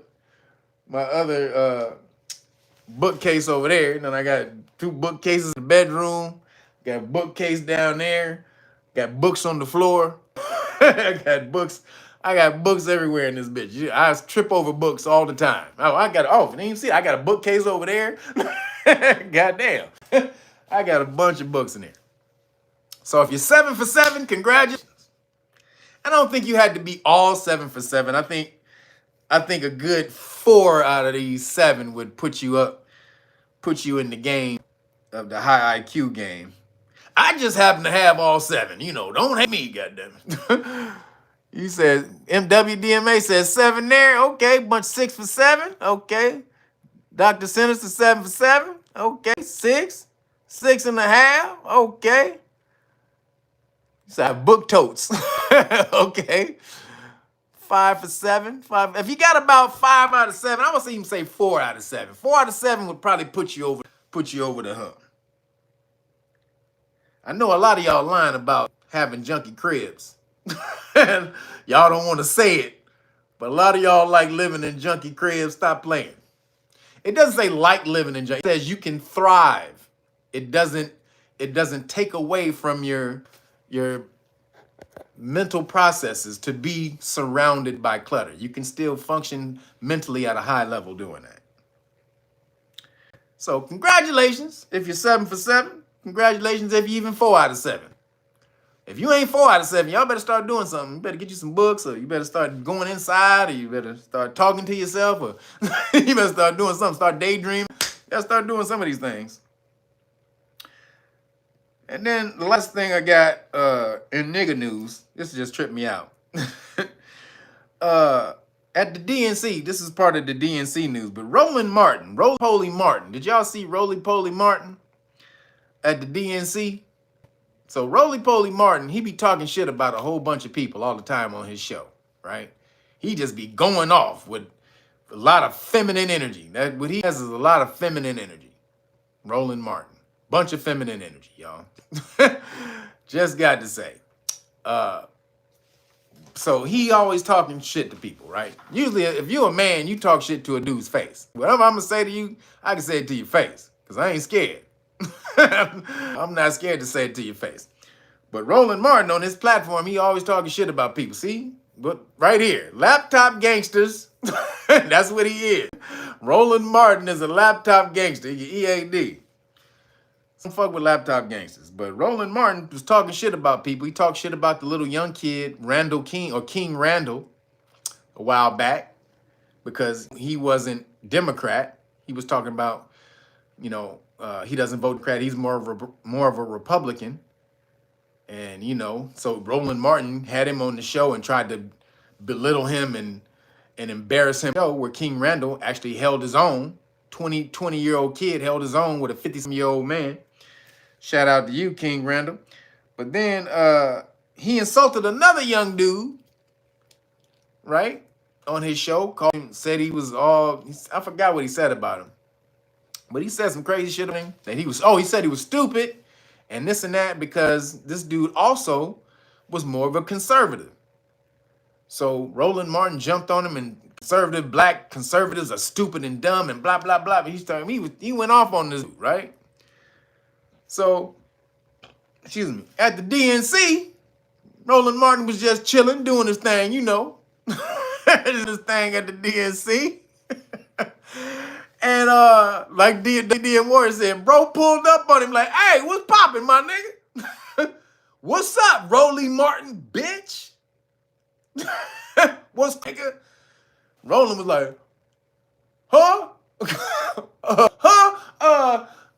Speaker 1: bookcase over there. And then I got 2 bookcases in the bedroom. Got a bookcase down there. Got books on the floor. I got books everywhere in this bitch. I trip over books all the time. I didn't even see it. I got a bookcase over there. Goddamn. I got a bunch of books in there. So if you're 7 for 7, congratulations. I don't think you had to be all 7 for 7. I think a good 4 out of these 7 would put you in the game of the high IQ game. I just happen to have all 7. Don't hate me, goddammit. You said MWDMA says 7 there. Okay, bunch 6 for 7. Okay. Dr. Sinister 7 for 7. Okay, 6. 6.5. Okay. So I have book totes. Okay. 5 for 7. 5. If you got about 5 out of 7, I would even say 4 out of 7. 4 out of 7 would probably put you over the hump. I know a lot of y'all lying about having junky cribs. Y'all don't want to say it, but a lot of y'all like living in junky cribs. Stop playing. It doesn't say like living in junky. It says you can thrive. It doesn't take away from your mental processes to be surrounded by clutter. You can still function mentally at a high level doing that. So congratulations if you're 7 for 7. Congratulations if you're even 4 out of 7. If you ain't 4 out of 7, y'all better start doing something. You better get you some books, or you better start going inside, or you better start talking to yourself, or you better start doing something. Start daydreaming. You gotta start doing some of these things. And then the last thing I got in nigga news, this just tripped me out. At the DNC, this is part of the DNC news, but Roly-Poly Martin. Did y'all see Roly-Poly Martin at the DNC? So Roly-Poly Martin, he be talking shit about a whole bunch of people all the time on his show, right? He just be going off with A lot of feminine energy. That what he has is a lot of feminine energy. Roland Martin. Bunch of feminine energy, y'all. Just got to say. So he always talking shit to people, right? Usually, if you're a man, you talk shit to a dude's face. Whatever I'm gonna say to you, I can say it to your face, because I ain't scared. I'm not scared to say it to your face. But Roland Martin on his platform, he always talking shit about people. See? But right here, laptop gangsters. That's what he is. Roland Martin is a laptop gangster, EAD. Don't fuck with laptop gangsters. But Roland Martin was talking shit about people. He talked shit about the little young kid, Randall King, or King Randall, a while back, because he wasn't Democrat. He was talking about, you know, he doesn't vote Democrat. He's more of a Republican. And, you know, so Roland Martin had him on the show and tried to belittle him and embarrass him. Where King Randall actually held his own. 20-year-old kid held his own with a 50-some-year-old man. Shout out to you, King Randall. But then he insulted another young dude, right, on his show. Called him, said he was I forgot what he said about him. But he said some crazy shit on him. That he said he was stupid and this and that, because this dude also was more of a conservative. So Roland Martin jumped on him, and black conservatives are stupid and dumb and blah, blah, blah. But he went off on this dude, right? So, excuse me, at the DNC, Roland Martin was just chilling, doing his thing, you know. His thing at the DNC. And like DN said, bro pulled up on him like, hey, what's poppin', my nigga? What's up, Roland Martin, bitch? What's nigga? Roland was like, huh?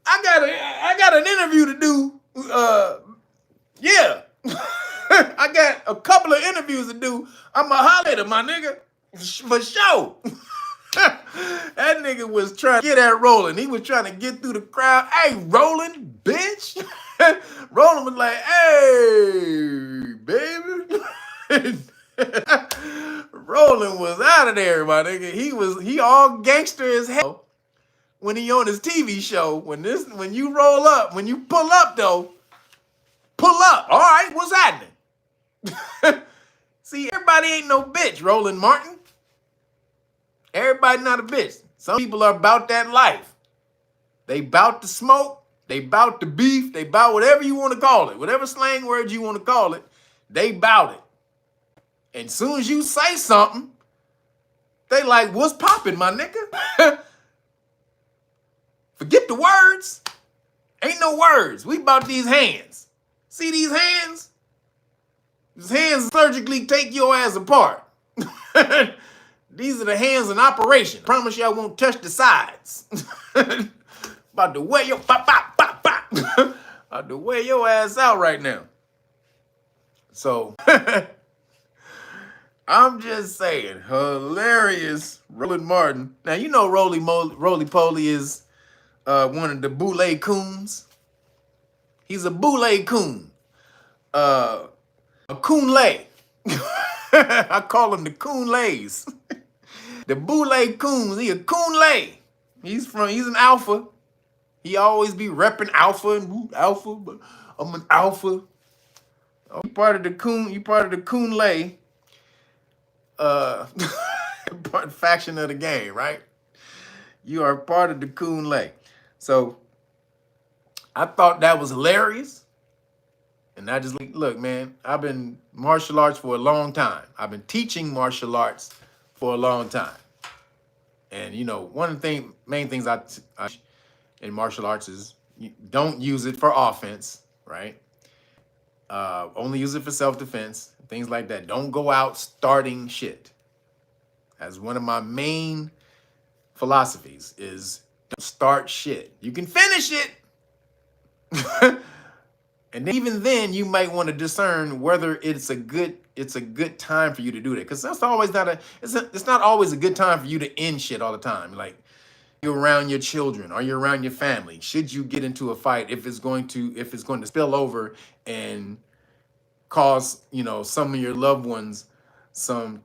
Speaker 1: I got an interview to do. Yeah. I got a couple of interviews to do. I'ma holler at him, my nigga. For sure. That nigga was trying to get at Roland. He was trying to get through the crowd. Hey, Roland, bitch. Roland was like, hey, baby. Roland was out of there, my nigga. He all gangster as hell when he on his TV show. When you roll up, when you pull up though, pull up. All right, what's happening? See, everybody ain't no bitch, Roland Martin. Everybody not a bitch. Some people are about that life. They bout the smoke. They bout the beef. They bout whatever you want to call it. Whatever slang word you want to call it, they bout it. And soon as you say something, they like, what's popping, my nigga? Forget the words. Ain't no words. We about these hands. See these hands? These hands surgically take your ass apart. These are the hands in operation. Promise you I won't touch the sides. About to wear your about to wear your ass out right now. So I'm just saying, hilarious Roland Martin. Now you know Roly Poly is one of the boule coons. He's a boule coon. A coon lay. I call him the coon lays. The boule coons. He a coon lay. He's an alpha. He always be repping alpha and alpha, but I'm an alpha. Oh, you part of the coon lay faction of the game, right? You are part of the coon lay. So I thought that was hilarious. And I just look, man, I've been martial arts for a long time. I've been teaching martial arts for a long time. And, you know, one of the main things I in martial arts is you don't use it for offense, right? Only use it for self-defense, things like that. Don't go out starting shit. As one of my main philosophies is don't start shit. You can finish it. And even then, you might want to discern whether it's a good time for you to do that, because it's not always a good time for you to end shit all the time. Like you're around your children or you're around your family. Should you get into a fight if it's going to spill over and cause some of your loved ones some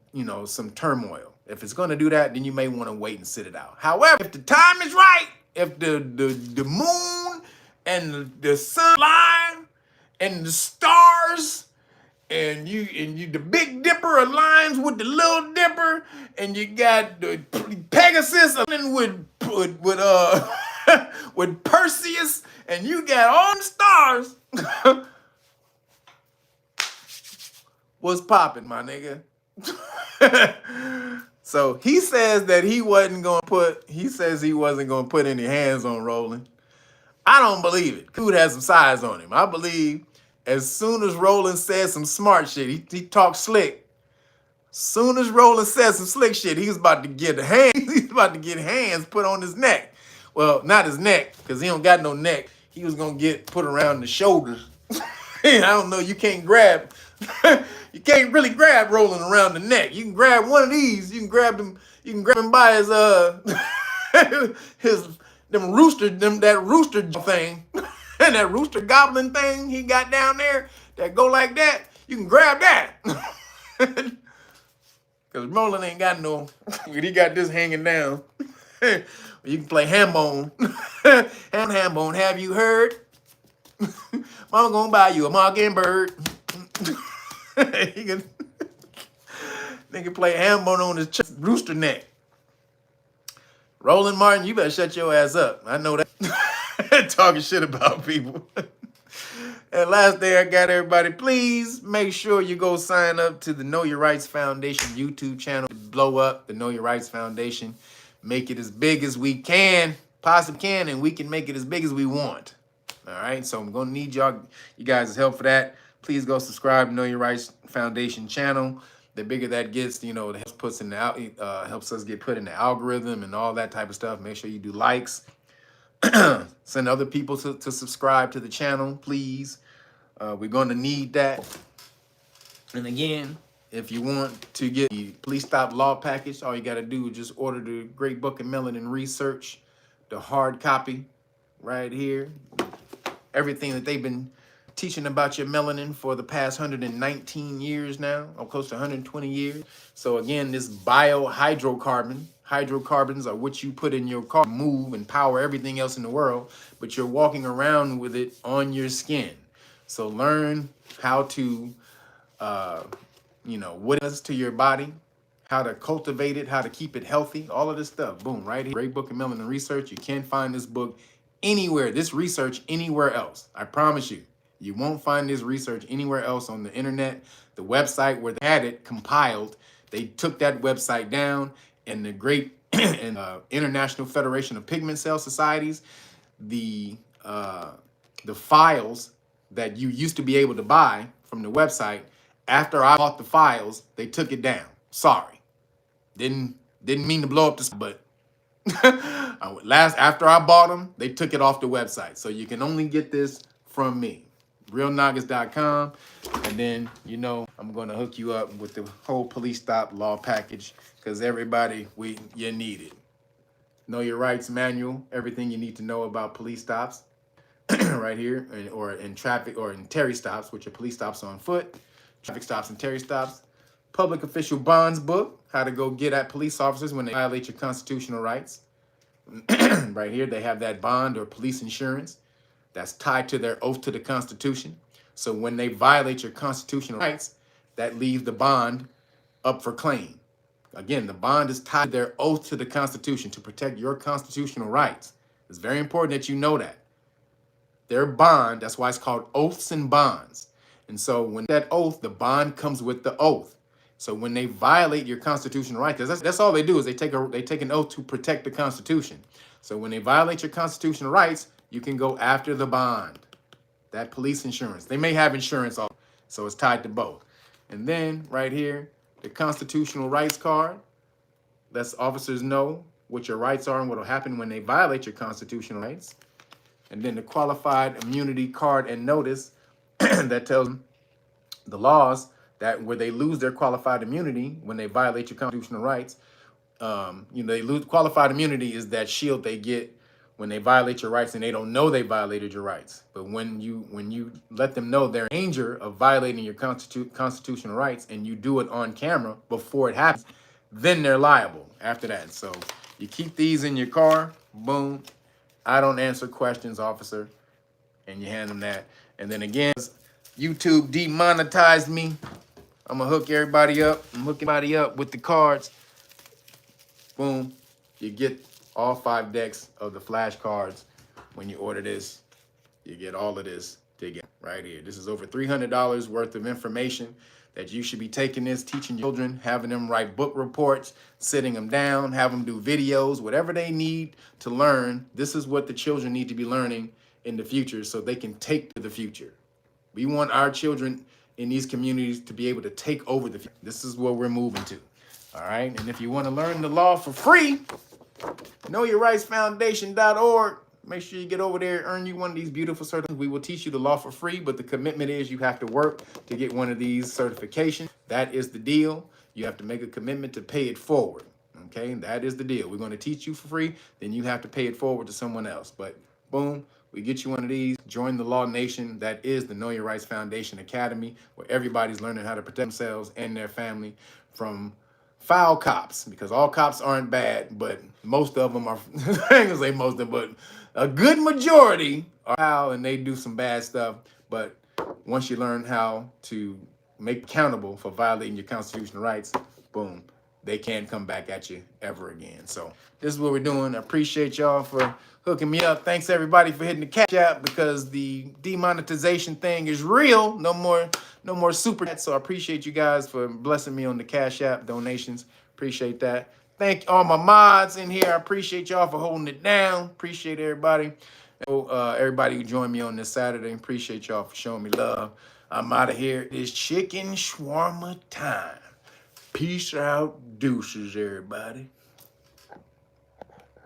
Speaker 1: turmoil? If it's going to do that, then you may want to wait and sit it out. However, if the time is right, if the moon and the sun line and the stars and you the Big Dipper aligns with the Little Dipper, and you got the Pegasus with with Perseus, and you got all the stars. What's popping, my nigga? So he says that he wasn't gonna put any hands on Roland. I don't believe it. Dude has some size on him. I believe as soon as Roland says some smart shit, he talks slick. Soon as Roland says some slick shit, he's about to get hands put on his neck. Well, not his neck, because he don't got no neck. He was gonna get put around the shoulders. I don't know, you can't you can't really grab Roland around the neck. You can grab one of these, you can grab him by his that rooster thing. And that rooster goblin thing he got down there that go like that, you can grab that. Because Roland ain't got no, he got this hanging down. You can play Hambone. Hambone, have you heard? Mama gonna buy you a mockingbird. He can play Hambone on his rooster neck. Roland Martin, you better shut your ass up. I know that. Talking shit about people. And last day I got everybody, please make sure you go sign up to the Know Your Rights Foundation YouTube channel. Blow up the Know Your Rights Foundation. Make it as big as we can, possibly can, and we can make it as big as we want. All right, so I'm gonna need you guys' help for that. Please go subscribe to Know Your Rights Foundation channel. The bigger that gets, it helps us get put in the algorithm and all that type of stuff. Make sure you do likes. Send other people to subscribe to the channel, please. We're going to need that. And again, if you want to get the Police Stop Law Package, all you got to do is just order the Great Book of Melanin Research, the hard copy right here. Everything that they've been teaching about your melanin for the past 119 years now, or close to 120 years. So again, this hydrocarbons are what you put in your car, move and power everything else in the world, but you're walking around with it on your skin. So learn how to, what it does to your body, how to cultivate it, how to keep it healthy, all of this stuff. Boom, right here. Great Book of Melanin Research. You can't find this book anywhere, this research anywhere else. I promise you. You won't find this research anywhere else on the internet. The website where they had it compiled, they took that website down, and the great International Federation of Pigment Cell Societies, the files that you used to be able to buy from the website, after I bought the files, they took it down. Sorry. Didn't mean to blow up the, but after I bought them, they took it off the website. So you can only get this from me. realnagas.com, and then I'm gonna hook you up with the whole Police Stop Law Package, because everybody, you need it. Know Your Rights Manual, everything you need to know about police stops right here, or in traffic, or in Terry stops, which are police stops on foot, traffic stops and Terry stops. Public Official Bonds book, how to go get at police officers when they violate your constitutional rights. Right here, they have that bond or police insurance that's tied to their oath to the Constitution. So when they violate your constitutional rights, that leaves the bond up for claim. Again, the bond is tied to their oath to the Constitution to protect your constitutional rights. It's very important that you know that. Their bond, that's why it's called oaths and bonds. And so when that oath, the bond comes with the oath. So when they violate your constitutional rights, because that's all they do, is they take an oath to protect the Constitution. So when they violate your constitutional rights, you can go after the bond, that police insurance. They may have insurance also, so it's tied to both. And then right here, the constitutional rights card lets officers know what your rights are and what will happen when they violate your constitutional rights. And then the qualified immunity card and notice that tells them the laws that where they lose their qualified immunity when they violate your constitutional rights. They lose qualified immunity is that shield they get when they violate your rights and they don't know they violated your rights. But when you let them know they're in danger of violating your constitutional rights and you do it on camera before it happens, then they're liable after that. So you keep these in your car, boom. I don't answer questions, officer. And you hand them that. And then again, YouTube demonetized me. I'm gonna hook everybody up. I'm hooking everybody up with the cards. Boom. You get all 5 decks of the flashcards when you order this. You get all of this together right here. This is over $300 worth of information that you should be taking this, teaching your children, having them write book reports, sitting them down, have them do videos, whatever they need to learn. This is what the children need to be learning in the future so they can take to the future. We want our children in these communities to be able to take over the future. This is what we're moving to. All right. And if you want to learn the law for free, knowyourrightsfoundation.org. Make sure you get over there, earn you one of these beautiful certificates. We will teach you the law for free, but the commitment is you have to work to get one of these certifications. That is the deal. You have to make a commitment to pay it forward. Okay, that is the deal. We're going to teach you for free, then you have to pay it forward to someone else. But boom, we get you one of these. Join the Law Nation. That is the Know Your Rights Foundation Academy, where everybody's learning how to protect themselves and their family from foul cops, because all cops aren't bad, but most of them are, I ain't gonna say most of them, but a good majority are foul and they do some bad stuff. But once you learn how to make accountable for violating your constitutional rights, boom, they can't come back at you ever again. So this is what we're doing. I appreciate y'all for hooking me up. Thanks everybody for hitting the CashApp, because the demonetization thing is real. No more super chats. So I appreciate you guys for blessing me on the CashApp donations. Appreciate that. Thank all my mods in here. I appreciate y'all for holding it down. Appreciate everybody. Everybody who joined me on this Saturday. Appreciate y'all for showing me love. I'm out of here. It's chicken shawarma time. Peace out. Deuces, everybody.